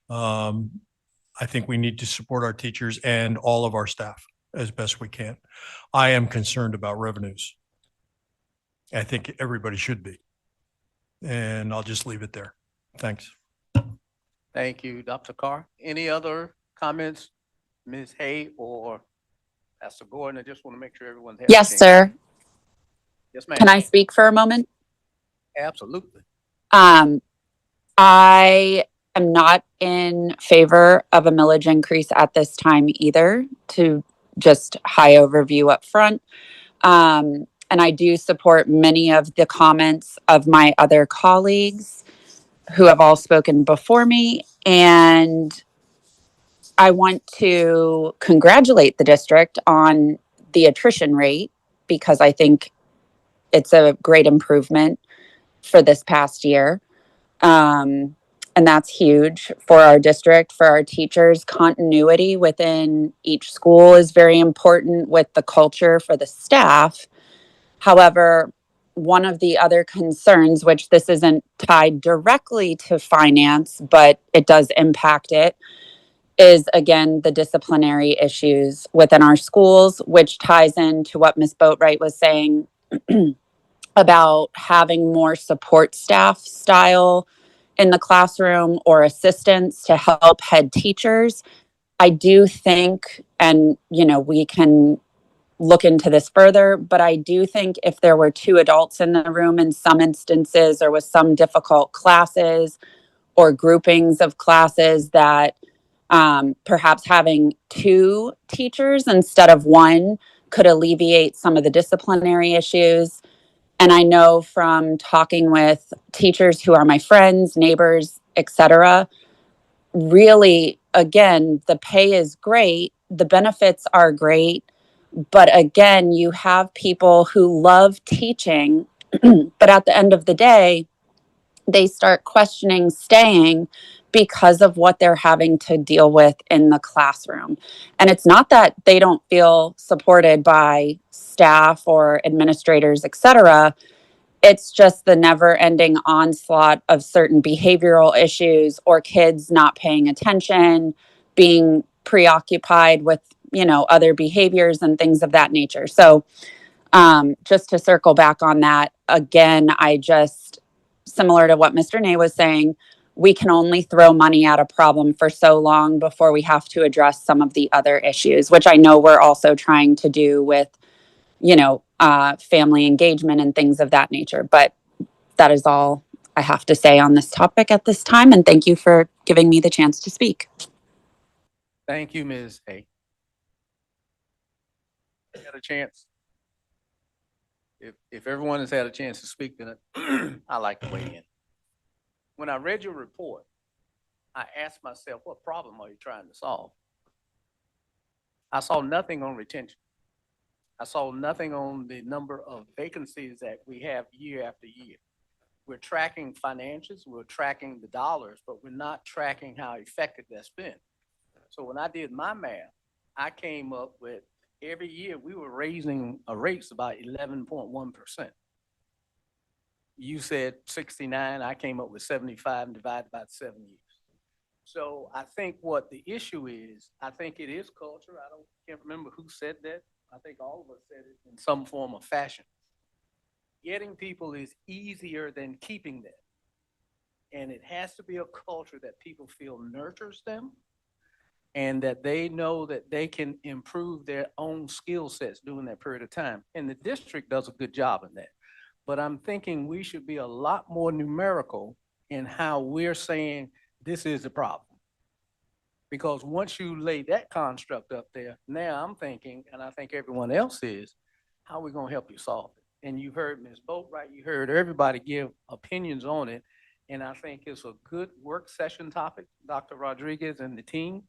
I think we need to support our teachers and all of our staff as best we can. I am concerned about revenues. I think everybody should be. And I'll just leave it there. Thanks. Thank you, Dr. Carr. Any other comments, Ms. Hay or Pastor Gordon? I just want to make sure everyone's had a Yes, chance. sir. Yes, ma'am. Can I speak for a moment? Absolutely. I am not in favor of a millage increase at this time either, to just high overview up front. And I do support many of the comments of my other colleagues who have all spoken before me. And I want to congratulate the district on the attrition rate, because I think it's a great improvement for this past year. And that's huge for our district, for our teachers. Continuity within each school is very important with the culture for the staff. However, one of the other concerns, which this isn't tied directly to finance, but it does impact it, is again the disciplinary issues within our schools, which ties into what Ms. Boatwright was saying about having more support staff style in the classroom or assistants to help head teachers. I do think, and we can look into this further, but I do think if there were two adults in the room in some instances or with some difficult classes or groupings of classes, that perhaps having two teachers instead of one could alleviate some of the disciplinary issues. And I know from talking with teachers who are my friends, neighbors, etc., really, again, the pay is great, the benefits are great, but again, you have people who love teaching, but at the end of the day, they start questioning staying because of what they're having to deal with in the classroom. And it's not that they don't feel supported by staff or administrators, etc. It's just the never ending onslaught of certain behavioral issues or kids not paying attention, being preoccupied with, other behaviors and things of that nature. So, just to circle back on that, again, similar to what Mr. Nay was saying, we can only throw money at a problem for so long before we have to address some of the other issues, which I know we're also trying to do with, family engagement and things of that nature. But that is all I have to say on this topic at this time. And thank you for giving me the chance to speak. Thank you, Ms. A. Had a chance? If everyone has had a chance to speak, then I like to weigh in. When I read your report, I asked myself, what problem are you trying to solve? I saw nothing on retention. I saw nothing on the number of vacancies that we have year after year. We're tracking financials, we're tracking the dollars, but we're not tracking how effective that's been. So when I did my math, I came up with every year we were raising rates about 11.1%. You said 69, I came up with 75 and divided by 7 years. So I think what the issue is, I think it is culture. Can't remember who said that. I think all of us said it in some form or fashion. Getting people is easier than keeping them. And it has to be a culture that people feel nurtures them and that they know that they can improve their own skill sets during that period of time. And the district does a good job in that. But I'm thinking we should be a lot more numerical in how we're saying this is the problem. Because once you lay that construct up there, now I'm thinking, and I think everyone else is, how are we going to help you solve it? And you heard Ms. Boatwright, you heard everybody give opinions on it. And I think it's a good work session topic, Dr. Rodriguez and the team,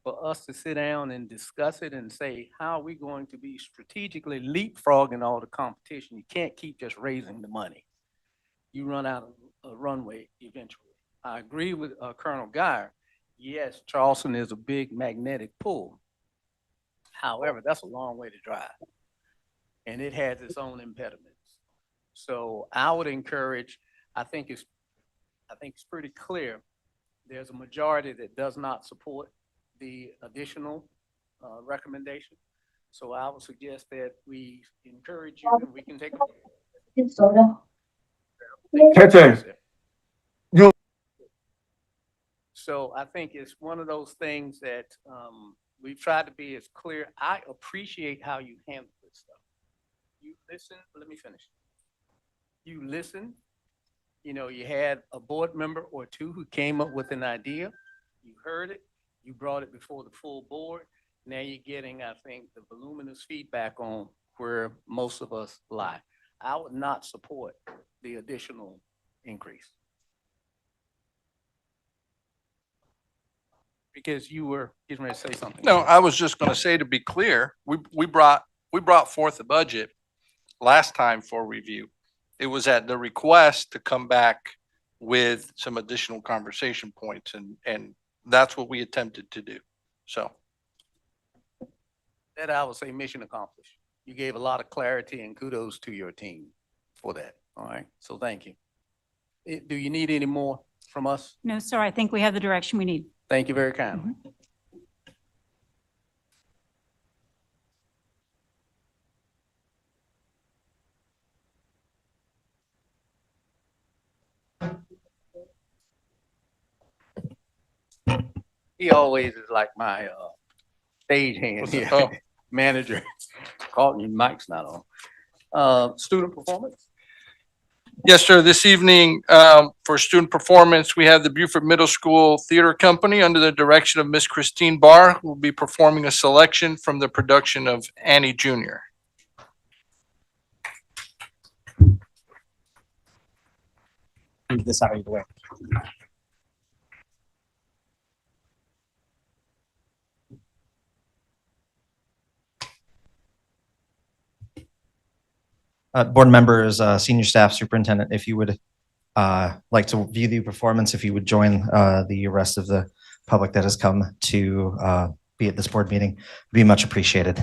for us to sit down and discuss it and say, how are we going to be strategically leapfrogging all the competition? You can't keep just raising the money. You run out of a runway eventually. I agree with Colonel Geyer. Yes, Charleston is a big magnetic pull. However, that's a long way to drive. And it has its own impediments. So I would encourage, I think it's pretty clear. There's a majority that does not support the additional recommendation. So I would suggest that we encourage you and we can take. So I think it's one of those things that we've tried to be as clear. I appreciate how you handle this stuff. You listen, let me finish. You listen, you had a board member or two who came up with an idea. You heard it, you brought it before the full board. Now you're getting, I think, the voluminous feedback on where most of us lie. I would not support the additional increase. Because you were getting ready to say something. No, I was just going to say, to be clear, we brought forth a budget last time for review. It was at the request to come back with some additional conversation points, and that's what we attempted to do. So that I would say mission accomplished. You gave a lot of clarity and kudos to your team. for that. All right, so thank you. Do you need any more from us? No, sir, I think we have the direction we need. Thank you very kindly. He always is like my stage hand here, Oh. manager. Caught you, mic's not on. Student performance? Yes, sir. This evening, for student performance, we have the Beaufort Middle School Theater Company under the direction of Miss Christine Barr, who will be performing a selection from the production of Annie Jr. Move this out of the way. Board members, senior staff, superintendent, if you would like to view the performance, if you would join the rest of the public that has come to be at this board meeting, be much appreciated.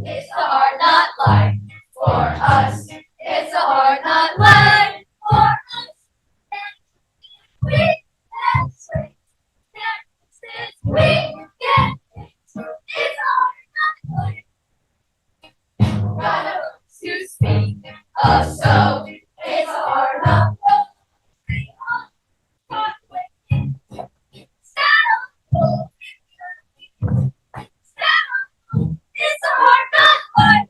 It's a hard not life for us. It's a hard not life for us. We get straight. We get it. It's a hard not life. Gotta to speak of so. It's a hard not It's a hard not life.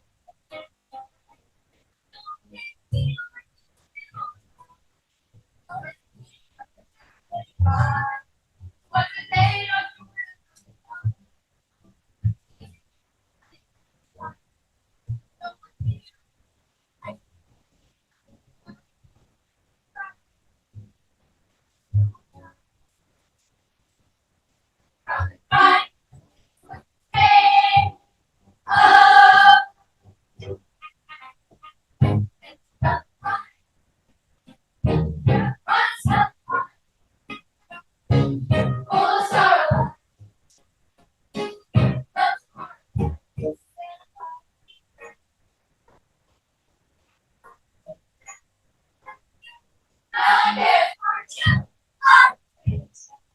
What's the name of right? Hey,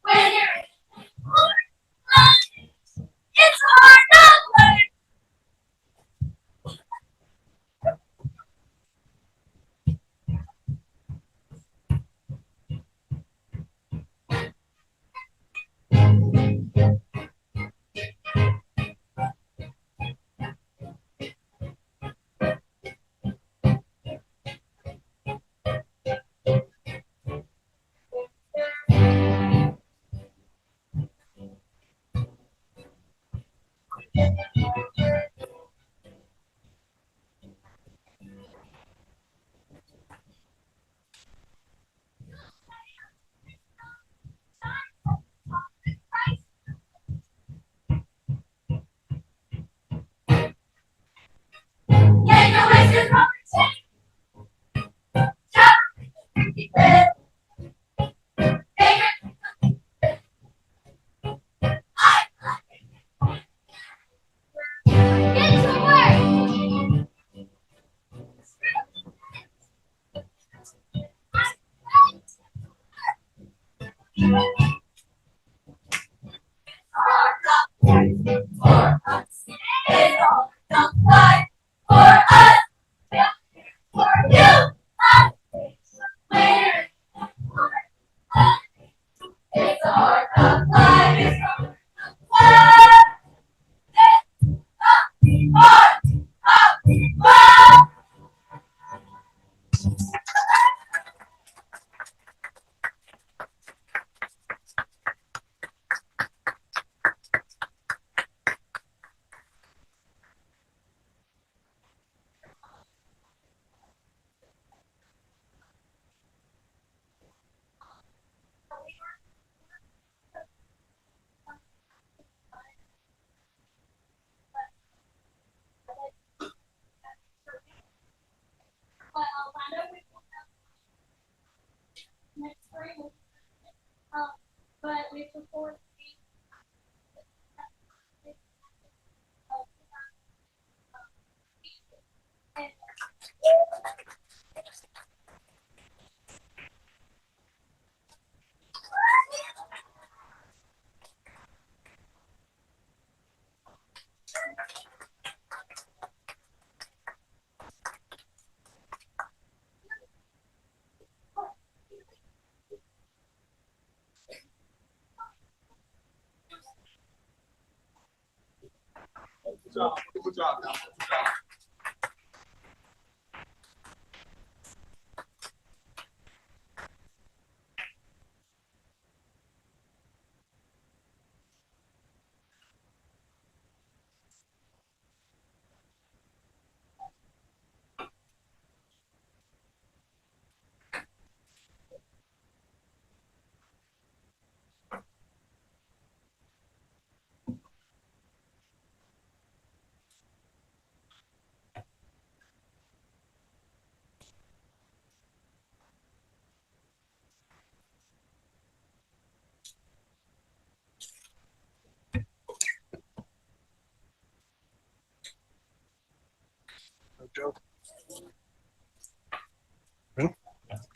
when you're it's hard not life.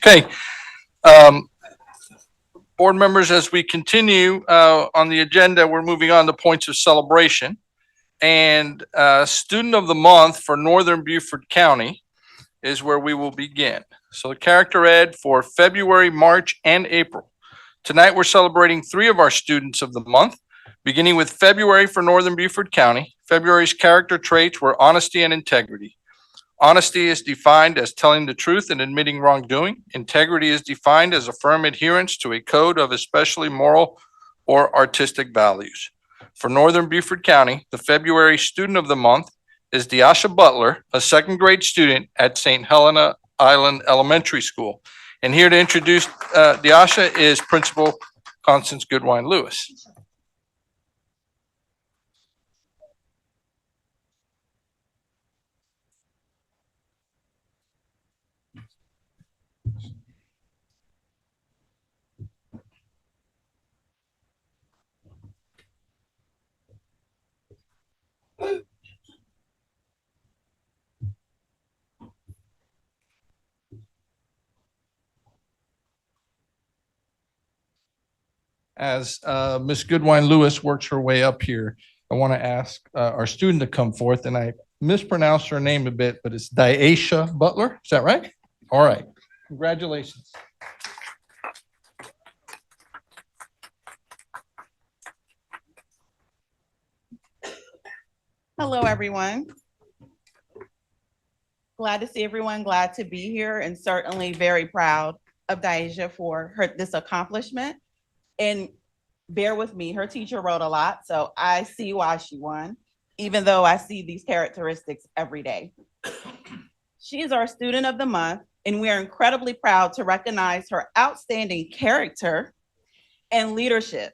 Okay. Board members, as we continue on the agenda, we're moving on to points of celebration. And Student of the Month for Northern Beaufort County is where we will begin. So character ed for February, March, and April. Tonight, we're celebrating 3 of our students of the month, beginning with February for Northern Beaufort County. February's character traits were honesty and integrity. Honesty is defined as telling the truth and admitting wrongdoing. Integrity is defined as a firm adherence to a code of especially moral or artistic values. For Northern Beaufort County, the February Student of the Month is Deasha Butler, a 2nd grade student at St. Helena Island Elementary School. And here to introduce Deasha is Principal Constance Goodwine Lewis. As Ms. Goodwine Lewis works her way up here, I want to ask our student to come forth, and I mispronounced her name a bit, but it's Deasha Butler. Is that right? All right. Congratulations. Hello, everyone. Glad to see everyone, glad to be here, and certainly very proud of Deasha for this accomplishment. And bear with me, her teacher wrote a lot, so I see why she won, even though I see these characteristics every day. She is our Student of the Month, and we are incredibly proud to recognize her outstanding character and leadership.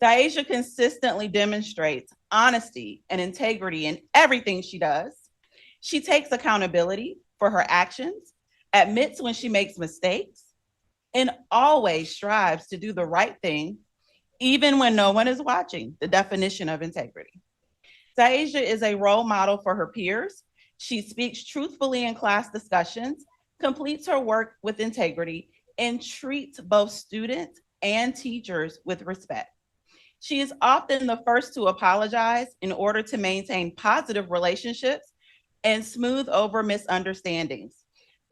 Deasha consistently demonstrates honesty and integrity in everything she does. She takes accountability for her actions, admits when she makes mistakes, and always strives to do the right thing, even when no one is watching, the definition of integrity. Deasha is a role model for her peers. She speaks truthfully in class discussions, completes her work with integrity, and treats both students and teachers with respect. She is often the first to apologize in order to maintain positive relationships and smooth over misunderstandings.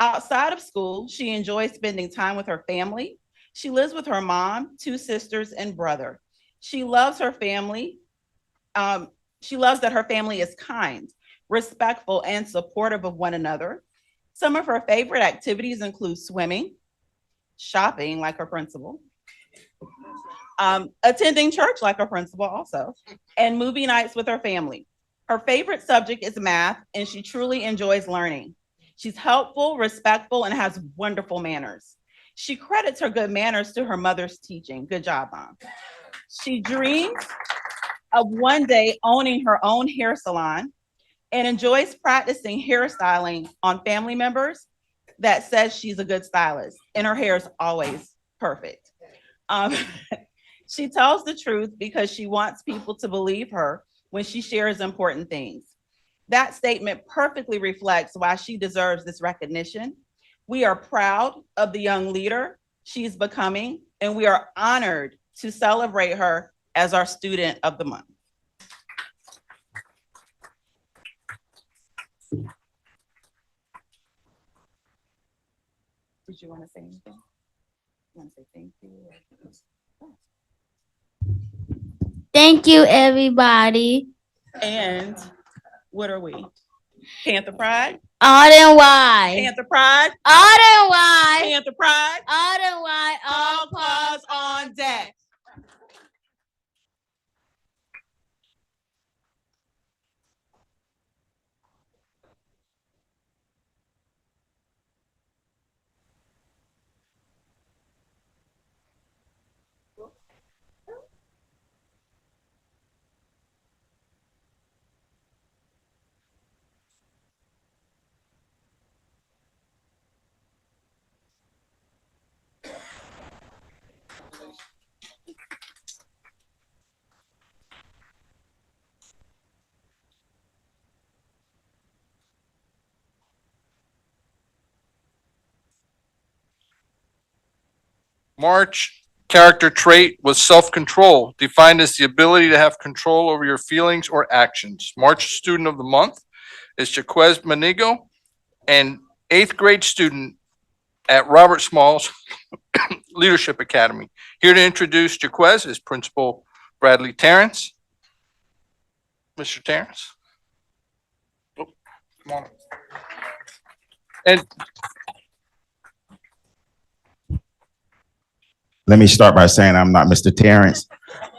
Outside of school, she enjoys spending time with her family. She lives with her mom, 2 sisters, and brother. She loves her family. She loves that her family is kind, respectful, and supportive of one another. Some of her favorite activities include swimming, shopping like her principal, attending church like her principal also, and movie nights with her family. Her favorite subject is math, and she truly enjoys learning. She's helpful, respectful, and has wonderful manners. She credits her good manners to her mother's teaching. Good job, Mom. She dreams of one day owning her own hair salon and enjoys practicing hairstyling on family members that says she's a good stylist, and her hair is always perfect. She tells the truth because she wants people to believe her when she shares important things. That statement perfectly reflects why she deserves this recognition. We are proud of the young leader she's becoming, and we are honored to celebrate her as our Student of the Month. Did you want to say anything? You want to say thank you? Thank you, everybody. And What are we? Panther Pride? All why. Panther Pride? All why. Panther Pride? All why. All paws on deck. March character trait was self-control, defined as the ability to have control over your feelings or actions. March student of the month is Jaquez Manigo, an eighth grade student at Robert Smalls Leadership Academy. Here to introduce Jaquez is Principal Bradley Terrence. Mr. Terrence. Oh, come on. And let me start by saying I'm not Mr. Terrence.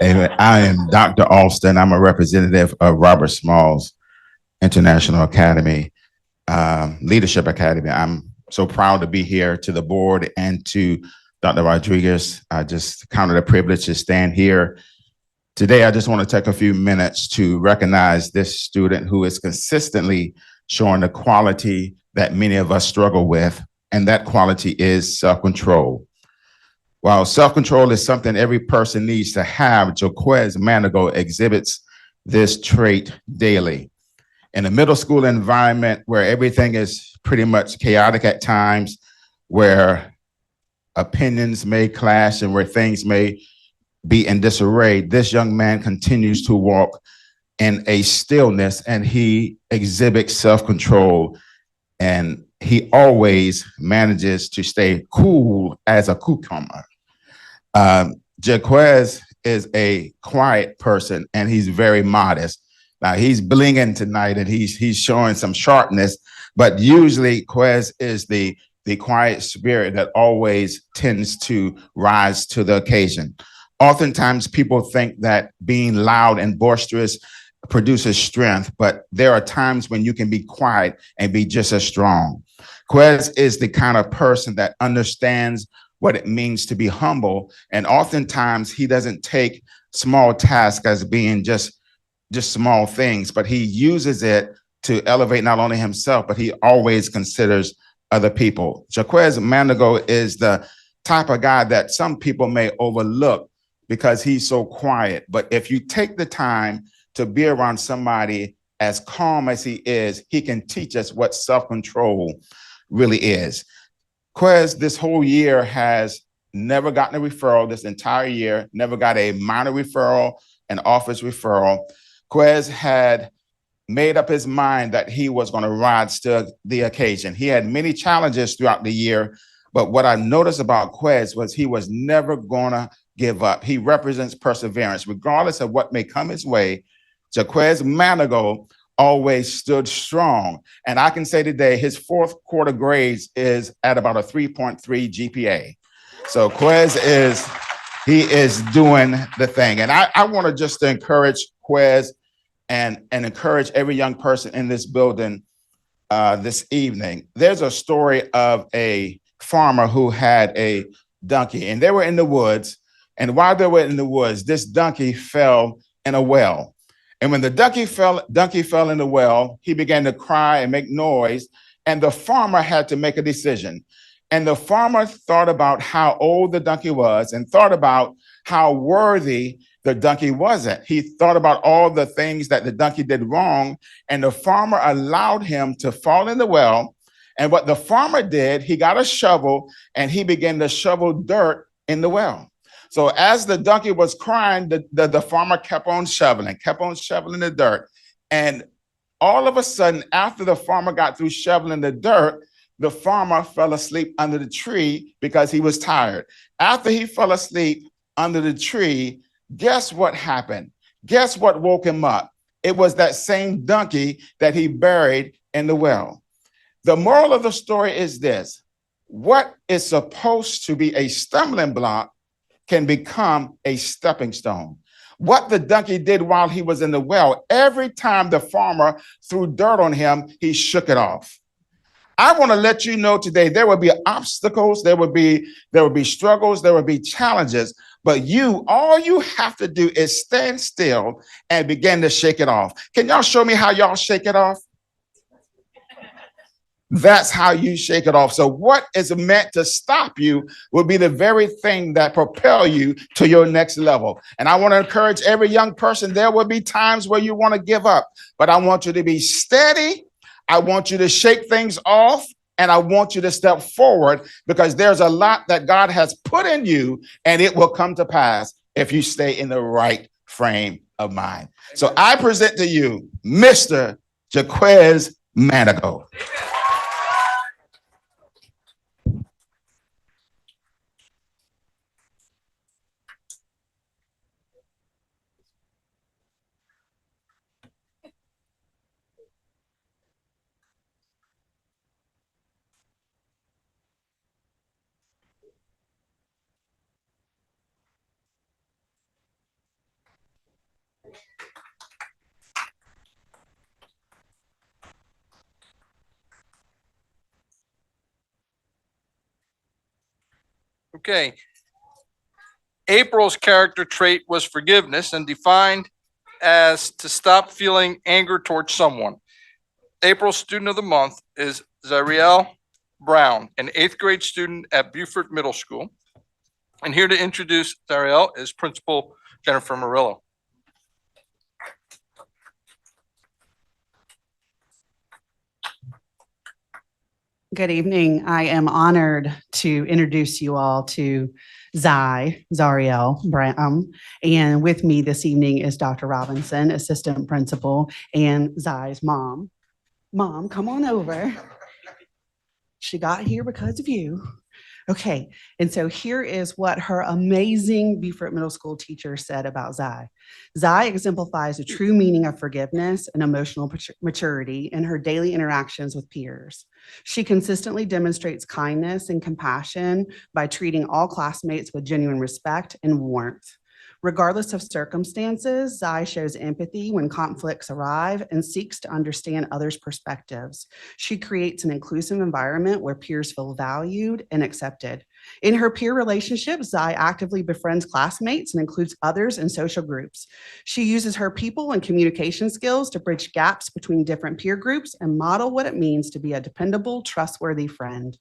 And I am Dr. Alston. I'm a representative of Robert Smalls International Academy, Leadership Academy. I'm so proud to be here, to the board and to Dr. Rodriguez. I just count it a privilege to stand here today. I just want to take a few minutes to recognize this student who is consistently showing the quality that many of us struggle with, and that quality is self-control. While self-control is something every person needs to have, Jaquez Manigo exhibits this trait daily. In a middle school environment where everything is pretty much chaotic at times, where opinions may clash and where things may be in disarray, this young man continues to walk in a stillness, and he exhibits self-control, and he always manages to stay cool as a cucumber. Jaquez is a quiet person, and he's very modest. Now he's blinging tonight, and he's showing some sharpness, but usually Quez is the quiet spirit that always tends to rise to the occasion. Oftentimes people think that being loud and boisterous produces strength, but there are times when you can be quiet and be just as strong. Quez is the kind of person that understands what it means to be humble, and oftentimes he doesn't take small tasks as being just small things, but he uses it to elevate not only himself, but he always considers other people. Jaquez Manigo is the type of guy that some people may overlook because he's so quiet. But if you take the time to be around somebody as calm as he is, he can teach us what self-control really is. Quez this whole year has never gotten a referral, this entire year, never got a minor referral, an office referral. Quez had made up his mind that he was going to rise to the occasion. He had many challenges throughout the year, but what I noticed about Quez was he was never going to give up. He represents perseverance. Regardless of what may come his way, Jaquez Manigo always stood strong. And I can say today, his fourth quarter grades is at about a 3.3 GPA. So Quez is doing the thing. And I want to just encourage Quez and encourage every young person in this building this evening. There's a story of a farmer who had a donkey, and they were in the woods. And while they were in the woods, this donkey fell in a well. And when the donkey fell in the well, he began to cry and make noise, and the farmer had to make a decision. And the farmer thought about how old the donkey was and thought about how worthy the donkey wasn't. He thought about all the things that the donkey did wrong, and the farmer allowed him to fall in the well. And what the farmer did, he got a shovel and he began to shovel dirt in the well. So as the donkey was crying, the farmer kept on shoveling the dirt. And all of a sudden, after the farmer got through shoveling the dirt, the farmer fell asleep under the tree because he was tired. After he fell asleep under the tree, guess what happened? Guess what woke him up? It was that same donkey that he buried in the well. The moral of the story is this: what is supposed to be a stumbling block can become a stepping stone. What the donkey did while he was in the well, every time the farmer threw dirt on him, he shook it off. I want to let you know today, there will be obstacles, there will be struggles, there will be challenges, but all you have to do is stand still and begin to shake it off. Can y'all show me how y'all shake it off? That's how you shake it off. So what is meant to stop you will be the very thing that propel you to your next level. And I want to encourage every young person, there will be times where you want to give up, but I want you to be steady. I want you to shake things off, and I want you to step forward, because there's a lot that God has put in you, and it will come to pass if you stay in the right frame of mind. So I present to you Mr. Jaquez Manigo. Okay. April's character trait was forgiveness, and defined as to stop feeling anger towards someone. April's student of the month is Zariel Brown, an 8th grade student at Beaufort Middle School. And here to introduce Zariel is Principal Jennifer Murillo. Good evening. I am honored to introduce you all to Zariel Brown. And with me this evening is Dr. Robinson, Assistant Principal, and Zai's mom. Mom, come on over. She got here because of you. Okay, and so here is what her amazing Beaufort Middle School teacher said about Zai. Zai exemplifies the true meaning of forgiveness and emotional maturity in her daily interactions with peers. She consistently demonstrates kindness and compassion by treating all classmates with genuine respect and warmth. Regardless of circumstances, Zai shows empathy when conflicts arrive and seeks to understand others' perspectives. She creates an inclusive environment where peers feel valued and accepted. In her peer relationships, Zai actively befriends classmates and includes others in social groups. She uses her people and communication skills to bridge gaps between different peer groups and model what it means to be a dependable, trustworthy friend.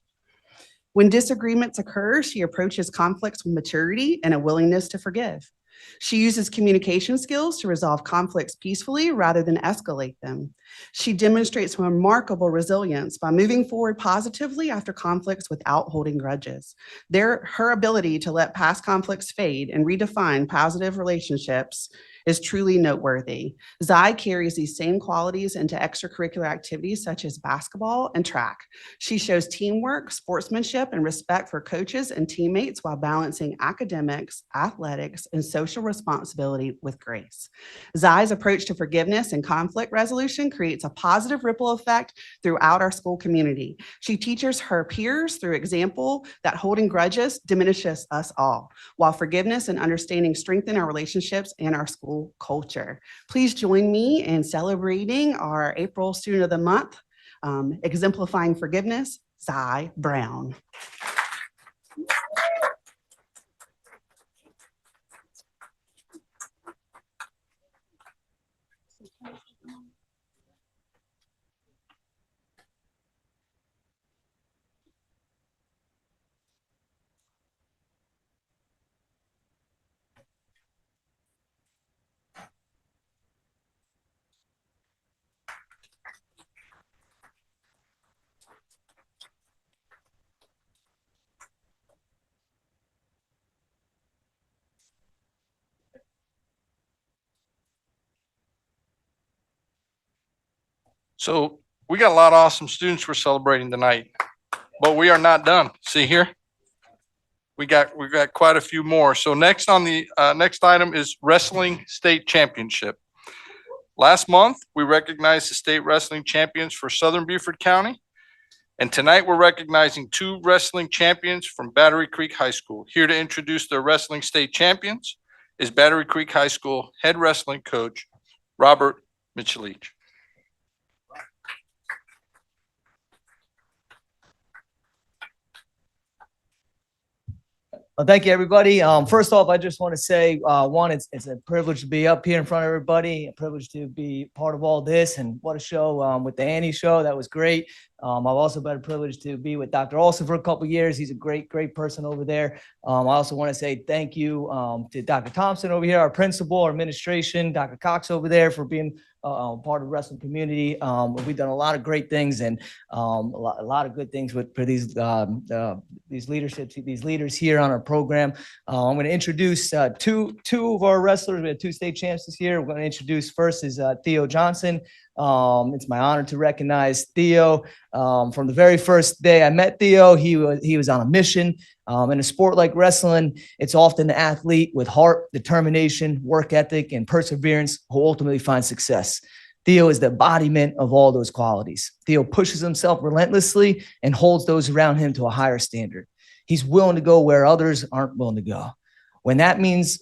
When disagreements occur, she approaches conflicts with maturity and a willingness to forgive. She uses communication skills to resolve conflicts peacefully rather than escalate them. She demonstrates remarkable resilience by moving forward positively after conflicts without holding grudges. Her ability to let past conflicts fade and redefine positive relationships is truly noteworthy. Zai carries these same qualities into extracurricular activities such as basketball and track. She shows teamwork, sportsmanship, and respect for coaches and teammates while balancing academics, athletics, and social responsibility with grace. Zai's approach to forgiveness and conflict resolution creates a positive ripple effect throughout our school community. She teaches her peers through example that holding grudges diminishes us all, while forgiveness and understanding strengthen our relationships and our school culture. Please join me in celebrating our April Student of the Month, exemplifying forgiveness, Zai Brown. So we got a lot of awesome students we're celebrating tonight, but we are not done. See here? We got quite a few more. So next on the next item is Wrestling State Championship. Last month, we recognized the state wrestling champions for Southern Beaufort County. And tonight, we're recognizing two wrestling champions from Battery Creek High School. Here to introduce their wrestling state champions is Battery Creek High School head wrestling coach, Robert Michelich. Well, thank you, everybody. First off, I just want to say, one, it's a privilege to be up here in front of everybody, a privilege to be part of all this, and what a show with the Annie show. That was great. I've also been privileged to be with Dr. Olson for a couple of years. He's a great, great person over there. I also want to say thank you to Dr. Thompson over here, our principal, our administration, Dr. Cox over there for being part of the wrestling community. We've done a lot of great things and a lot of good things for these leaders here on our program. I'm going to introduce two of our wrestlers. We had two state champs this year. We're going to introduce first is Theo Johnson. It's my honor to recognize Theo. From the very first day I met Theo, he was on a mission. In a sport like wrestling, it's often the athlete with heart, determination, work ethic, and perseverance who ultimately finds success. Theo is the embodiment of all those qualities. Theo pushes himself relentlessly and holds those around him to a higher standard. He's willing to go where others aren't willing to go. What that means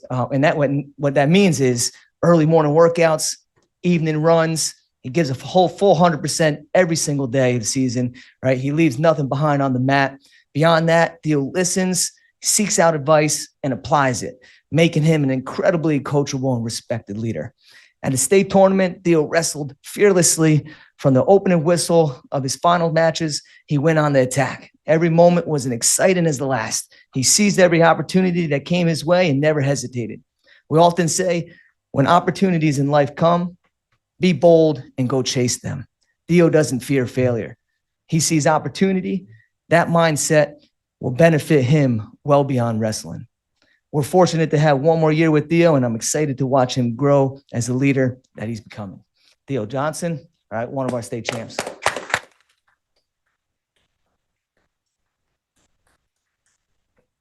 is early morning workouts, evening runs. He gives a full 100% every single day of the season, right? He leaves nothing behind on the mat. Beyond that, Theo listens, seeks out advice, and applies it, making him an incredibly coachable and respected leader. At the state tournament, Theo wrestled fearlessly. From the opening whistle of his final matches, he went on the attack. Every moment was as exciting as the last. He seized every opportunity that came his way and never hesitated. We often say, when opportunities in life come, be bold and go chase them. Theo doesn't fear failure. He sees opportunity. That mindset will benefit him well beyond wrestling. We're fortunate to have one more year with Theo, and I'm excited to watch him grow as the leader that he's becoming. Theo Johnson, all right, one of our state champs.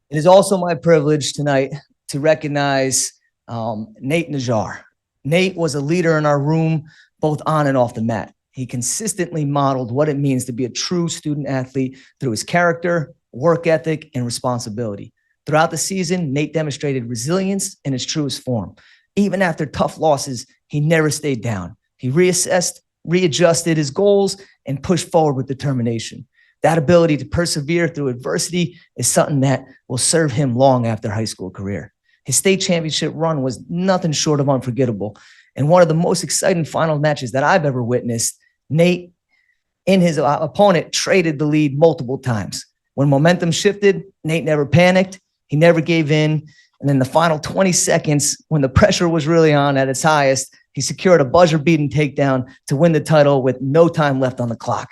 It is also my privilege tonight to recognize Nate Najjar. Nate was a leader in our room, both on and off the mat. He consistently modeled what it means to be a true student athlete through his character, work ethic, and responsibility. Throughout the season, Nate demonstrated resilience in his truest form. Even after tough losses, he never stayed down. He reassessed, readjusted his goals, and pushed forward with determination. That ability to persevere through adversity is something that will serve him long after high school career. His state championship run was nothing short of unforgettable. And one of the most exciting final matches that I've ever witnessed, Nate and his opponent traded the lead multiple times. When momentum shifted, Nate never panicked. He never gave in. And in the final 20 seconds, when the pressure was really on at its highest, he secured a buzzer-beating takedown to win the title with no time left on the clock.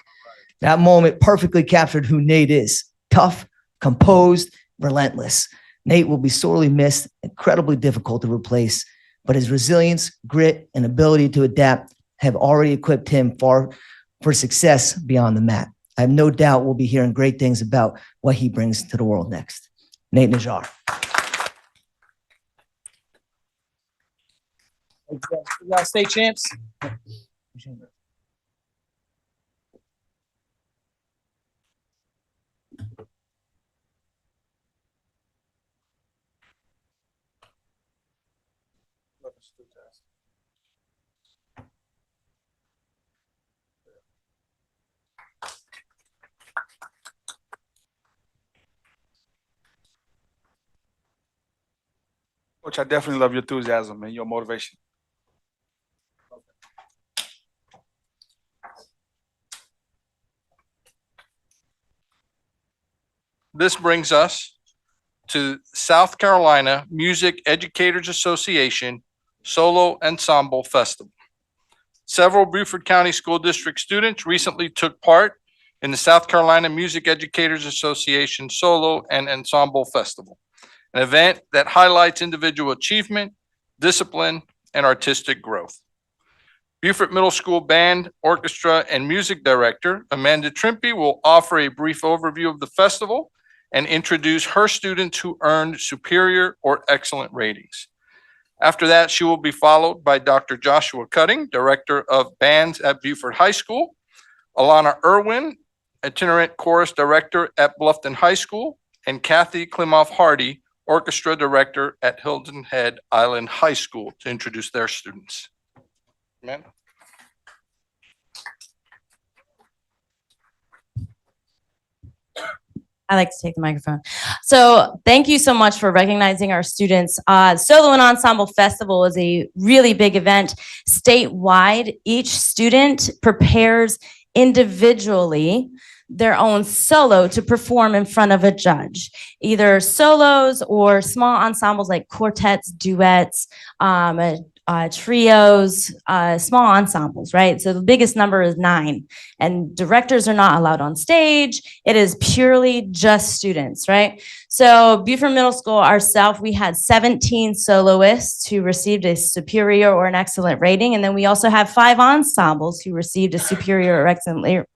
That moment perfectly captured who Nate is: tough, composed, relentless. Nate will be sorely missed, incredibly difficult to replace, but his resilience, grit, and ability to adapt have already equipped him for success beyond the mat. I have no doubt we'll be hearing great things about what he brings to the world next. Nate Najjar. State champs. Coach, I definitely love your enthusiasm and your motivation. This brings us to South Carolina Music Educators Association Solo Ensemble Festival. Several Beaufort County School District students recently took part in the South Carolina Music Educators Association Solo and Ensemble Festival, an event that highlights individual achievement, discipline, and artistic growth. Beaufort Middle School Band, Orchestra, and Music Director Amanda Trimpe will offer a brief overview of the festival and introduce her students who earned superior or excellent ratings. After that, she will be followed by Dr. Joshua Cutting, Director of Bands at Beaufort High School, Alana Irwin, Itinerant Chorus Director at Bluffton High School, and Kathy Klimoff Hardy, Orchestra Director at Hilton Head Island High School, to introduce their students. Amanda? I like to take the microphone. So thank you so much for recognizing our students. Solo and Ensemble Festival is a really big event statewide. Each student prepares individually their own solo to perform in front of a judge, either solos or small ensembles like quartets, duets, trios, small ensembles, right? So the biggest number is 9, and directors are not allowed on stage. It is purely just students, right? So Beaufort Middle School ourselves, we had 17 soloists who received a superior or an excellent rating. And then we also have 5 ensembles who received a superior or excellent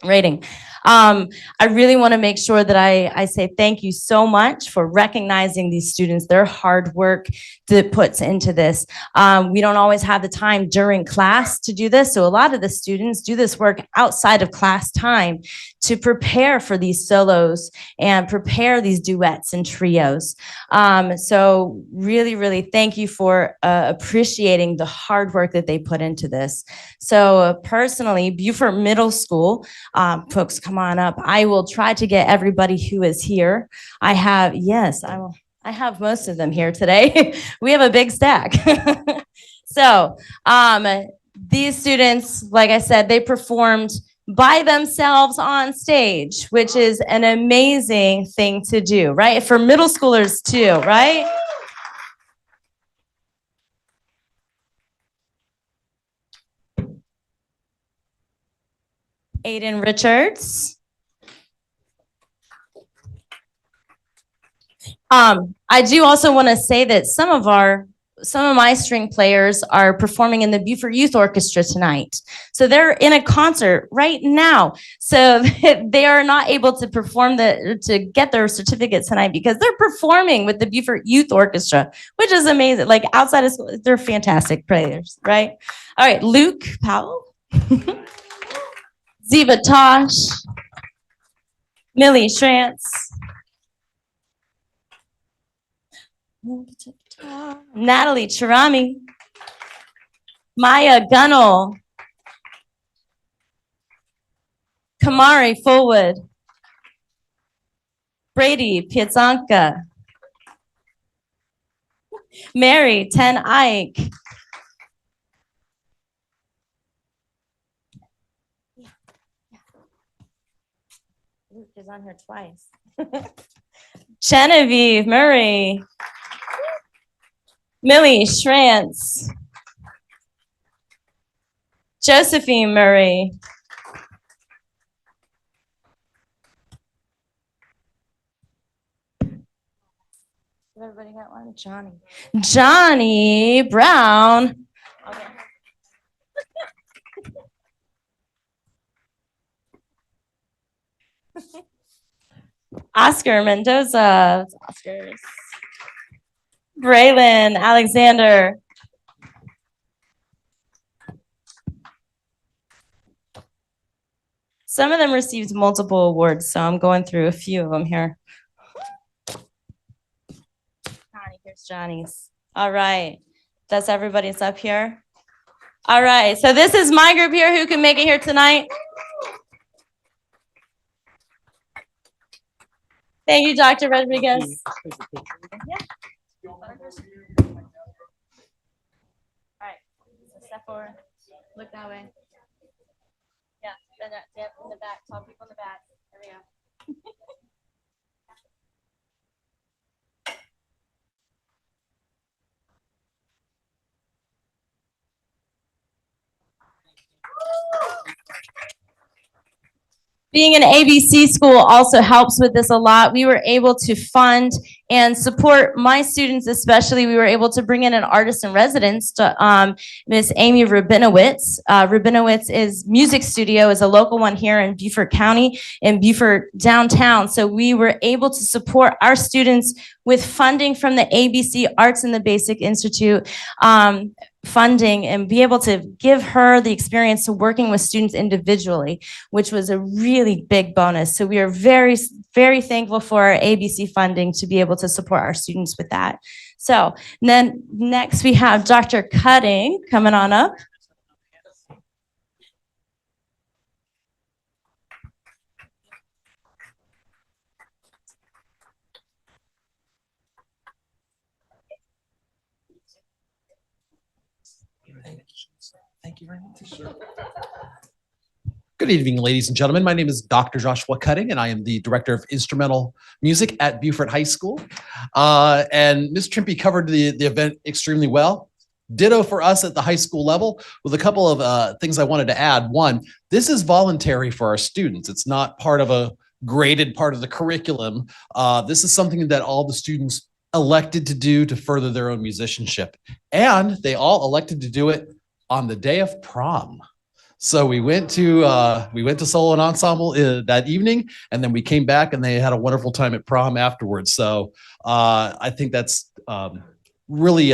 rating. I really want to make sure that I say thank you so much for recognizing these students, their hard work that puts into this. We don't always have the time during class to do this. So a lot of the students do this work outside of class time to prepare for these solos and prepare these duets and trios. So really, really thank you for appreciating the hard work that they put into this. So personally, Beaufort Middle School, folks, come on up. I will try to get everybody who is here. I have most of them here today. We have a big stack. So these students, like I said, they performed by themselves on stage, which is an amazing thing to do, right? For middle schoolers too, right? Aiden Richards. I do also want to say that some of my string players are performing in the Beaufort Youth Orchestra tonight. So they're in a concert right now. So they are not able to perform to get their certificate tonight because they're performing with the Beaufort Youth Orchestra, which is amazing. Like outside of school, they're fantastic players, right? All right, Luke Powell, Ziva Tosh, Millie Schrantz, Natalie Charami, Maya Gunnell, Kamari Fullwood, Brady Piazzanka, Mary Ten Eyck, Luke is on here twice. Genevieve Murray, Millie Schrantz, Josephine Murray, everybody got one? Johnny Brown. Okay. Oscar Mendoza. Oscars. Braylon Alexander. Some of them received multiple awards, so I'm going through a few of them here. Here's Johnny's. All right. That's everybody's up here. All right. So this is my group here. Who can make it here tonight? Thank you, Dr. Rodriguez. Yeah. All right. So step forward. Look that way. Yeah. In the back. Tall people in the back. There we go. Being an ABC school also helps with this a lot. We were able to fund and support my students, especially. We were able to bring in an artist in residence, to Miss Amy Rabinowitz. Rabinowitz is music studio, is a local one here in Beaufort County, in Beaufort downtown. So we were able to support our students with funding from the ABC Arts in the Basic Institute. Funding and be able to give her the experience to working with students individually, which was a really big bonus. So we are very, very thankful for our ABC funding to be able to support our students with that. So then next we have Dr. Cutting coming on up. Thank you very much. Good evening, ladies and gentlemen. My name is Dr. Joshua Cutting, and I am the Director of Instrumental Music at Beaufort High School. And Ms. Trimpe covered the event extremely well. Ditto for us at the high school level, with a couple of things I wanted to add. One, this is voluntary for our students. It's not part of a graded part of the curriculum. This is something that all the students elected to do to further their own musicianship. And they all elected to do it on the day of prom. So we went to solo and ensemble that evening, and then we came back and they had a wonderful time at prom afterwards. So I think that's really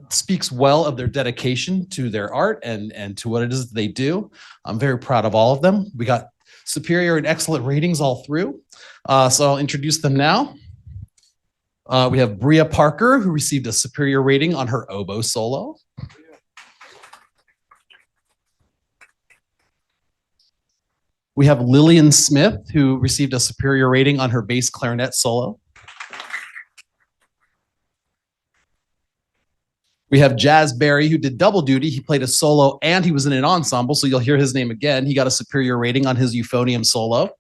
speaks well of their dedication to their art and to what it is they do. I'm very proud of all of them. We got superior and excellent ratings all through. So I'll introduce them now. We have Bria Parker, who received a superior rating on her oboe solo. We have Lillian Smith, who received a superior rating on her bass clarinet solo. We have Jazz Berry, who did double duty. He played a solo and he was in an ensemble, so you'll hear his name again. He got a superior rating on his euphonium solo.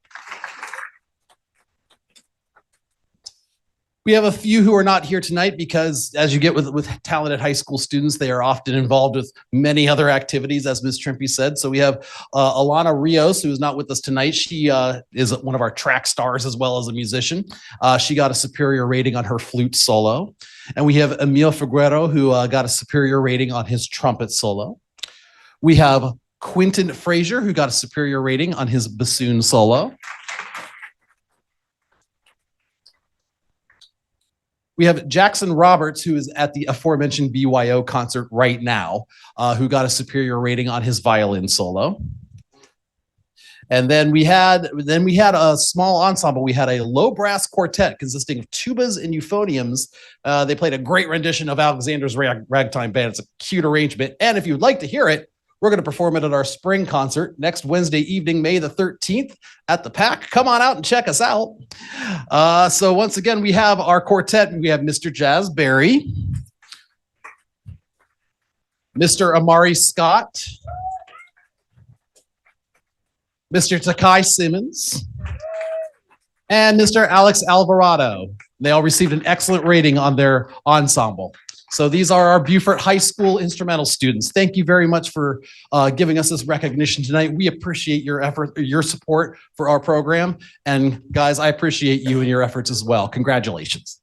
We have a few who are not here tonight because, as you get with talented high school students, they are often involved with many other activities, as Ms. Trimpe said. So we have Alana Rios, who is not with us tonight. She is one of our track stars as well as a musician. She got a superior rating on her flute solo. And we have Emil Figuero, who got a superior rating on his trumpet solo. We have Quentin Frazier, who got a superior rating on his bassoon solo. We have Jackson Roberts, who is at the aforementioned BYO concert right now, who got a superior rating on his violin solo. And then we had a small ensemble. We had a low brass quartet consisting of tubas and euphoniums. They played a great rendition of Alexander's Ragtime Band. It's a cute arrangement. And if you'd like to hear it, we're going to perform it at our spring concert next Wednesday evening, May the 13th at the PAC. Come on out and check us out. So once again, we have our quartet. We have Mr. Jazz Berry, Mr. Amari Scott, Mr. Takai Simmons, and Mr. Alex Alvarado. They all received an excellent rating on their ensemble. So these are our Beaufort High School instrumental students. Thank you very much for giving us this recognition tonight. We appreciate your effort, your support for our program. And guys, I appreciate you and your efforts as well. Congratulations.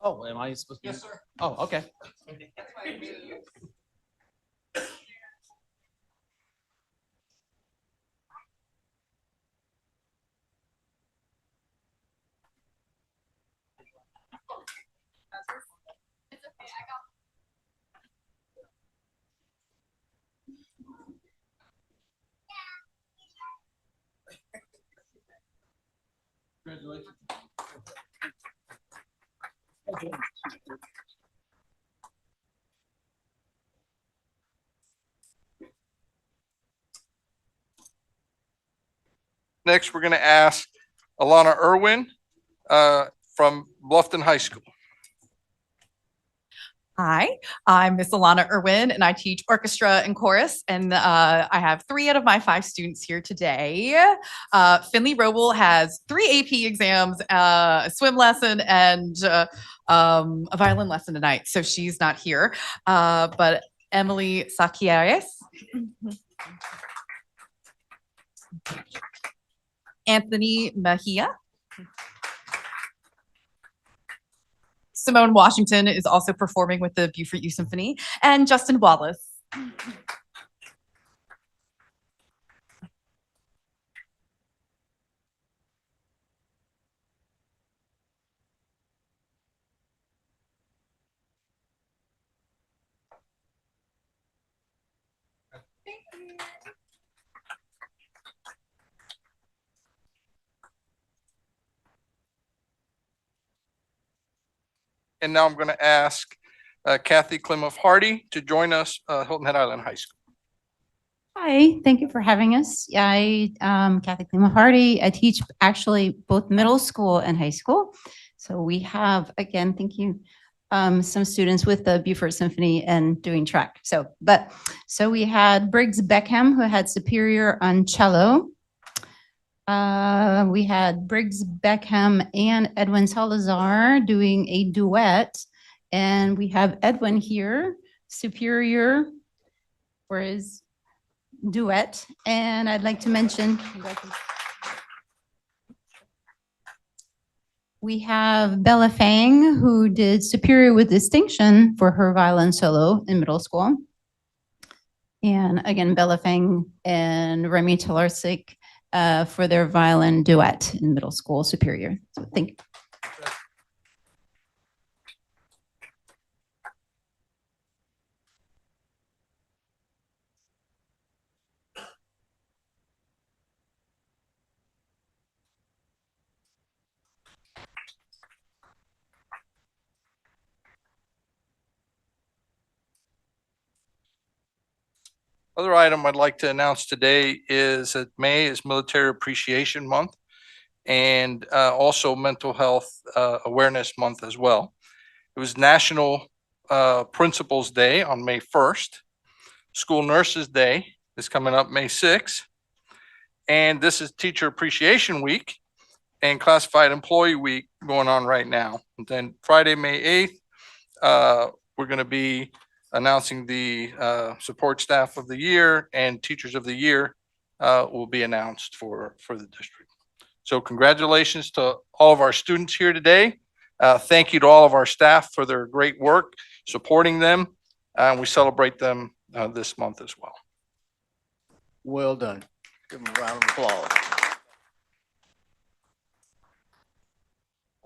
Oh, am I supposed to? Yes, sir. Oh, okay. Congratulations. Next, we're going to ask Alana Irwin from Bluffton High School. Hi, I'm Miss Alana Irwin, and I teach orchestra and chorus. And I have 3 out of my 5 students here today. Finley Roble has 3 AP exams, a swim lesson, and a violin lesson tonight, so she's not here. But Emily Sakiaris, Anthony Mejia, Simone Washington is also performing with the Beaufort Youth Symphony, and Justin Wallace. And now I'm going to ask Kathy Klimoff Hardy to join us, Hilton Head Island High School. Hi, thank you for having us. Kathy Klima Hardy. I teach actually both middle school and high school. So we have, again, thank you, some students with the Beaufort Symphony and doing track. So we had Briggs Beckham, who had Superior on cello. We had Briggs Beckham and Edwin Salazar doing a duet. And we have Edwin here, Superior for his duet. And I'd like to mention, we have Bella Fang, who did Superior with Distinction for her violin solo in middle school. And again, Bella Fang and Remy Talarczyk for their violin duet in middle school Superior. So thank you. Other item I'd like to announce today is that May is Military Appreciation Month and also Mental Health Awareness Month as well. It was National Principals Day on May 1st. School Nurses Day is coming up May 6th. And this is Teacher Appreciation Week and Classified Employee Week going on right now. And then Friday, May 8th, we're going to be announcing the support staff of the year and teachers of the year will be announced for the district. So congratulations to all of our students here today. Thank you to all of our staff for their great work, supporting them. And we celebrate them this month as well. Well done. Give them a round of applause.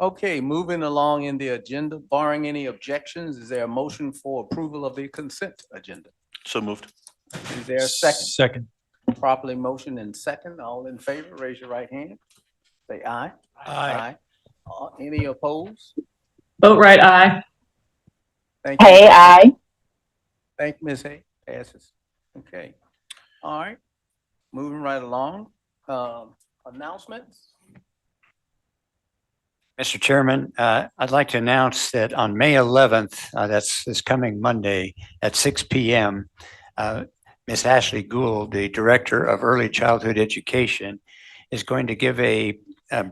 Okay, moving along in the agenda, barring any objections, is there a motion for approval of the consent agenda? So moved. Is there a second? Second. Properly motion and second. All in favor, raise your right hand. Say aye. Aye. Any opposed? Vote right, aye. Thank you. Hey, aye. Thank you, Ms. Hay. Passes. Okay. All right. Moving right along. Announcements. Mr. Chairman, I'd like to announce that on May 11th, that's this coming Monday at 6 p.m., Ms. Ashley Gould, the Director of Early Childhood Education, is going to give a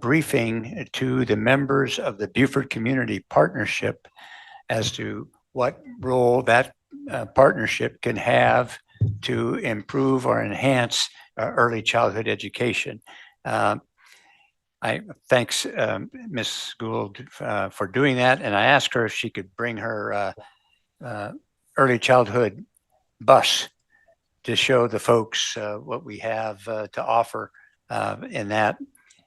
briefing to the members of the Beaufort Community Partnership as to what role that partnership can have to improve or enhance early childhood education. I thanks Ms. Gould for doing that, and I asked her if she could bring her early childhood bus to show the folks what we have to offer in that.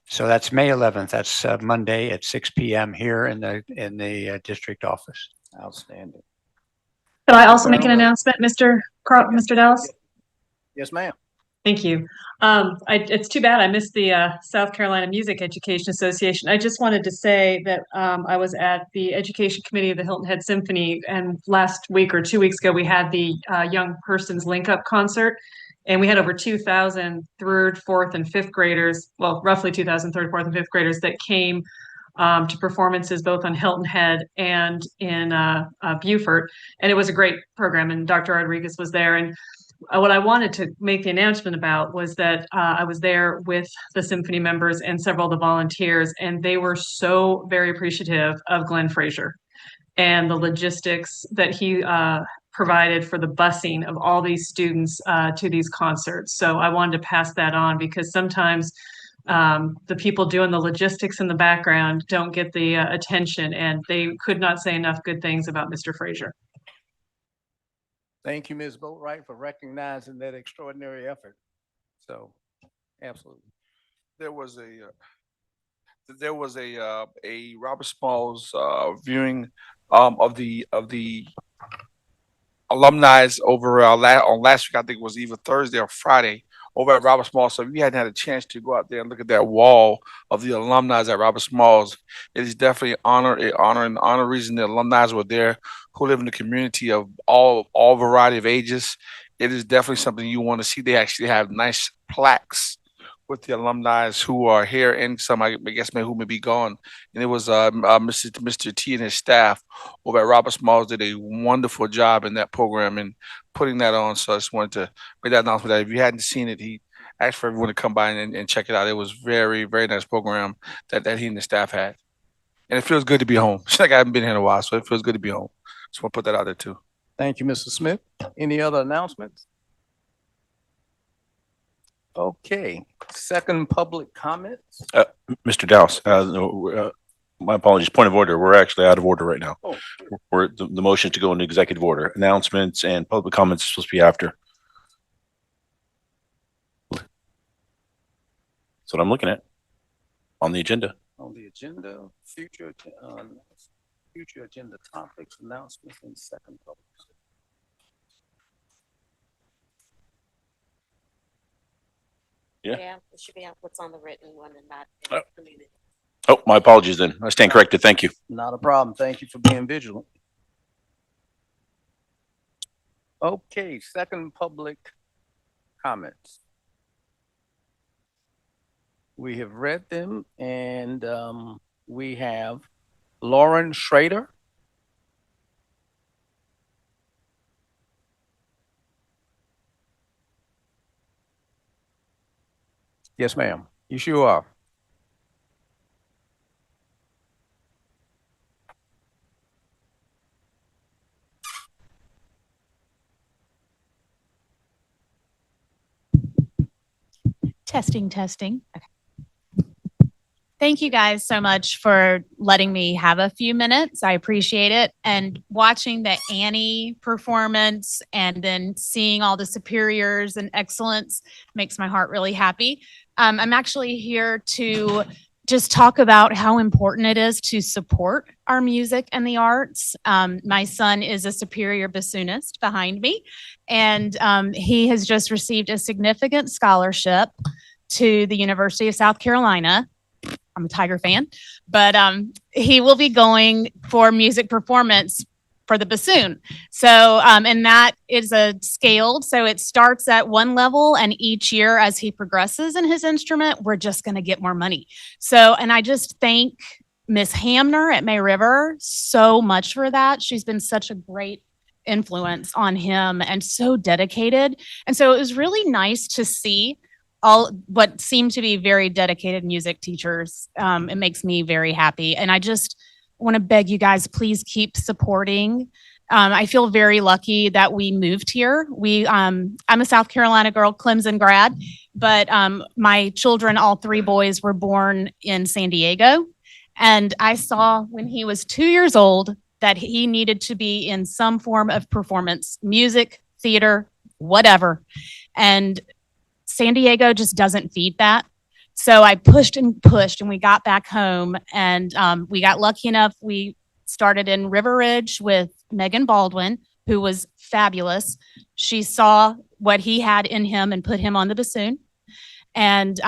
So that's May 11th. That's Monday at 6 p.m. here in the district office. Outstanding. Could I also make an announcement, Mr. Dallas? Yes, ma'am. Thank you. It's too bad I missed the South Carolina Music Education Association. I just wanted to say that I was at the Education Committee of the Hilton Head Symphony, and last week or 2 weeks ago, we had the Young Persons Link Up concert, and we had over 2,000 third, fourth, and fifth graders, well, roughly 2,000 third, fourth, and fifth graders that came to performances both on Hilton Head and in Beaufort. And it was a great program, and Dr. Rodriguez was there. And what I wanted to make the announcement about was that I was there with the symphony members and several of the volunteers, and they were so very appreciative of Glenn Frazier and the logistics that he provided for the busing of all these students to these concerts. So I wanted to pass that on because sometimes the people doing the logistics in the background don't get the attention, and they could not say enough good things about Mr. Frazier. Thank you, Ms. Boatwright, for recognizing that extraordinary effort. So, absolutely. There was a Robert Smalls viewing of the alumni over on last week. I think it was either Thursday or Friday over at Robert Smalls. So if you hadn't had a chance to go out there and look at that wall of the alumni at Robert Smalls, it is definitely an honor reason the alumni were there who live in the community of all variety of ages. It is definitely something you want to see. They actually have nice plaques with the alumni who are here and some, I guess, who may be gone. And it was Mr. T and his staff over at Robert Smalls did a wonderful job in that program and putting that on. So I just wanted to make that announcement that if you hadn't seen it, he asked for everyone to come by and check it out. It was very, very nice program that he and the staff had. And it feels good to be home. It's like I haven't been here in a while, so it feels good to be home. Just want to put that out there too. Thank you, Mr. Smith. Any other announcements? Okay, second public comments. Mr. Dowse, my apologies, point of order. We're actually out of order right now. Oh. The motion to go into executive order. Announcements and public comments are supposed to be after. That's what I'm looking at on the agenda. On the agenda, future agenda topics, announcements, and second public. Yeah. It should be what's on the written one and not in the minute. Oh, my apologies then. I stand corrected. Thank you. Not a problem. Thank you for being vigilant. Okay, second public comments. We have read them, and we have Lauren Schrader. Yes, ma'am. You sure are. Testing. Okay. Thank you guys so much for letting me have a few minutes. I appreciate it. And watching the Annie performance and then seeing all the superiors and excellence makes my heart really happy. I'm actually here to just talk about how important it is to support our music and the arts. My son is a superior bassoonist behind me, and he has just received a significant scholarship to the University of South Carolina. I'm a Tiger fan, but he will be going for music performance for the bassoon. So, and that is a scaled, so it starts at one level, and each year as he progresses in his instrument, we're just going to get more money. So, and I just thank Miss Hamner at May River so much for that. She's been such a great influence on him and so dedicated. And so it was really nice to see all what seem to be very dedicated music teachers. It makes me very happy. And I just want to beg you guys, please keep supporting. I feel very lucky that we moved here. I'm a South Carolina girl, Clemson grad, but my children, all three boys, were born in San Diego. And I saw when he was 2 years old that he needed to be in some form of performance, music, theater, whatever. And San Diego just doesn't feed that. So I pushed and we got back home, and we got lucky enough. We started in River Ridge with Megan Baldwin, who was fabulous. She saw what he had in him and put him on the bassoon. And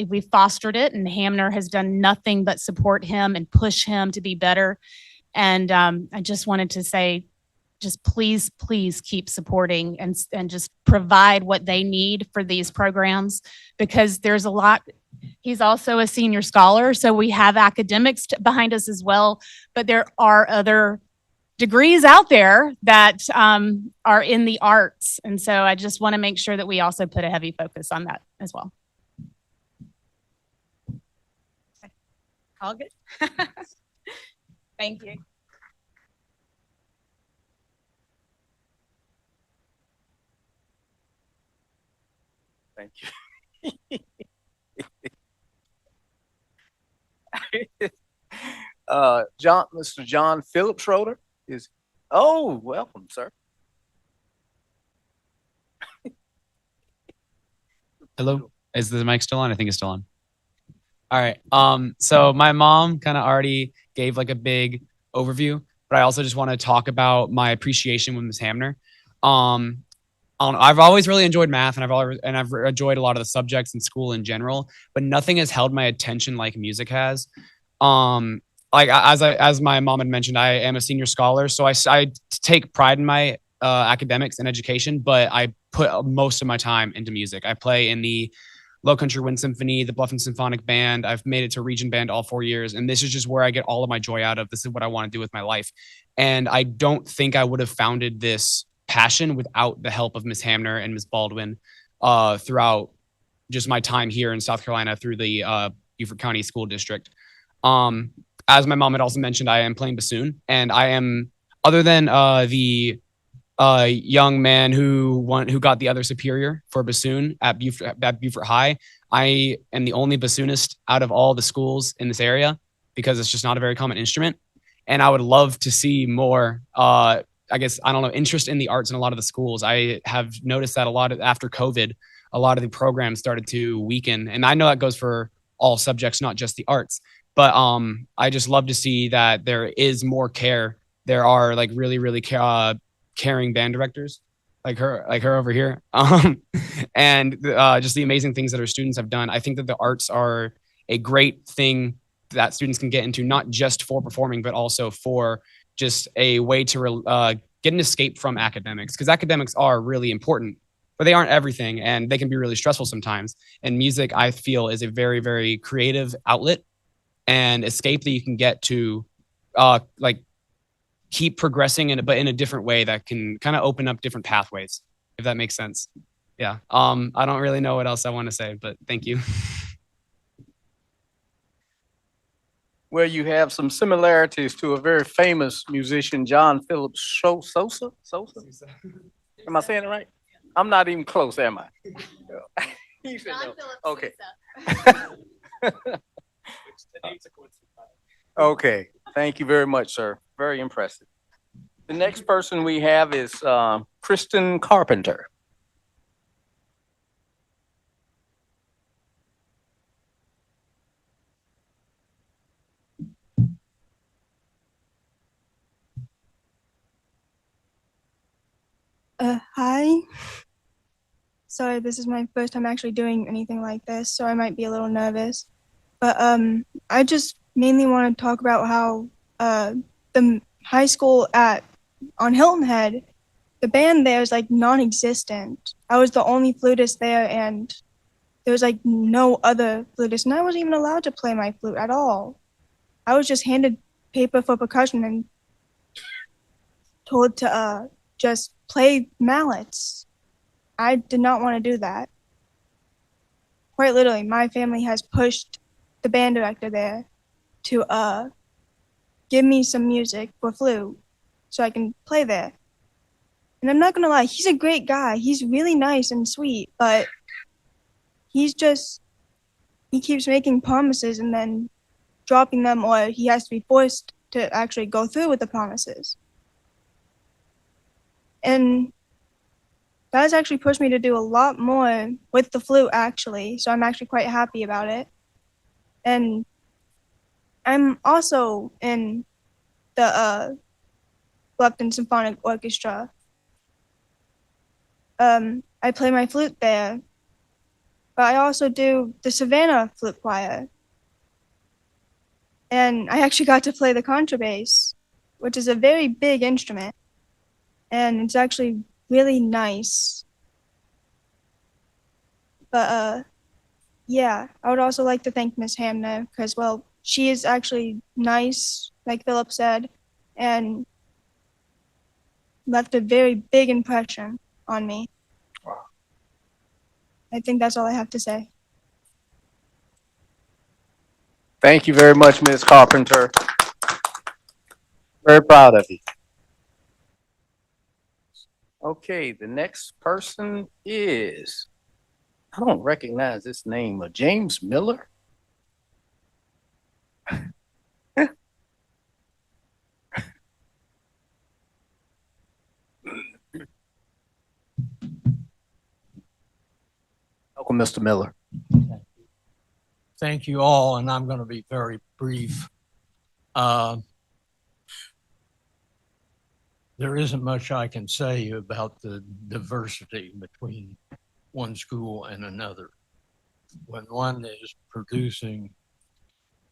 we fostered it, and Hamner has done nothing but support him and push him to be better. And I just wanted to say, just please keep supporting and just provide what they need for these programs, because there's a lot He's also a senior scholar, so we have academics behind us as well. But there are other degrees out there that are in the arts, and so I just want to make sure that we also put a heavy focus on that as well. All good. Thank you. Thank you. Mr. John Philip Schroeder is, oh, welcome, sir. Hello, is the mic still on? I think it's still on. All right. So my mom kind of already gave like a big overview, but I also just want to talk about my appreciation with Ms. Hamner. I've always really enjoyed math, and I've enjoyed a lot of the subjects in school in general, but nothing has held my attention like music has. As my mom had mentioned, I am a senior scholar, so I take pride in my academics and education, but I put most of my time into music. I play in the Low Country Wind Symphony, the Bluffton Symphonic Band. I've made it to Region Band all 4 years, and this is just where I get all of my joy out of. This is what I want to do with my life, and I don't think I would have founded this passion without the help of Ms. Hamner and Ms. Baldwin throughout just my time here in South Carolina through the Beaufort County School District. As my mom had also mentioned, I am playing bassoon, and I am, other than the young man who got the other superior for bassoon at Beaufort High, I am the only bassoonist out of all the schools in this area because it's just not a very common instrument. And I would love to see more, interest in the arts in a lot of the schools. I have noticed that after COVID, a lot of the programs started to weaken. And I know that goes for all subjects, not just the arts. But I just love to see that there is more care. There are like really caring band directors like her over here. And just the amazing things that our students have done. I think that the arts are a great thing that students can get into, not just for performing, but also for just a way to get an escape from academics, because academics are really important, but they aren't everything, and they can be really stressful sometimes. And music, I feel, is a very creative outlet and escape that you can get to keep progressing but in a different way that can kind of open up different pathways, if that makes sense. Yeah. I don't really know what else I want to say, but thank you. Well, you have some similarities to a very famous musician, John Philip Sosa. Am I saying it right? I'm not even close, am I? You said no. Okay. Okay. Thank you very much, sir. Very impressive. The next person we have is Kristen Carpenter. Hi. Sorry, this is my first time actually doing anything like this, so I might be a little nervous. But I just mainly want to talk about how the high school on Hilton Head, the band there is like non-existent. I was the only flutist there, and there was like no other flutist, and I wasn't even allowed to play my flute at all. I was just handed paper for percussion and told to just play mallets. I did not want to do that. Quite literally, my family has pushed the band director there to give me some music for flute so I can play there. And I'm not gonna lie, he's a great guy. He's really nice and sweet, but he keeps making promises and then dropping them, or he has to be forced to actually go through with the promises. And that has actually pushed me to do a lot more with the flute, actually, so I'm actually quite happy about it. And I'm also in the Bluffton Symphonic Orchestra. I play my flute there, but I also do the Savannah Flute Choir. And I actually got to play the contrabass, which is a very big instrument, and it's actually really nice. But yeah, I would also like to thank Miss Hamner because, well, she is actually nice, like Philip said, and left a very big impression on me. I think that's all I have to say. Thank you very much, Ms. Carpenter. Very proud of you. Okay, the next person is, I don't recognize this name, James Miller. Welcome, Mr. Miller. Thank you all, and I'm going to be very brief. There isn't much I can say about the diversity between one school and another. When one is producing.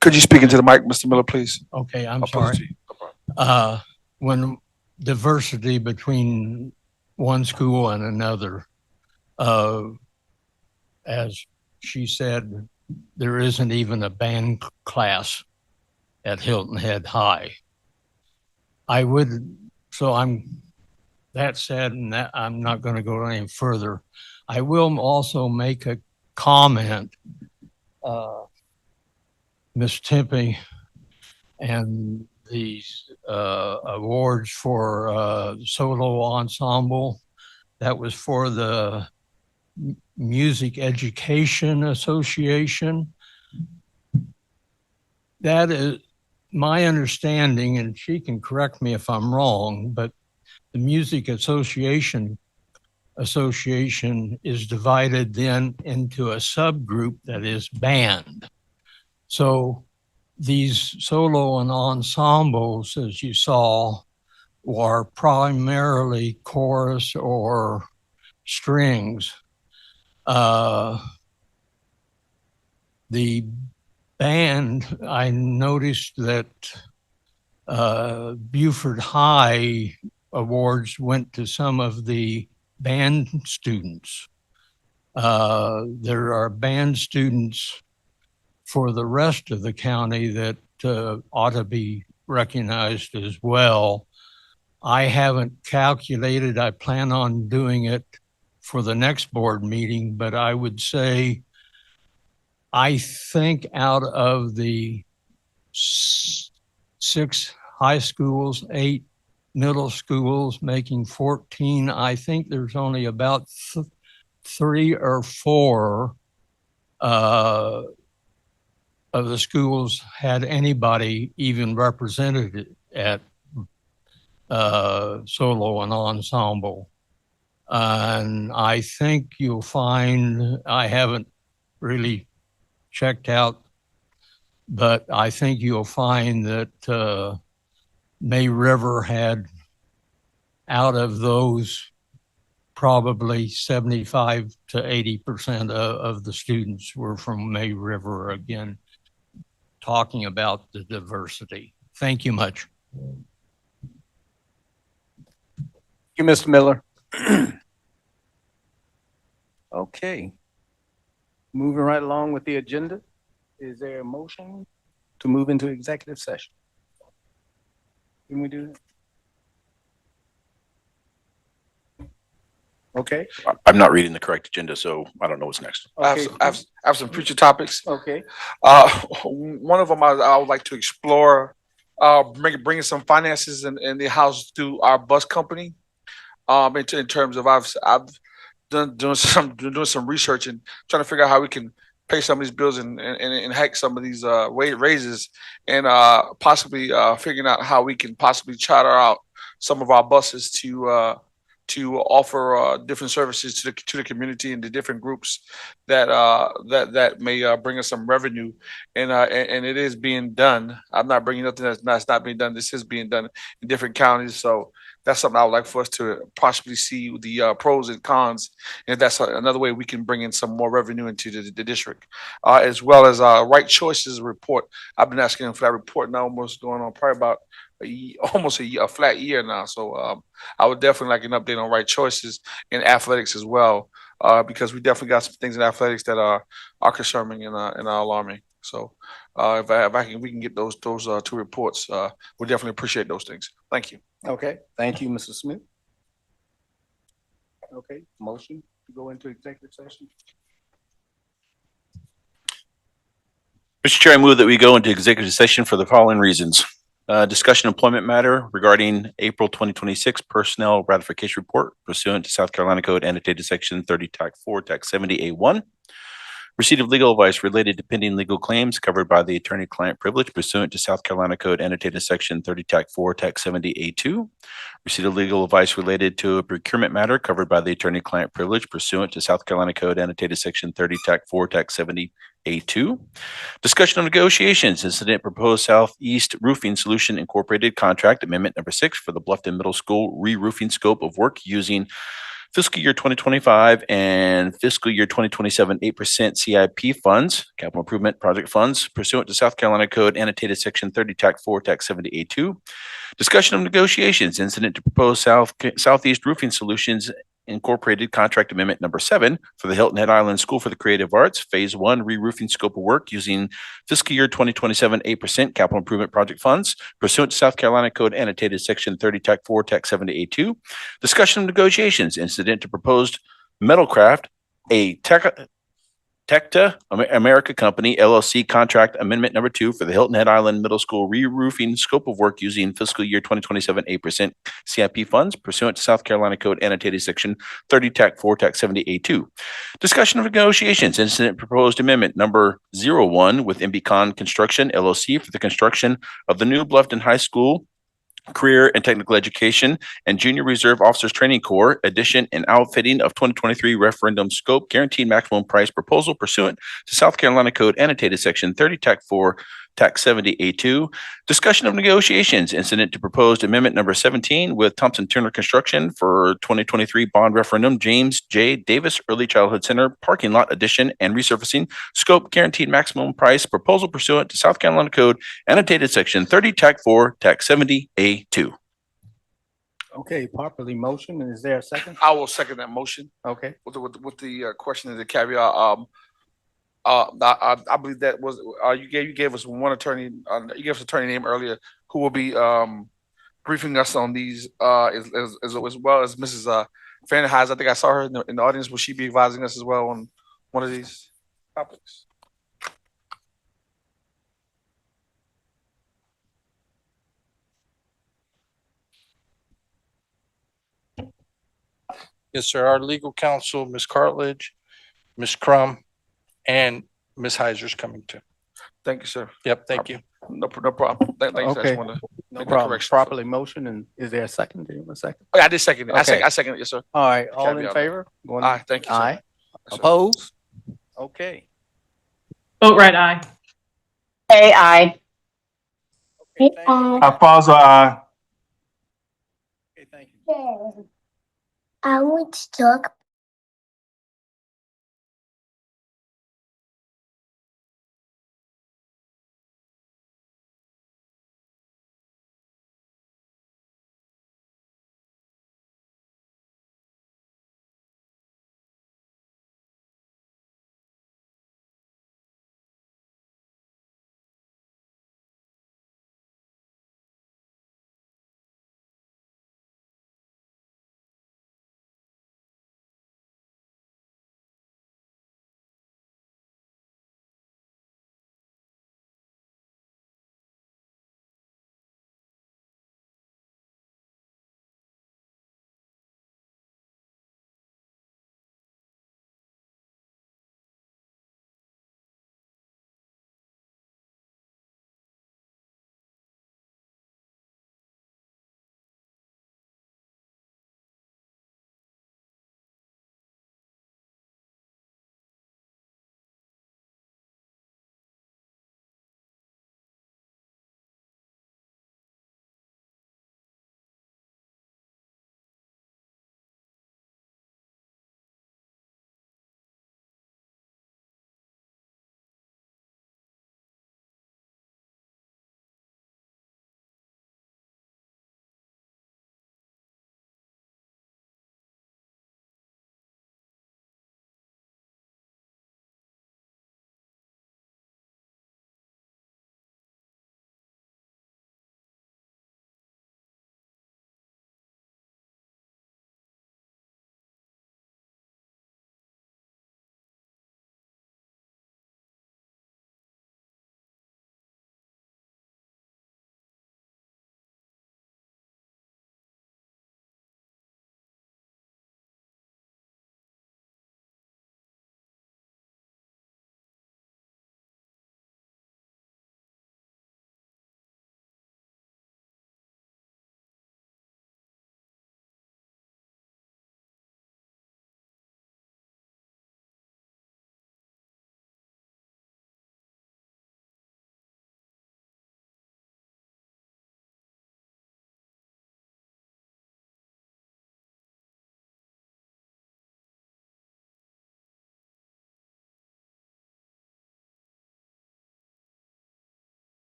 Could you speak into the mic, Mr. Miller, please? Okay, I'm I'll put it to sorry. you. No problem. When diversity between one school and another, as she said, there isn't even a band class at Hilton Head High. That said, and that I'm not going to go any further. I will also make a comment, Ms. Tempe, and these awards for solo ensemble, that was for the Music Education Association. That is my understanding, and she can correct me if I'm wrong, but the Music Association is divided then into a subgroup that is band. So these solo and ensembles, as you saw, are primarily chorus or strings. The band, I noticed that Beaufort High awards went to some of the band students. There are band students for the rest of the county that ought to be recognized as well. I haven't calculated. I plan on doing it for the next board meeting, but I would say I think out of the 6 high schools, 8 middle schools, making 14, I think there's only about 3 or 4 of the schools had anybody even represented at solo and ensemble. And I think you'll find, I haven't really checked out, but I think you'll find that May River had, out of those, probably 75 to 80% of the students were from May River, again, talking about the diversity. Thank you much. Thank you, Mr. Miller. Okay. Moving right along with the agenda. Is there a motion to move into executive session? Can we do that? Okay. I'm not reading the correct agenda, so I don't know what's next. Okay. I have some future topics. Okay. One of them I would like to explore, bringing some finances in the house to our bus company. In terms of I've doing some research and trying to figure out how we can pay some of these bills and hike some of these raises, and possibly figuring out how we can possibly charter out some of our buses to offer different services to the community and the different groups that may bring us some revenue, and it is being done. I'm not bringing nothing that's not being done. This is being done in different counties, so that's something I would like for us to possibly see the pros and cons, and that's another way we can bring in some more revenue into the district, as well as Right Choices report. I've been asking for that report now, almost going on probably about almost a flat year now. So I would definitely like an update on Right Choices and athletics as well. because we definitely got some things in athletics that are concerning and are alarming. So we can get those two reports, we definitely appreciate those things. Thank you. Okay, thank you, Mr. Smith. Okay, motion to go into executive session. Mr. Chair, I move that we go into executive session for the following reasons. Discussion employment matter regarding April 2026 personnel ratification report pursuant to South Carolina Code annotated section 30 Tac 4 Tac 70A1. Receipt of legal advice related to pending legal claims covered by the attorney-client privilege pursuant to South Carolina Code annotated section 30 Tac 4 Tac 70A2. Receipt of legal advice related to a procurement matter covered by the attorney-client privilege pursuant to South Carolina Code annotated section 30 Tac 4 Tac 70A2. Discussion of negotiations, incident proposed Southeast Roofing Solution Incorporated contract amendment number 6 for the Bluffton Middle School re-roofing scope of work using fiscal year 2025 and fiscal year 2027 8% CIP funds, capital improvement project funds pursuant to South Carolina Code annotated section 30 Tac 4 Tac 70A2. Discussion of negotiations, incident to propose Southeast Roofing Solutions Incorporated contract amendment number 7 for the Hilton Head Island School for the Creative Arts, phase 1 re-roofing scope of work using fiscal year 2027 8% capital improvement project funds pursuant to South Carolina Code annotated section 30 Tac 4 Tac 70A2. Discussion of negotiations, incident to proposed Metalcraft, a Tecta America Company LLC contract amendment number 2 for the Hilton Head Island Middle School re-roofing scope of work using fiscal year 2027 8% CIP funds pursuant to South Carolina Code annotated section 30 Tac 4 Tac 70A2. Discussion of negotiations, incident proposed amendment number 01 with MBCon Construction LLC for the construction of the new Bluffton High School Career and Technical Education and Junior Reserve Officers Training Corps addition and outfitting of 2023 referendum scope guaranteed maximum price proposal pursuant to South Carolina Code annotated section 30 Tac 4 Tac 70A2. Discussion of negotiations, incident to proposed amendment number 17 with Thompson Turner Construction for 2023 bond referendum James J. Davis Early Childhood Center parking lot addition and resurfacing scope guaranteed maximum price proposal pursuant to South Carolina Code annotated section 30 Tac 4 Tac 70A2. Okay, properly motion. Is there a second? I will second that motion Okay. with the question and the caveat. I believe that was you gave us one attorney. You gave us attorney name earlier who will be briefing us on these as well as Mrs. Fanny Hayes. I think I saw her in the audience. Will she be advising us as well on one of these topics? Yes, sir. Our legal counsel, Ms. Cartledge, Ms. Crum, and Ms. Heiser's coming too. Thank you, sir. Yep, thank you. No problem. Thanks. I Okay. just wanted to No make that problem. correction. Properly motion. And is there a second? Do you want a second? Oh, yeah, I did second it. Okay. I second it. Yes, sir. All right. All in Caveat. favor? Going- Aye. Thank you, sir. Aye. Yes, sir. Opposed? Okay. Vote right aye. AI. Alfonso, aye. Okay, thank you. I want to talk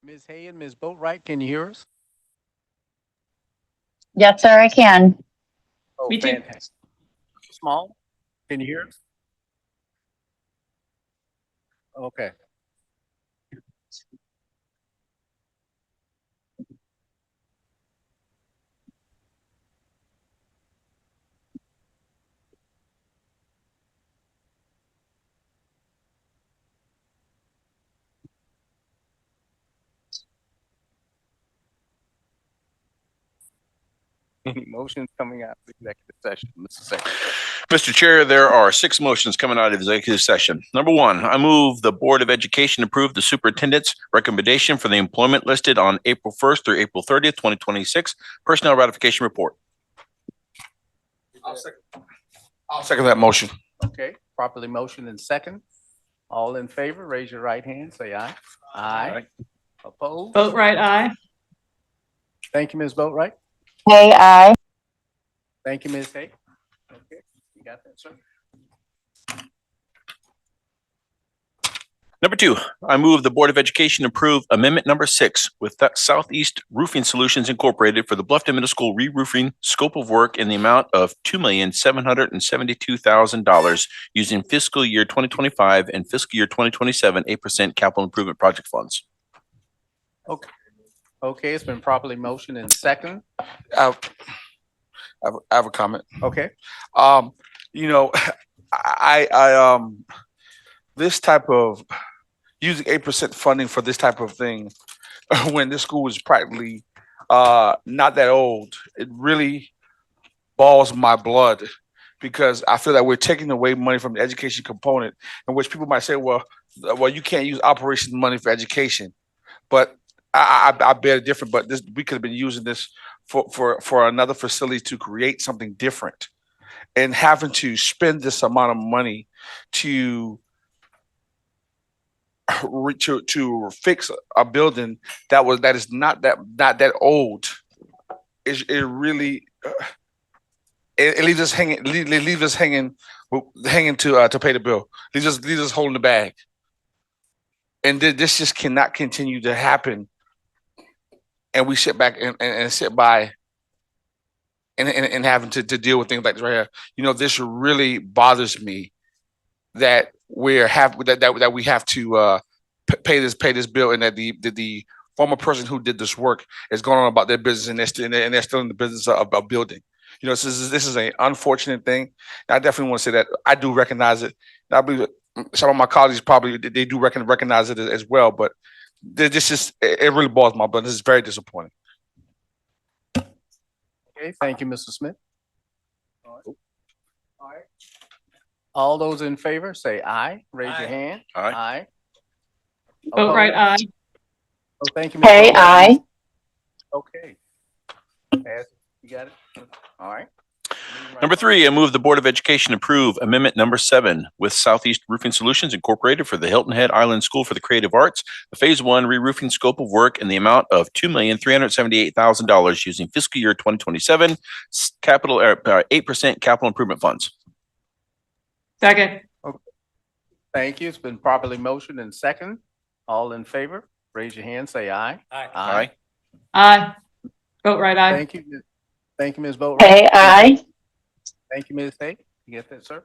Ms. Hay and Ms. Boatright, can you hear us? Yes, sir, I can. Oh, Me too. fantastic. Small, can you hear us? Okay. Any motions coming out of executive session, Mr. Secretary? Mr. Chair, there are 6 motions coming out of executive session. Number 1, I move the Board of Education approve the superintendent's recommendation for the employment listed on April 1st through April 30th, 2026 personnel ratification report. I'll second that motion. Okay, properly motion and second. All in favor, raise your right hand, say aye. Aye. Opposed? Boatright, aye. Thank you, Ms. Boatright. Hay, aye. Thank you, Ms. Hay. Okay, you got that, sir? Number 2, I move the Board of Education approve amendment number 6 with Southeast Roofing Solutions Incorporated for the Bluffton Middle School re-roofing scope of work in the amount of $2,772,000 using fiscal year 2025 and fiscal year 2027 8% capital improvement project funds. Okay. Okay, it's been properly motioned and second. I have a comment. Okay. You know, this type of using 8% funding for this type of thing when this school was practically not that old, it really balls my blood because I feel that we're taking away money from the education component, in which people might say, well, you can't use operations money for education, but I bear different. But this we could have been using this for another facility to create something different, and having to spend this amount of money to fix a building that is not that old. It really it leaves us hanging. Leaves us hanging to pay the bill. Leaves us holding the bag. And this just cannot continue to happen. And we sit back and sit by and having to deal with things like this right here. You know, this really bothers me that we have to pay this bill, and that the former person who did this work is going on about their business, and they're still in the business of building. You know, this is an unfortunate thing. I definitely want to say that I do recognize it. I believe some of my colleagues probably they do recognize it as well, but this is it really bothers my blood. This is very disappointing. Okay, thank you, Mr. Smith. All right. All those in favor, say aye. Raise your hand. Aye. Aye. Boatright, aye. Oh, thank you, Ms. Hay, Boatright. aye. Okay. Pass. You got it? All right. Number 3, I move the Board of Education approve amendment number 7 with Southeast Roofing Solutions Incorporated for the Hilton Head Island School for the Creative Arts, the Phase 1 re-roofing scope of work in the amount of $2,378,000 using fiscal year 2027 capital 8% capital improvement funds. Second. Okay. Thank you. It's been properly motioned and second. All in favor, raise your hand, say aye. Aye. Aye. Boatright, aye. Thank you. Thank you, Ms. Boatright. Hay, aye. Thank you, Ms. Hay. You get that, sir?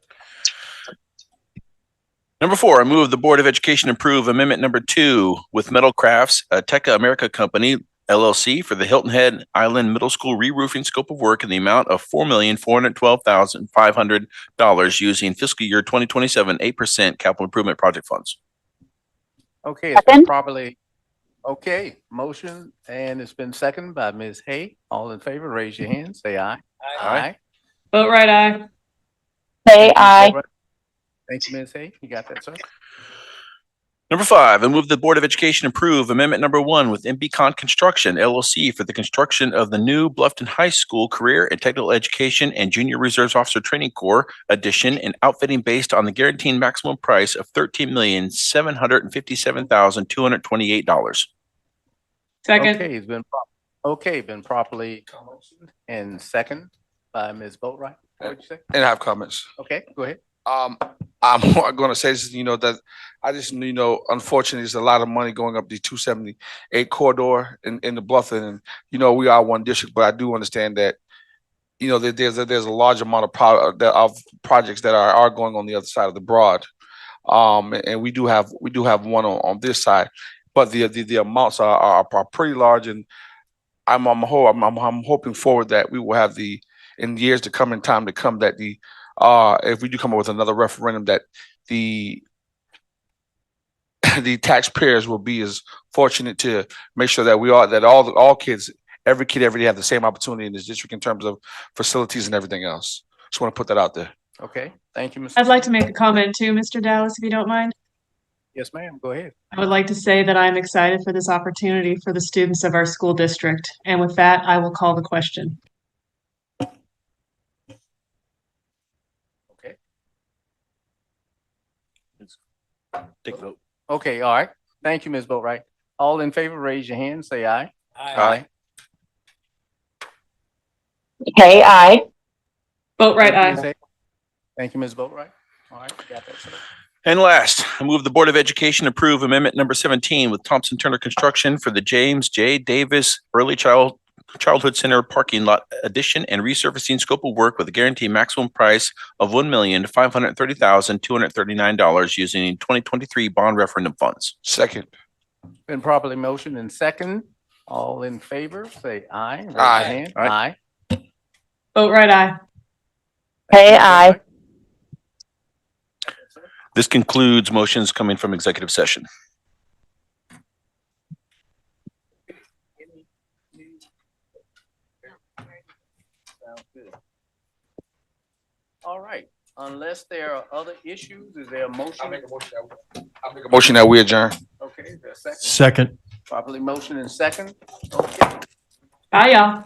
Number 4, I move the Board of Education approve amendment number 2 with Metal Crafts, Teca America Company, LLC for the Hilton Head Island Middle School re-roofing scope of work in the amount of $4,412,500 using fiscal year 2027 8% capital improvement project funds. Okay, it's been properly, okay, motion, and it's been seconded by Ms. Hay. All in favor, raise your hand, say aye. Aye. Boatright, aye. Hay, aye. Thank you, Ms. Hay. You got that, sir? Number 5, I move the Board of Education approve amendment number 1 with MBCon Construction LLC for the construction of the new Bluffton High School Career and Technical Education and Junior Reserves Officer Training Corps addition and outfitting based on the guaranteed maximum price of $13,757,228. Second. Okay, it's been, been properly motioned and second by Ms. Boatright. What did you say? And I have comments. Okay, go ahead. I'm going to say this, that I just, unfortunately, there's a lot of money going up the 278 corridor in the Bluffton, and we are one district, but I do understand that, that there's a large amount of projects that are going on the other side of the Broad, and we do have one on this side, but the amounts are pretty large, and I'm hoping forward that we will have in years to come, in time to come, that if we do come up with another referendum, that the the taxpayers will be as fortunate to make sure that all kids, every kid every day, have the same opportunity in this district in terms of facilities and everything else. Just want to put that out there. Okay, thank you, Mr. I'd like to make a comment too, Mr. Dallas, if you don't mind. Yes, ma'am, go ahead. I would like to say that I'm excited for this opportunity for the students of our school district. And with that, I will call the question. Okay. Take a vote. Okay, all right. Thank you, Ms. Boatright. All in favor, raise your hand, say aye. Aye. Hey, aye. Boatright, Thank you, aye. Ms. Thank you, Ms. Boatright. All right, got that, sir. And last, I move the Board of Education approve amendment number 17 with Thompson Turner Construction for the James J. Davis Childhood Center parking lot addition and resurfacing scope of work with a guaranteed maximum price of $1,530,239 using 2023 bond referendum funds. Second. Been properly motioned and second. All in favor, say aye. Raise your Aye. hand. Aye. Aye. Boatright, aye. Hey, aye. This concludes motions coming from executive session. Sounds good. All right, unless there are other issues, is there a motion? I'll make a motion that we adjourn. Okay, is there a second? Second. Properly motion and second. Okay. Bye, y'all.